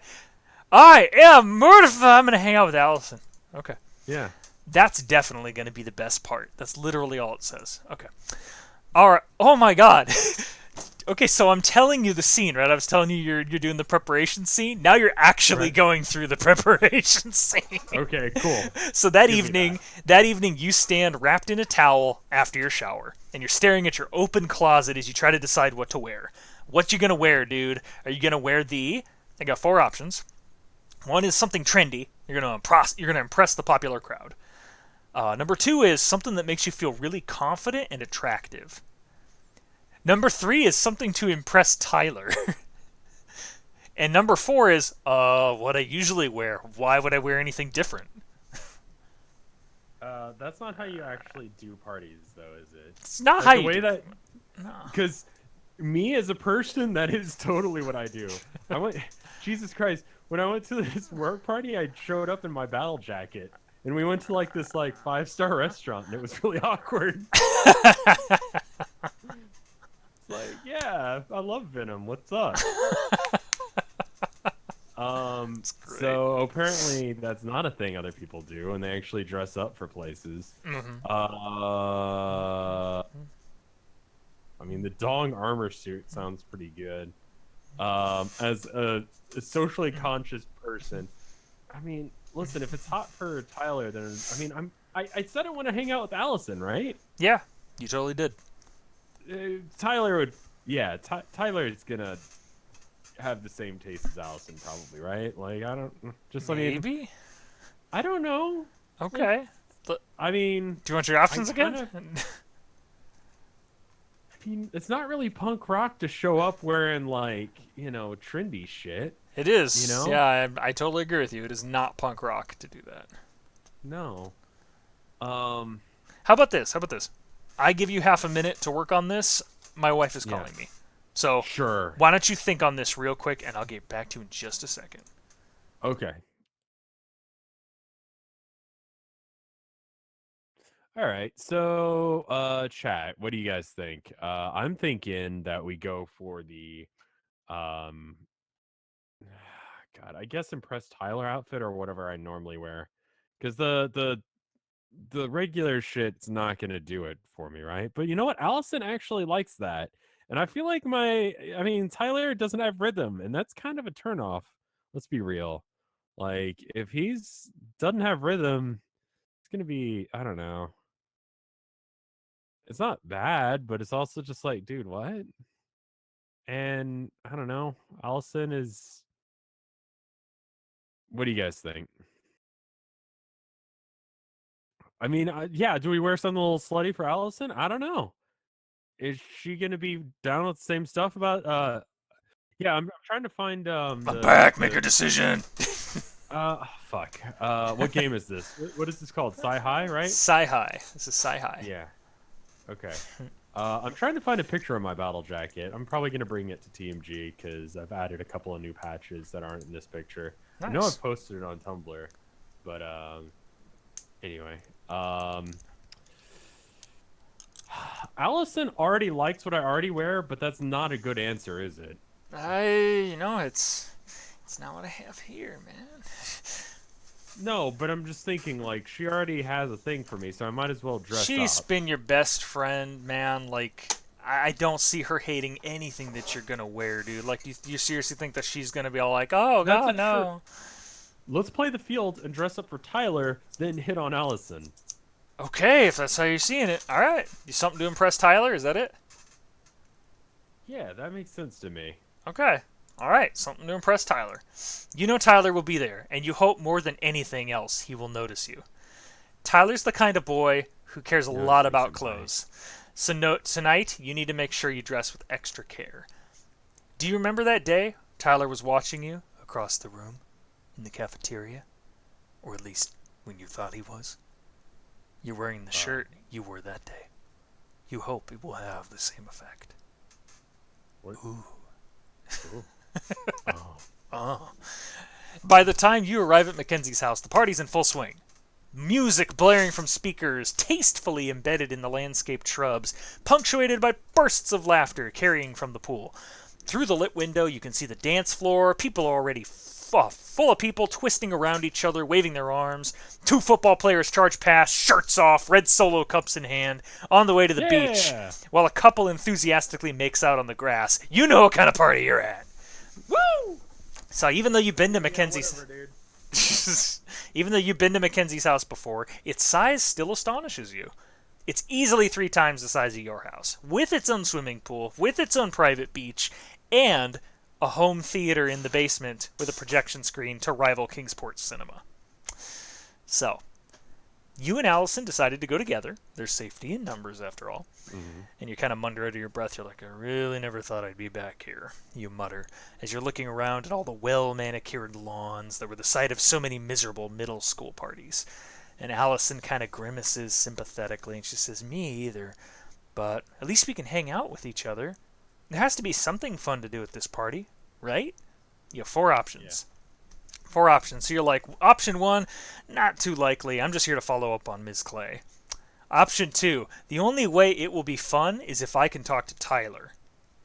S1: I am Murderfuck. I'm going to hang out with Allison. Okay.
S2: yeah.
S1: That's definitely going to be the best part. That's literally all it says. Okay. All right. Oh my god. Okay, so I'm telling you the scene, right? I was telling you you're doing the preparation scene. Now you're actually
S2: Right.
S1: going through the preparation scene.
S2: Okay, cool.
S1: So that
S2: Give me
S1: evening you stand wrapped in a towel after your shower and you're staring at your open closet as you try to decide what to wear. What you going to wear, dude? Are you going to wear I got 4 options. One is something trendy. You're going to impress the popular crowd. Number 2 is something that makes you feel really confident and attractive. Number 3 is something to impress Tyler. And number 4 is what I usually wear. Why would I wear anything different?
S2: That's not how you actually do parties, though, is it?
S1: It's not
S2: Like,
S1: how
S2: the
S1: you
S2: way
S1: do
S2: that,
S1: it. No.
S2: because me as a person, that is totally what I do. I went, Jesus Christ, when I went to this work party, I showed up in my battle jacket, and we went to like this 5-star restaurant, and it was really awkward. It's like, yeah, I love Venom. What's up?
S1: great.
S2: So apparently that's not a thing other people do, and they actually dress up for places.
S1: Mhm.
S2: I mean, the Dong armor suit sounds pretty good. As a socially conscious person, I mean, listen, if it's hot for Tyler, then I mean, I said I want to hang out with Allison, right?
S1: Yeah, you totally did.
S2: Tyler would, yeah, Tyler is gonna have the same taste as Allison, probably, right? Like, I don't, just I mean,
S1: Maybe?
S2: I don't know.
S1: Okay.
S2: I mean,
S1: Do you want your options
S2: I
S1: again?
S2: kinda- mean, it's not really punk rock to show up wearing like, trendy shit,
S1: It
S2: you
S1: is.
S2: know?
S1: Yeah, I totally agree with you. It is not punk rock to do that.
S2: No. Um,
S1: How about this? How about this? I give you half a minute to work on this. My wife is
S2: yeah.
S1: calling me. So
S2: Sure.
S1: why don't you think on this real quick, and I'll get back to you in just a second.
S2: Okay. All right. So, chat, what do you guys think? I'm thinking that we go for the um God, I guess impressed Tyler outfit or whatever I normally wear. Cuz the regular shit's not going to do it for me, right? But you know what? Allison actually likes that. And I feel like Tyler doesn't have rhythm, and that's kind of a turnoff. Let's be real. Like if he's doesn't have rhythm, it's going to be, I don't know. It's not bad, but it's also just like, dude, what? And I don't know. Allison is. What do you guys think? I mean, yeah. Do we wear something a little slutty for Allison? I don't know. Is she gonna be down with the same stuff about? Yeah, I'm trying to find
S1: I'm
S2: the
S1: back. Make a decision.
S2: fuck. What game is this? What is this called? Sci High, right?
S1: Sci-Hi. This is Sci-Hi.
S2: Yeah. Okay. I'm trying to find a picture of my battle jacket. I'm probably going to bring it to TMG because I've added a couple of new patches that aren't in this picture. I know
S1: Nice.
S2: I've posted it on Tumblr, but anyway. Allison already likes what I already wear, but that's not a good answer, is it?
S1: It's not what I have here, man.
S2: No, but I'm just thinking, like, she already has a thing for me, so I might as well dress
S1: She's
S2: up.
S1: been your best friend, man. Like, I don't see her hating anything that you're gonna wear, dude. Like, you seriously think that she's gonna be all like, "Oh
S2: That's a
S1: God, no."
S2: Let's play the field and dress up for Tyler, then hit on Allison.
S1: Okay, if that's how you're seeing it, all right. You something to impress Tyler? Is that it?
S2: Yeah, that makes sense to me.
S1: Okay. All right, something to impress Tyler. You know Tyler will be there, and you hope more than anything else he will notice you. Tyler's the kind of boy who cares a lot
S2: Noticing
S1: about
S2: somebody.
S1: clothes. So tonight, you need to make sure you dress with extra care. Do you remember that day Tyler was watching you across the room in the cafeteria? Or at least when you thought he was? You're wearing the shirt you wore that day. You hope it will have the same effect.
S2: What?
S1: Ooh.
S2: Ooh. Oh.
S1: Oh. By the time you arrive at Mackenzie's house, the party's in full swing. Music blaring from speakers, tastefully embedded in the landscaped shrubs, punctuated by bursts of laughter carrying from the pool. Through the lit window, you can see the dance floor. People are already full of people twisting around each other, waving their arms. Two football players charge past, shirts off, red solo cups in hand, on the way to the beach,
S2: Yeah!
S1: while a couple enthusiastically makes out on the grass. You know what kind of party you're at.
S2: Woo!
S1: So even though you've been to
S2: Yeah,
S1: Mackenzie's...
S2: whatever, dude.
S1: Even though you've been to Mackenzie's house before, its size still astonishes you. It's easily 3 times the size of your house, with its own swimming pool, with its own private beach, and a home theater in the basement with a projection screen to rival Kingsport Cinema. So, you and Allison decided to go together. There's safety in numbers, after all.
S2: Mm-hmm.
S1: And you kind of mutter under your breath. You're like, I really never thought I'd be back here, you mutter, as you're looking around at all the well-manicured lawns that were the site of so many miserable middle school parties. And Allison kind of grimaces sympathetically, and she says, me either. But at least we can hang out with each other. There has to be something fun to do at this party, right? You have 4 options.
S2: Yeah.
S1: 4 options. So you're like, option 1, not too likely. I'm just here to follow up on Ms. Clay. Option 2, the only way it will be fun is if I can talk to Tyler.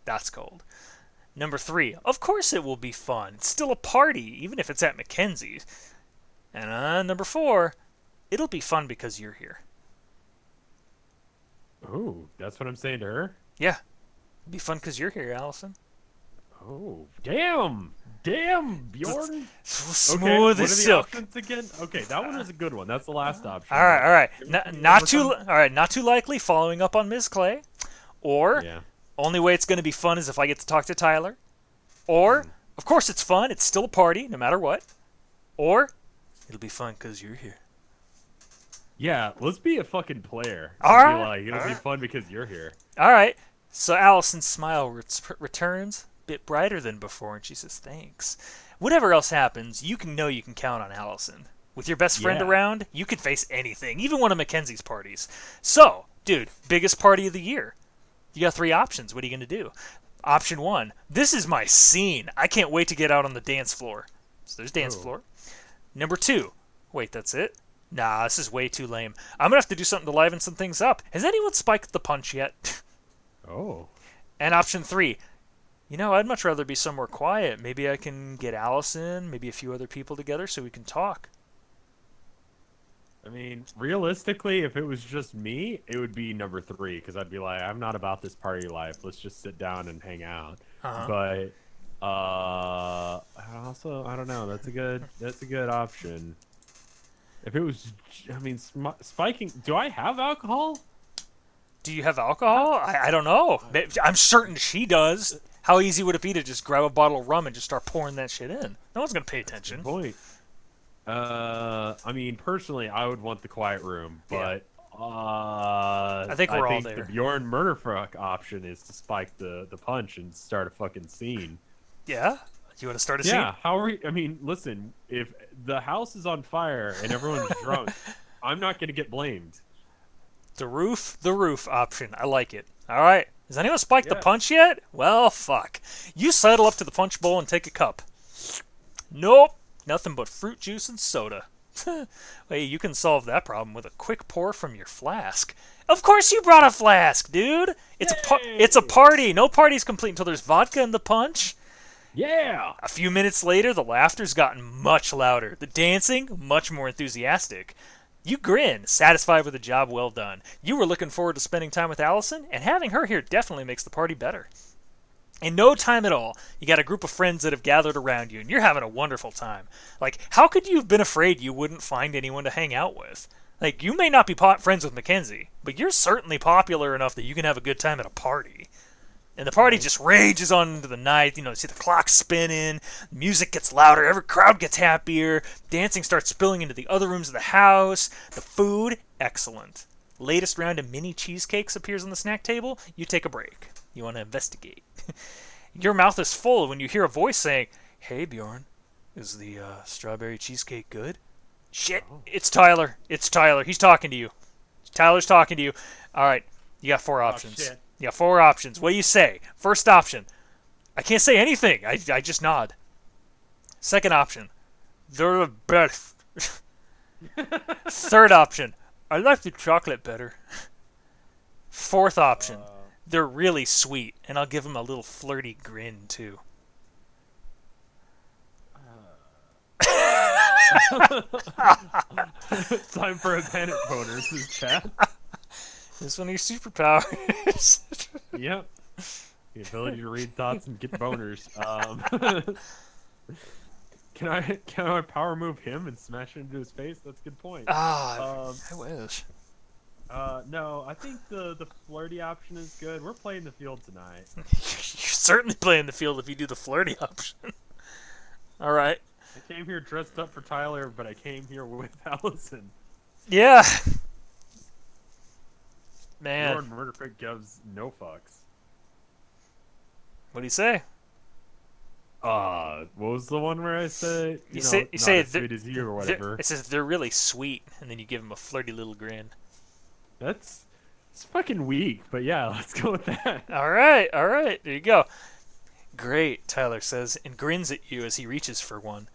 S1: That's cold. Number 3, of course it will be fun. It's still a party, even if it's at Mackenzie's. And number 4, it'll be fun because you're here.
S2: Oh, that's what I'm saying to her?
S1: Yeah, it'll be fun because you're here, Allison.
S2: Oh, damn! Damn, Bjorn!
S1: So
S2: Okay,
S1: smooth
S2: what are
S1: as
S2: the
S1: silk.
S2: options again? Okay, that one was a good one. That's the last option.
S1: All right. Not too likely. Following up on Ms. Clay, or
S2: Yeah.
S1: only way it's going to be fun is if I get to talk to Tyler, or of course it's fun. It's still a party, no matter what, or it'll be fun because you're here.
S2: Yeah, let's be a fucking player.
S1: All
S2: And
S1: right.
S2: be like, it'll be fun because you're here.
S1: All right. So Allison's smile returns, a bit brighter than before, and she says, "Thanks." Whatever else happens, you can count on Allison. With your best friend
S2: Yeah.
S1: around, you could face anything, even one of Mackenzie's parties. So, dude, biggest party of the year. You got 3 options. What are you going to do? Option 1, this is my scene. I can't wait to get out on the dance floor. So there's dance
S2: Oh.
S1: floor. Number 2, wait, that's it? Nah, this is way too lame. I'm going to have to do something to liven some things up. Has anyone spiked the punch yet?
S2: Oh.
S1: And option 3, I'd much rather be somewhere quiet. Maybe I can get Allison, maybe a few other people together so we can talk.
S2: I mean, realistically, if it was just me, it would be number 3 because I'd be like, I'm not about this party life. Let's just sit down and hang out.
S1: Uh-huh.
S2: But also, I don't know. That's a good option. If it was, I mean, spiking. Do I have alcohol?
S1: Do you have alcohol? I don't know. I'm certain she does. How easy would it be to just grab a bottle of rum and just start pouring that shit in? No one's going to pay attention.
S2: Good point. I mean, personally, I would want the quiet room, but
S1: I think we're all there.
S2: The Bjorn Murderfuck option is to spike the punch and start a fucking scene.
S1: Yeah? You want to start a scene?
S2: Yeah, how are we? I mean, listen, if the house is on fire and everyone's drunk, I'm not going to get blamed.
S1: The roof option. I like it. All right. Has anyone spiked the
S2: Yes.
S1: punch yet? Well, fuck. You sidle up to the punch bowl and take a cup. Nope. Nothing but fruit juice and soda. Hey, you can solve that problem with a quick pour from your flask. Of course you brought a flask, dude. It's a party. No party's complete until there's vodka in the punch.
S2: Yeah.
S1: A few minutes later, the laughter's gotten much louder. The dancing, much more enthusiastic. You grin, satisfied with a job well done. You were looking forward to spending time with Allison, and having her here definitely makes the party better. In no time at all, you got a group of friends that have gathered around you, and you're having a wonderful time. Like, how could you have been afraid you wouldn't find anyone to hang out with? Like, you may not be friends with Mackenzie, but you're certainly popular enough that you can have a good time at a party. And the party just rages on into the night. You see the clock spinning, music gets louder, every crowd gets happier, dancing starts spilling into the other rooms of the house, the food, excellent. Latest round of mini cheesecakes appears on the snack table, you take a break. You want to investigate. Your mouth is full when you hear a voice saying, "Hey Bjorn, is the strawberry cheesecake good?" Shit, it's Tyler. It's Tyler. He's talking to you. Tyler's talking to you. All right, you got 4 options.
S2: Shit.
S1: You got 4 options. What do you say? First option, I can't say anything. I just nod. Second option, they're the best. Third option, I like the chocolate better. Fourth option, they're really sweet, and I'll give them a little flirty grin, too.
S2: Time for a panic bonus, is chat.
S1: This one of your superpowers.
S2: Yep. The ability to read thoughts and get boners. Can I power move him and smash it into his face? That's a good point.
S1: I wish.
S2: No, I think the flirty option is good. We're playing the field tonight.
S1: You're certainly playing the field if you do the flirty option. All right.
S2: I came here dressed up for Tyler, but I came here with Allison.
S1: Yeah. Man.
S2: Lord Murderpick gives no fucks.
S1: What do you say?
S2: What was the one where I said
S1: You
S2: not
S1: say
S2: as sweet as you or whatever?
S1: It says they're really sweet, and then you give them a flirty little grin.
S2: It's fucking weak, but yeah, let's go with that.
S1: All right. There you go. Great, Tyler says, and grins at you as he reaches for one.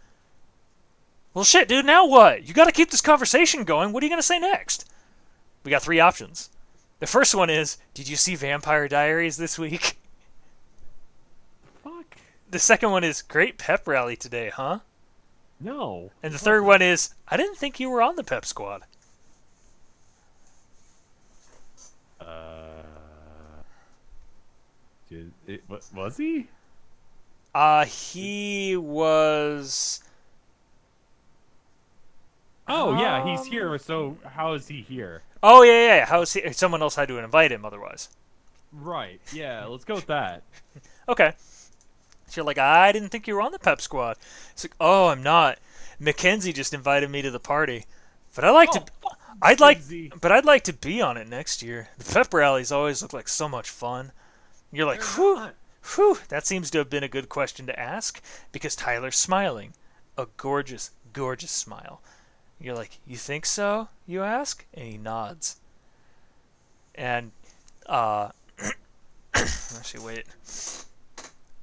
S1: Well, shit, dude, now what? You got to keep this conversation going. What are you going to say next? We got 3 options. The first one is, did you see Vampire Diaries this week?
S2: Fuck.
S1: The second one is, great pep rally today, huh?
S2: No.
S1: And the third one is, I didn't think you were on the pep squad.
S2: Dude, was he?
S1: He was...
S2: Oh, yeah, he's here, so how is he here?
S1: Oh, yeah. How is he? Someone else had to invite him otherwise.
S2: Right, yeah, let's go with that.
S1: Okay. So you're like, I didn't think you were on the pep squad. It's like, oh, I'm not. Mackenzie just invited me to the party. But I'd like
S2: Mackenzie.
S1: I'd like to be on it next year. The pep rallies always look like so much fun. You're like,
S2: They're
S1: whew,
S2: not.
S1: whew, that seems to have been a good question to ask because Tyler's smiling. A gorgeous, gorgeous smile. You're like, you think so? You ask? And he nods. And, actually, wait.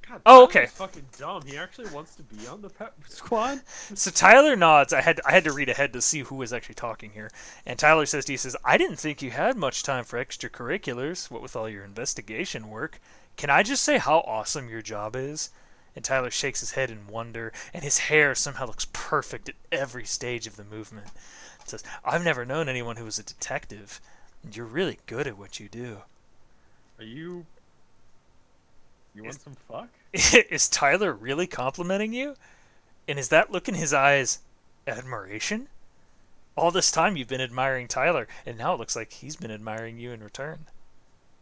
S2: God,
S1: Oh,
S2: Tyler's
S1: okay.
S2: fucking dumb. He actually wants to be on the pep squad.
S1: So Tyler nods. I had to read ahead to see who was actually talking here. And Tyler says, I didn't think you had much time for extracurriculars, what with all your investigation work. Can I just say how awesome your job is? And Tyler shakes his head in wonder, and his hair somehow looks perfect at every stage of the movement. He says, I've never known anyone who was a detective, and you're really good at what you do.
S2: Are you? You want some fuck?
S1: Is Tyler really complimenting you? And is that look in his eyes admiration? All this time you've been admiring Tyler, and now it looks like he's been admiring you in return.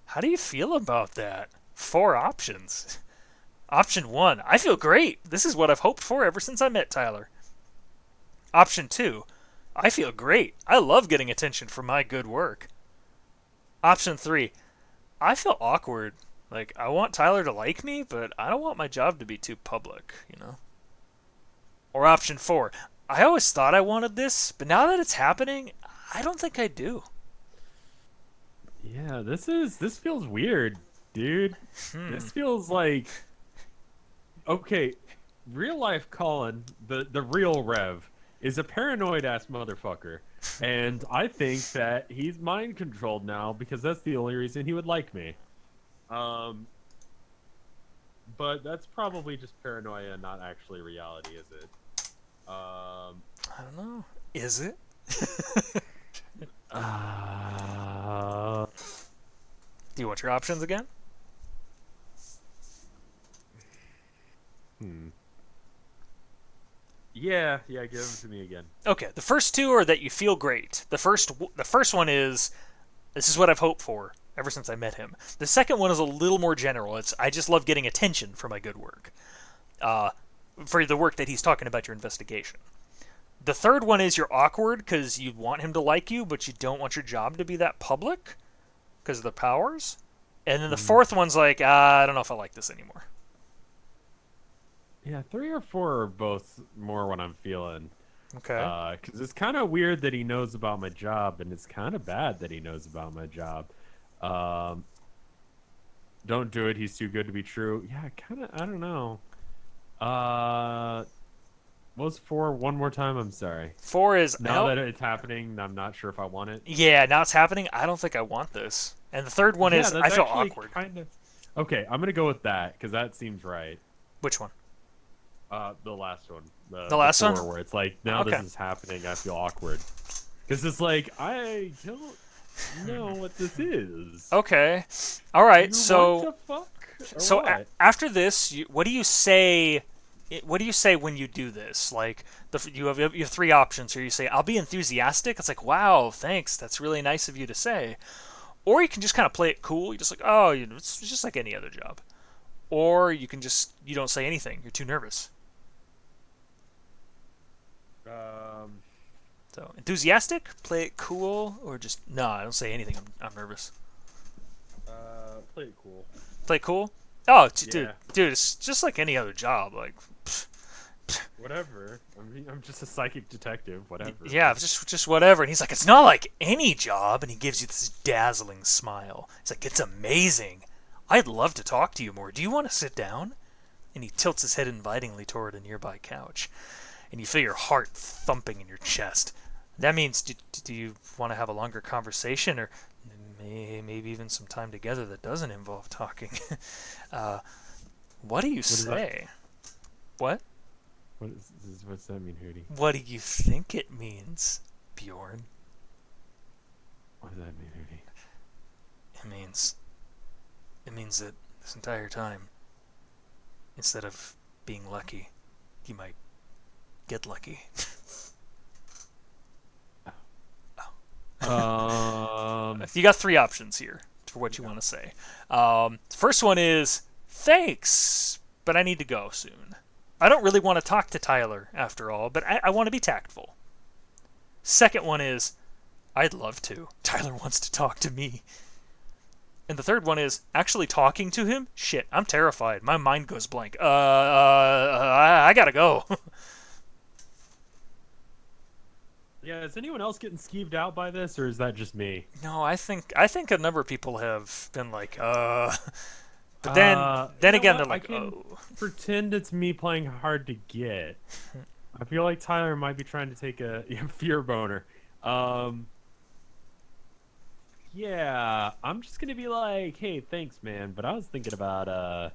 S1: How do you feel about that? 4 options. Option 1, I feel great. This is what I've hoped for ever since I met Tyler. Option 2, I feel great. I love getting attention for my good work. Option 3, I feel awkward. Like, I want Tyler to like me, but I don't want my job to be too public, you know? Or option 4, I always thought I wanted this, but now that it's happening, I don't think I do.
S2: Yeah, this feels weird, dude. This feels like okay. Real life Colin, the real Rev, is a paranoid ass motherfucker, and I think that he's mind controlled now because that's the only reason he would like me. Um, but that's probably just paranoia, not actually reality, is it?
S1: I don't know. Is it?
S2: Uh,
S1: Do you want your options again?
S2: Yeah, give them to me again.
S1: Okay, the first 2 are that you feel great. The first one is, this is what I've hoped for ever since I met him. The second one is a little more general. It's, I just love getting attention for my good work. For the work that he's talking about, your investigation. The third one is you're awkward because you want him to like you, but you don't want your job to be that public because of the powers. And then the fourth one's like, I don't know if I like this anymore.
S2: Yeah, 3 or 4 are both more what I'm feeling.
S1: Okay.
S2: Because it's kind of weird that he knows about my job, and it's kind of bad that he knows about my job. Don't do it. He's too good to be true. Yeah, kind of. I don't know. What was 4? One more time. I'm sorry.
S1: 4 is
S2: Now that it's happening, I'm not sure if I want it.
S1: Yeah, now it's happening. I don't think I want this. And the third one
S2: Yeah,
S1: is
S2: that's
S1: I feel
S2: actually
S1: awkward.
S2: kind of. Okay, I'm gonna go with that because that seems right.
S1: Which one?
S2: The last one.
S1: The last one?
S2: Where it's like, now
S1: Okay.
S2: this is happening, I feel awkward. Because it's like, I don't know what this is.
S1: Okay. All right.
S2: You
S1: So
S2: want to fuck? Or
S1: so
S2: what?
S1: after this, what do you say? What do you say when you do this? Like you have 3 options here. You say I'll be enthusiastic. It's like, wow, thanks. That's really nice of you to say. Or you can just kind of play it cool. You just like, oh, it's just like any other job. Or you can you don't say anything. You're too nervous. So enthusiastic, play it cool, or just no, I don't say anything. I'm nervous.
S2: Play it cool.
S1: Play it cool. Oh,
S2: Yeah.
S1: dude, it's just like any other job. Like,
S2: Whatever. I'm just a psychic detective. Whatever.
S1: yeah, just whatever. And he's like, it's not like any job, and he gives you this dazzling smile. It's like, it's amazing. I'd love to talk to you more. Do you want to sit down? And he tilts his head invitingly toward a nearby couch, and you feel your heart thumping in your chest. That means, do you want to have a longer conversation, or maybe even some time together that doesn't involve talking? What do you say? What?
S2: What's that mean, Hootey?
S1: What do you think it means, Bjorn?
S2: What does that mean, Hootey?
S1: It means that this entire time, instead of being lucky, you might get lucky. You got 3 options here for what you want to say. First one is, thanks, but I need to go soon. I don't really want to talk to Tyler, after all, but I want to be tactful. Second one is, I'd love to. Tyler wants to talk to me. And the third one is actually talking to him. Shit, I'm terrified. My mind goes blank. I gotta go.
S2: Yeah, is anyone else getting skeeved out by this, or is that just me?
S1: No, I think a number of people have been like, but then
S2: You know
S1: again, they're
S2: what? I
S1: like,
S2: can
S1: oh.
S2: pretend it's me playing hard to get. I feel like Tyler might be trying to take a fear boner. Um, yeah, I'm just gonna be like, hey, thanks, man, but I was thinking about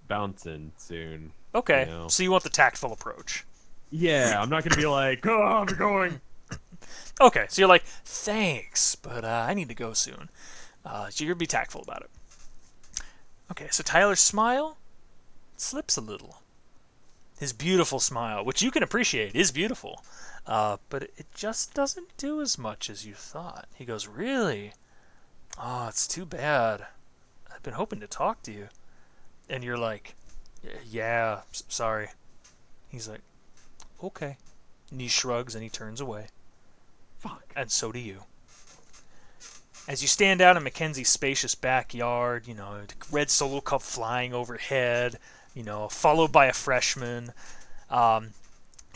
S2: bouncing soon. You
S1: Okay,
S2: know?
S1: so you want the tactful approach.
S2: Yeah, I'm not gonna be like, oh, I'm going.
S1: Okay, so you're like, thanks, but I need to go soon. So you're gonna be tactful about it. Okay, so Tyler's smile slips a little. His beautiful smile, which you can appreciate, is beautiful. But it just doesn't do as much as you thought. He goes, really? Oh, it's too bad. I've been hoping to talk to you. And you're like, yeah, sorry. He's like, okay. And he shrugs and he turns away.
S2: Fuck.
S1: And so do you. As you stand out in Mackenzie's spacious backyard, red solo cup flying overhead, followed by a freshman, um,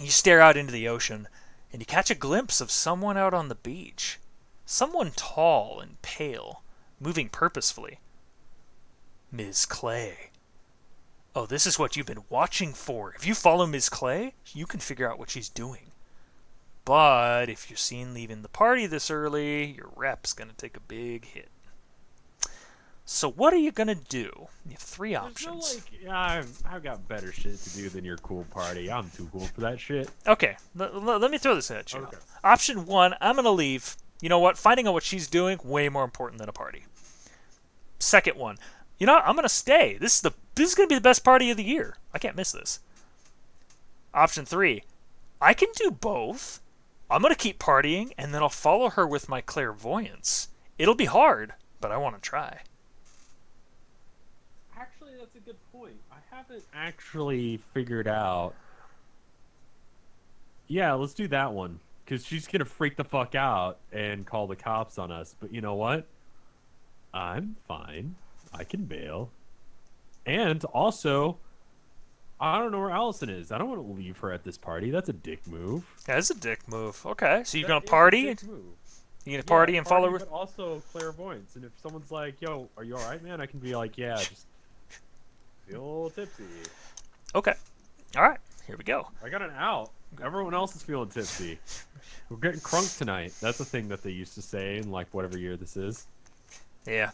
S1: you stare out into the ocean and you catch a glimpse of someone out on the beach. Someone tall and pale, moving purposefully. Ms. Clay. Oh, this is what you've been watching for. If you follow Ms. Clay, you can figure out what she's doing. But if you're seen leaving the party this early, your rep's going to take a big hit. So what are you going to do? You have three options.
S2: There's no, I've got better shit to do than your cool party. I'm too cool for that shit.
S1: Okay, let me throw this at you.
S2: Okay.
S1: Option one, I'm going to leave. You know what? Finding out what she's doing, way more important than a party. Second one, I'm going to stay. This is going to be the best party of the year. I can't miss this. Option three, I can do both. I'm going to keep partying, and then I'll follow her with my clairvoyance. It'll be hard, but I want to try.
S2: Actually, that's a good point. I haven't actually figured out. Yeah, let's do that one. Because she's going to freak the fuck out and call the cops on us. But you know what? I'm fine. I can bail. And also, I don't know where Allison is. I don't want to leave her at this party. That's a dick move.
S1: That's a dick move. Okay, so you're
S2: That
S1: going to
S2: is a
S1: party?
S2: dick move.
S1: You're going to party and follow her?
S2: But also clairvoyance. And if someone's like, yo, are you alright, man? I can be like, yeah, just feel a little tipsy.
S1: Okay. All right. Here we go.
S2: I got an out. Everyone else is feeling tipsy. We're getting crunk tonight. That's a thing that they used to say in like whatever year this is.
S1: Yeah.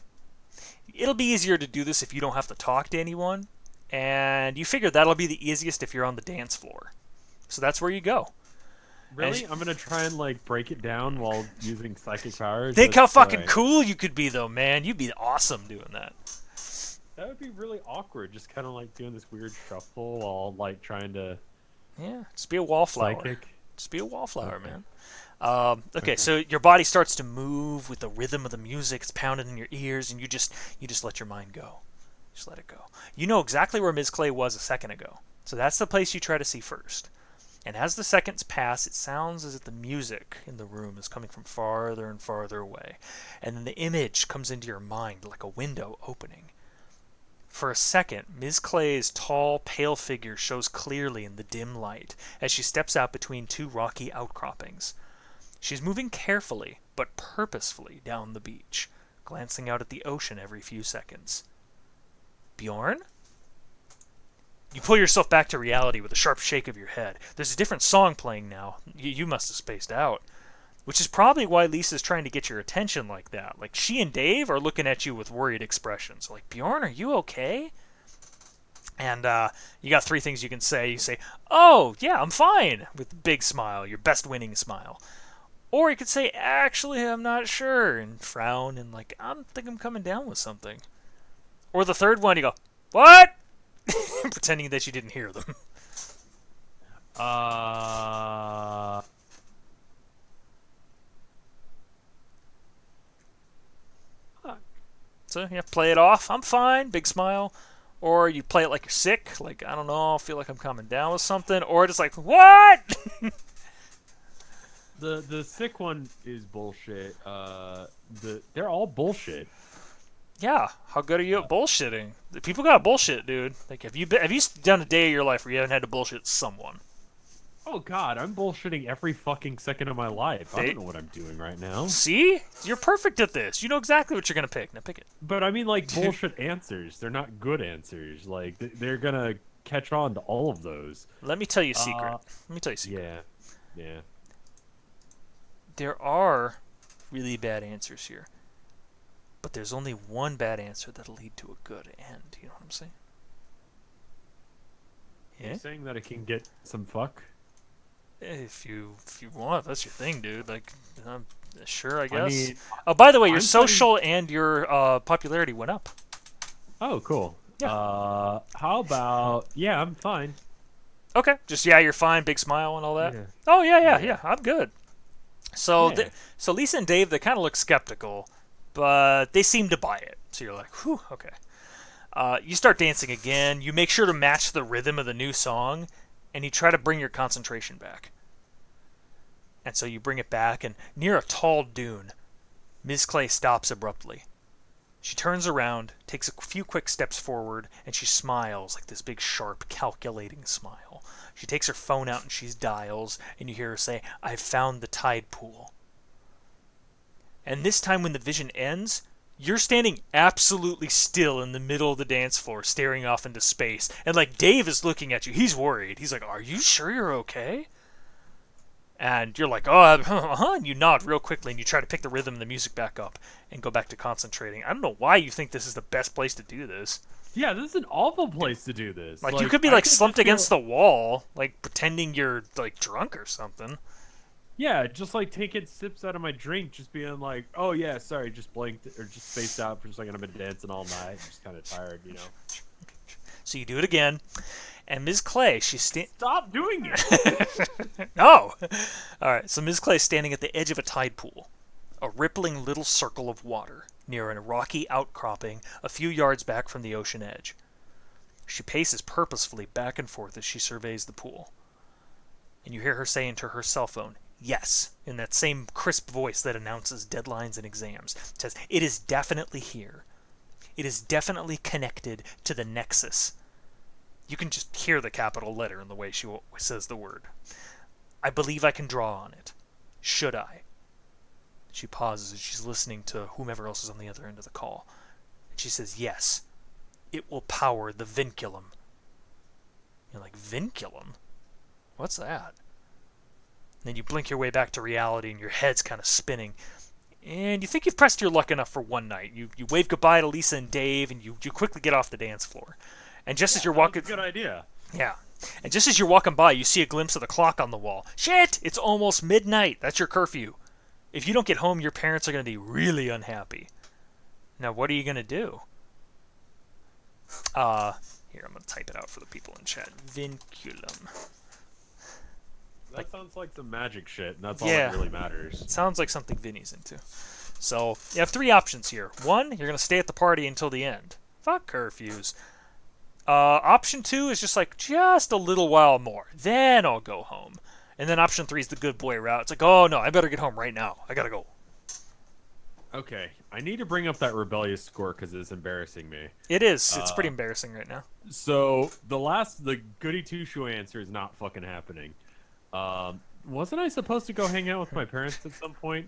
S1: It'll be easier to do this if you don't have to talk to anyone. And you figure that'll be the easiest if you're on the dance floor. So that's where you go.
S2: Really? I'm gonna try and like break it down while using psychic powers.
S1: Think how
S2: That's
S1: fucking
S2: alright.
S1: cool you could be, though, man. You'd be awesome doing that.
S2: That would be really awkward, just kind of like doing this weird shuffle while like trying to
S1: Yeah, just be a wallflower.
S2: psychic.
S1: Just be a wallflower,
S2: Okay.
S1: man. Okay, so your body starts to move with the rhythm of the music. It's pounding in your ears, and you just let your mind go. Just let it go. You know exactly where Ms. Clay was a second ago. So that's the place you try to see first. And as the seconds pass, it sounds as if the music in the room is coming from farther and farther away. And then the image comes into your mind like a window opening. For a second, Ms. Clay's tall, pale figure shows clearly in the dim light as she steps out between two rocky outcroppings. She's moving carefully, but purposefully down the beach, glancing out at the ocean every few seconds. Bjorn? You pull yourself back to reality with a sharp shake of your head. There's a different song playing now. You must have spaced out. Which is probably why Lisa's trying to get your attention like that. Like, she and Dave are looking at you with worried expressions. Like, Bjorn, are you okay? And you got three things you can say. You say, oh, yeah, I'm fine, with a big smile, your best winning smile. Or you could say, actually, I'm not sure, and frown, and like, I think I'm coming down with something. Or the third one, you go, what? Pretending that you didn't hear them. So, yeah, play it off. I'm fine. Big smile. Or you play it like you're sick. Like, I don't know. I feel like I'm coming down with something. Or just like, what?
S2: The sick one is bullshit. They're all bullshit.
S1: Yeah, how good are you at bullshitting? The people got bullshit, dude. Like, have you done a day of your life where you haven't had to bullshit someone?
S2: Oh God, I'm bullshitting every fucking second of my life. I
S1: They
S2: don't know what I'm doing right now.
S1: see, you're perfect at this. You know exactly what you're gonna pick. Now pick it.
S2: But I mean, like bullshit answers. They're not good answers. Like they're gonna catch on to all of those.
S1: Let me tell you a secret.
S2: Uh,
S1: Let me tell you a secret.
S2: yeah, yeah.
S1: There are really bad answers here, but there's only one bad answer that'll lead to a good end. You know what I'm saying?
S2: Are
S1: Yeah.
S2: you saying that it can get some fuck?
S1: If you want, that's your thing, dude. Like, sure, I
S2: I
S1: guess.
S2: mean,
S1: Oh, by the way, your
S2: I'm
S1: social and your popularity went up.
S2: oh, cool.
S1: Yeah.
S2: How about? Yeah, I'm fine.
S1: Okay, just yeah, you're fine, big smile and all that.
S2: Yeah.
S1: Oh yeah,
S2: Yeah.
S1: I'm good. So
S2: Yeah.
S1: so Lisa and Dave, they kind of look skeptical, but they seem to buy it. So you're like, whew, okay. You start dancing again. You make sure to match the rhythm of the new song, and you try to bring your concentration back. And so you bring it back, and near a tall dune, Ms. Clay stops abruptly. She turns around, takes a few quick steps forward, and she smiles like this big, sharp, calculating smile. She takes her phone out and she dials, and you hear her say, "I've found the tide pool." And this time when the vision ends, you're standing absolutely still in the middle of the dance floor, staring off into space. And like Dave is looking at you. He's worried. He's like, "Are you sure you're okay?" And you're like, "Oh, uh-huh," and you nod real quickly, and you try to pick the rhythm and the music back up and go back to concentrating. I don't know why you think this is the best place to do this.
S2: Yeah, this is an awful place to do this.
S1: Like you could be
S2: I
S1: like
S2: could
S1: slumped
S2: just
S1: against
S2: go-
S1: the wall, like pretending you're like drunk or something.
S2: Yeah, just like taking sips out of my drink, just being like, "Oh yeah, sorry, just blinked or just spaced out for a second. I've been dancing all night, just kind of tired, you know."
S1: So you do it again, and Ms. Clay,
S2: Stop doing it.
S1: no. All right, so Ms. Clay is standing at the edge of a tide pool, a rippling little circle of water near a rocky outcropping a few yards back from the ocean edge. She paces purposefully back and forth as she surveys the pool. And you hear her say into her cell phone, "Yes," in that same crisp voice that announces deadlines and exams. It says, "It is definitely here. It is definitely connected to the nexus." You can just hear the capital letter in the way she says the word. "I believe I can draw on it. Should I?" She pauses as she's listening to whomever else is on the other end of the call. And she says, "Yes, it will power the vinculum." You're like, "Vinculum? What's that?" And then you blink your way back to reality and your head's kind of spinning. And you think you've pressed your luck enough for one night. You wave goodbye to Lisa and Dave, and you quickly get off the dance floor. And just as you're walking...
S2: Good idea.
S1: Yeah. And just as you're walking by, you see a glimpse of the clock on the wall. Shit! It's almost midnight. That's your curfew. If you don't get home, your parents are going to be really unhappy. Now, what are you going to do? Here, I'm going to type it out for the people in chat. Vinculum.
S2: That sounds like some magic shit, and that's all
S1: Yeah.
S2: that really matters.
S1: It sounds like something Vinny's into. So, you have three options here. One, you're going to stay at the party until the end. Fuck curfews. Option two is just like, just a little while more. Then I'll go home. And then option three is the good boy route. It's like, oh no, I better get home right now. I gotta go.
S2: Okay, I need to bring up that rebellious score because it's embarrassing me.
S1: It is. It's pretty embarrassing right now.
S2: So the goody two shoe answer is not fucking happening. Wasn't I supposed to go hang out with my parents at some point?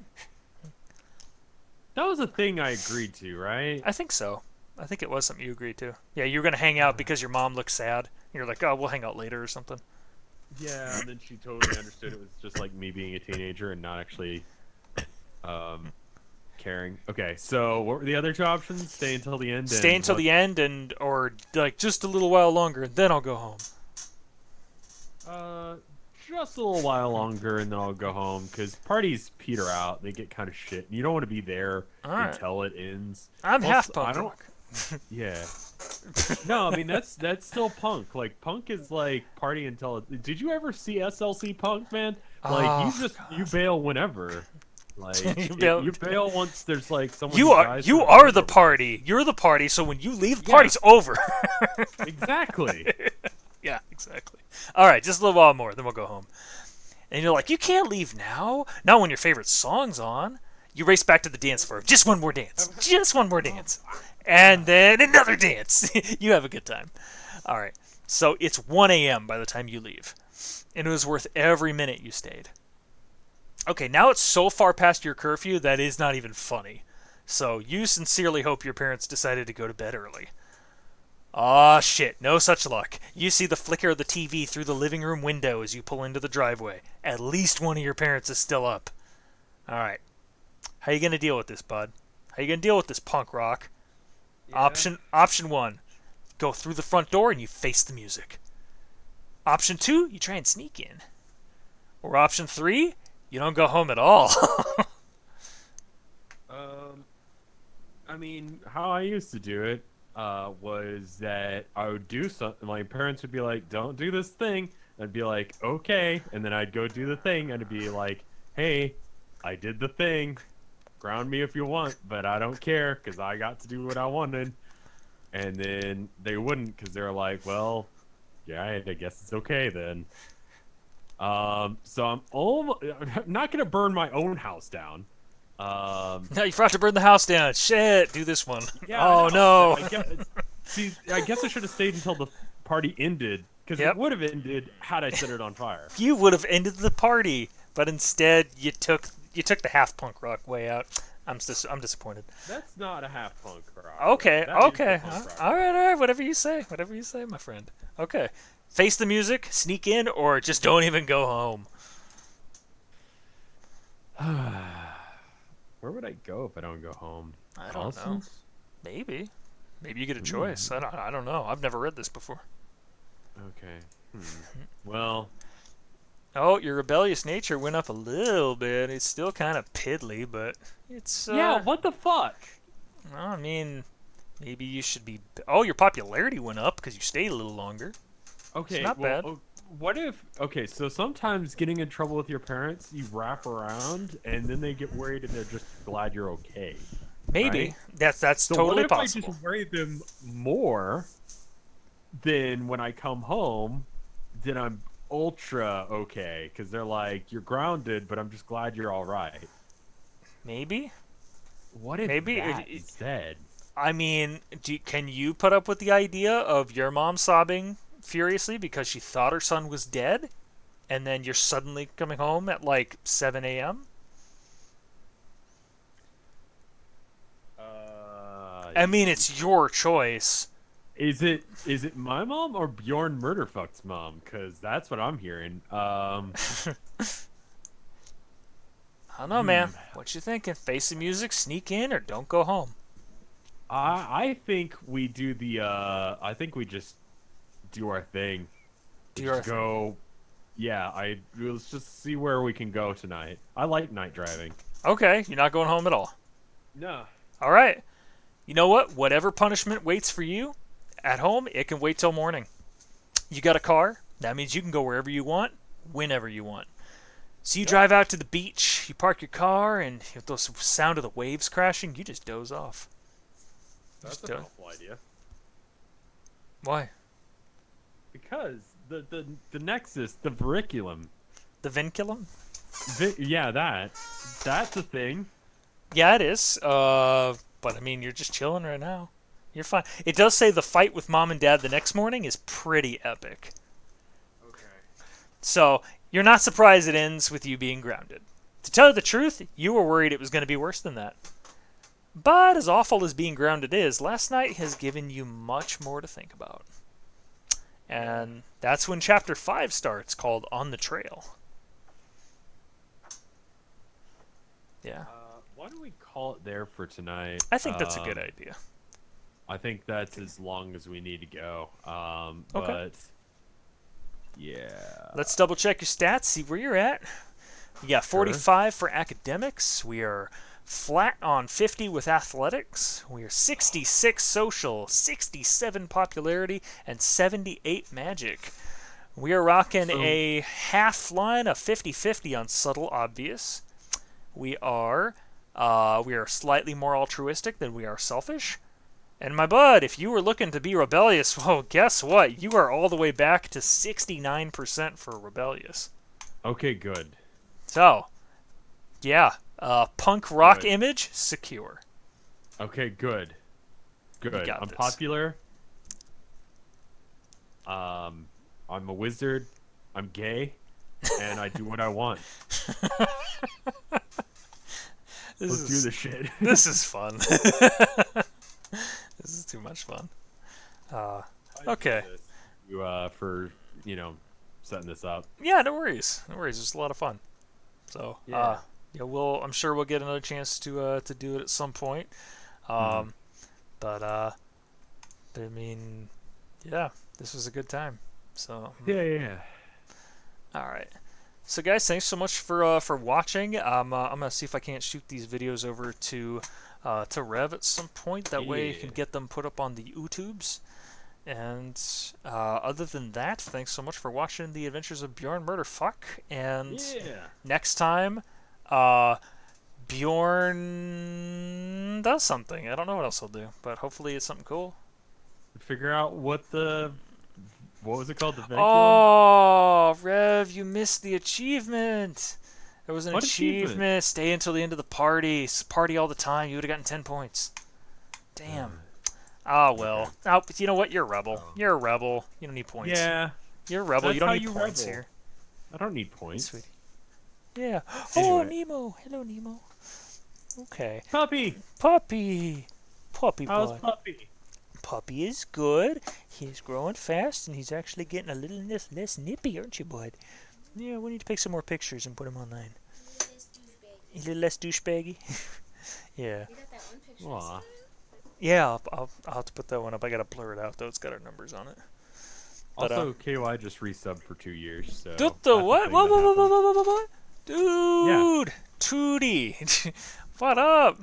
S2: That was a thing I agreed to, right?
S1: I think so. I think it was something you agreed to. Yeah, you were gonna hang out because your mom looked sad. You're like, oh, we'll hang out later or something.
S2: Yeah, and then she totally understood it was just like me being a teenager and not actually caring. Okay, so what were the other two options? Stay until the end.
S1: Stay until the end, or like just a little while longer, and then I'll go home.
S2: Just a little while longer, and then I'll go home because parties peter out. They get kind of shit, and you don't want to be there
S1: Alright.
S2: until it ends.
S1: I'm
S2: Also,
S1: half punk
S2: I don't-
S1: rock.
S2: Yeah. No, I mean that's still punk. Like punk is like party until it. Did you ever see SLC Punk, man? Like
S1: Oh,
S2: you bail whenever. Like
S1: You bail-
S2: you bail once there's like someone.
S1: You
S2: who
S1: are
S2: dies
S1: you
S2: or
S1: are the
S2: whatever.
S1: party. You're the party. So when you leave, the
S2: Yeah.
S1: party's over.
S2: Exactly.
S1: Yeah, exactly. All right, just a little while more, then we'll go home. And you're like, you can't leave now. Not when your favorite song's on. You race back to the dance floor. Just one more dance. Just one more dance. And then another dance. You have a good time. All right. So it's 1 a.m. by the time you leave. And it was worth every minute you stayed. Okay, now it's so far past your curfew that is not even funny. So you sincerely hope your parents decided to go to bed early. Aw, shit, no such luck. You see the flicker of the TV through the living room window as you pull into the driveway. At least one of your parents is still up. Alright. How you gonna deal with this, bud? How you gonna deal with this punk rock?
S2: Yeah.
S1: Option 1. Go through the front door and you face the music. Option 2, you try and sneak in. Or option 3, you don't go home at all.
S2: I mean, how I used to do it was that I would do something. My parents would be like, "Don't do this thing." I'd be like, "Okay," and then I'd go do the thing, and I'd be like, "Hey, I did the thing. Ground me if you want, but I don't care because I got to do what I wanted." And then they wouldn't because they're like, "Well, yeah, I guess it's okay then." So I'm not gonna burn my own house down.
S1: Now you forgot to burn the house down. Shit, do this one.
S2: Yeah,
S1: Oh,
S2: I know.
S1: no.
S2: I guess I should have stayed until the party ended because
S1: Yep.
S2: it would have ended had I set it on fire.
S1: You would have ended the party, but instead you took the half punk rock way out. I'm disappointed.
S2: That's not a half punk rock.
S1: Okay,
S2: That is the
S1: okay.
S2: punk rock.
S1: All right. Whatever you say, my friend. Okay. Face the music, sneak in, or just don't even go home.
S2: Where would I go if I don't go home?
S1: I don't know.
S2: Allison's?
S1: Maybe you get a choice. I don't know. I've never read this before.
S2: Okay. Well,
S1: Oh, your rebellious nature went up a little bit. It's still kind of piddly, but it's
S2: yeah. What the fuck?
S1: well, I mean, maybe you should be. Oh, your popularity went up because you stayed a little longer.
S2: Okay.
S1: not
S2: well,
S1: bad.
S2: What if? Okay, so sometimes getting in trouble with your parents, you wrap around, and then they get worried, and they're just glad you're okay.
S1: Maybe
S2: Right?
S1: that's
S2: So
S1: totally
S2: what if
S1: possible.
S2: I just worry them more? Then when I come home, then I'm ultra okay because they're like, "You're grounded, but I'm just glad you're all right."
S1: Maybe.
S2: What if
S1: Maybe
S2: that instead?
S1: I mean, can you put up with the idea of your mom sobbing furiously because she thought her son was dead, and then you're suddenly coming home at like 7 a.m.? I mean, it's your choice.
S2: Is it my mom or Bjorn Murderfuck's mom? Because that's what I'm hearing.
S1: I don't know, man. What you thinking? Face the music, sneak in, or don't go home?
S2: I think we do the. I think we just do our thing.
S1: Do
S2: Just
S1: your
S2: go. Yeah, let's just see where we can go tonight. I like night driving.
S1: Okay, you're not going home at all.
S2: No.
S1: All right. You know what? Whatever punishment waits for you at home, it can wait till morning. You got a car. That means you can go wherever you want, whenever you want. So you drive out to the beach, you park your car, and with the sound of the waves crashing, you just doze off.
S2: That's
S1: Just
S2: a helpful idea.
S1: Why?
S2: Because the nexus, the curriculum.
S1: The vinculum?
S2: Yeah, that's a thing.
S1: Yeah, it is. But I mean, you're just chilling right now. You're fine. It does say the fight with mom and dad the next morning is pretty epic.
S2: Okay.
S1: So you're not surprised it ends with you being grounded. To tell you the truth, you were worried it was going to be worse than that. But as awful as being grounded is, last night has given you much more to think about. And that's when Chapter 5 starts, called On the Trail. Yeah.
S2: Why don't we call it there for tonight?
S1: I think that's a good idea.
S2: I think that's as long as we need to go.
S1: Okay.
S2: But yeah.
S1: Let's double check your stats, see where you're at. We got 45 for academics. We are flat on 50 with athletics. We are 66 social, 67 popularity, and 78 magic. We are rocking a half line of 50-50 on subtle obvious. We are slightly more altruistic than we are selfish. And my bud, if you were looking to be rebellious, well, guess what? You are all the way back to 69% for rebellious.
S2: Okay, good.
S1: So, yeah, punk rock
S2: Good.
S1: image, secure.
S2: Okay, good. Good.
S1: got
S2: I'm
S1: this.
S2: popular. I'm a wizard. I'm gay, and I do what I want. Let's do this shit.
S1: This is fun. This is too much fun.
S2: I
S1: Okay.
S2: enjoy this. You for setting this up.
S1: Yeah, no worries. No worries. It's a lot of fun. So,
S2: Yeah.
S1: yeah, I'm sure we'll get another chance to do it at some point.
S2: Mhm.
S1: But I mean, yeah, this was a good time. So,
S2: Yeah.
S1: all right. So, guys, thanks so much for watching. I'm gonna see if I can't shoot these videos over to Rev at some point. That way, you can
S2: Yeah.
S1: get them put up on the YouTubes. And other than that, thanks so much for watching the Adventures of Bjorn Murderfuck. And
S2: Yeah.
S1: next time, Bjorn does something. I don't know what else he'll do, but hopefully it's something cool.
S2: Figure out what was it called? The Vecula?
S1: Oh, Rev, you missed the achievement. There was an
S2: What achievement?
S1: achievement. Stay until the end of the party. Party all the time. You would have gotten 10 points. Damn. Ah, well.
S2: Okay.
S1: Oh, but you know what? You're a rebel.
S2: Oh.
S1: You're a rebel. You don't need points.
S2: Yeah.
S1: You're a rebel.
S2: That's
S1: You don't
S2: how
S1: need
S2: you
S1: points
S2: rebel.
S1: here.
S2: I don't need points.
S1: Sweetie. Yeah.
S2: Anyway.
S1: Oh, Nemo. Hello, Nemo. Okay.
S2: Puppy.
S1: Puppy. Puppy
S2: How's
S1: boy.
S2: Puppy?
S1: Puppy is good. He's growing fast, and he's actually getting a little less nippy, aren't you, bud? Yeah, we need to take some more pictures and put them online. A little less douchebaggy. Yeah.
S4: You got that one picture.
S2: Aw.
S1: Yeah, I'll have to put that one up. I gotta blur it out, though. It's got our numbers on it. But,
S2: Also, KY just resubbed for 2 years, so.
S1: Dude,
S2: that's a
S1: what?
S2: thing
S1: What?
S2: that
S1: What? What?
S2: happened.
S1: What? What? What? Dude! Tootie! What up?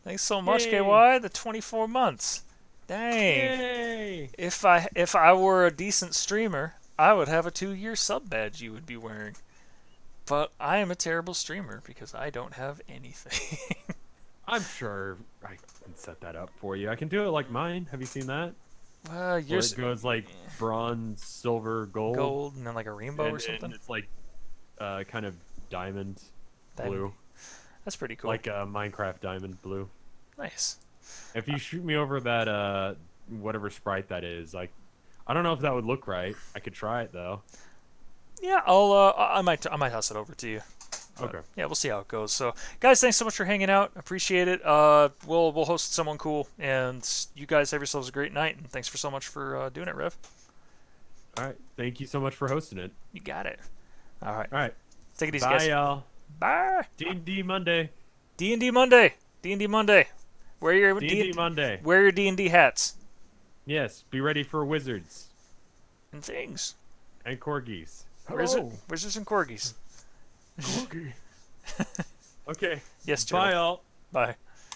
S1: Thanks so much,
S2: Yay.
S1: KY. The 24 months. Dang.
S2: Yay!
S1: If I were a decent streamer, I would have a 2-year sub badge you would be wearing. But I am a terrible streamer because I don't have anything.
S2: I'm sure I can set that up for you. I can do it like mine. Have you seen that?
S1: Well,
S2: Where
S1: yours
S2: it goes like bronze, silver, gold,
S1: gold and then like a rainbow or
S2: and
S1: something.
S2: it's like kind of diamond
S1: Diamond.
S2: blue,
S1: That's pretty cool.
S2: like a Minecraft diamond blue.
S1: Nice.
S2: If you shoot me over that whatever sprite that is, like I don't know if that would look right. I could try it though.
S1: Yeah, I might toss it over to you. But,
S2: Okay.
S1: yeah, we'll see how it goes. So, guys, thanks so much for hanging out. Appreciate it. We'll host someone cool, and you guys have yourselves a great night. And thanks so much for doing it, Rev.
S2: All right. Thank you so much for hosting it.
S1: You got it. All right.
S2: All right.
S1: Take it easy,
S2: Bye,
S1: guys.
S2: y'all.
S1: Bye.
S2: D&D Monday.
S1: D&D Monday. D&D Monday. Wear your
S2: D&D Monday.
S1: Wear your D&D hats
S2: Yes. Be ready for wizards
S1: and things.
S2: and corgis.
S1: Wizards and corgis.
S2: Corgi. Okay.
S1: Yes,
S2: Bye,
S1: Gerald.
S2: y'all.
S1: Bye.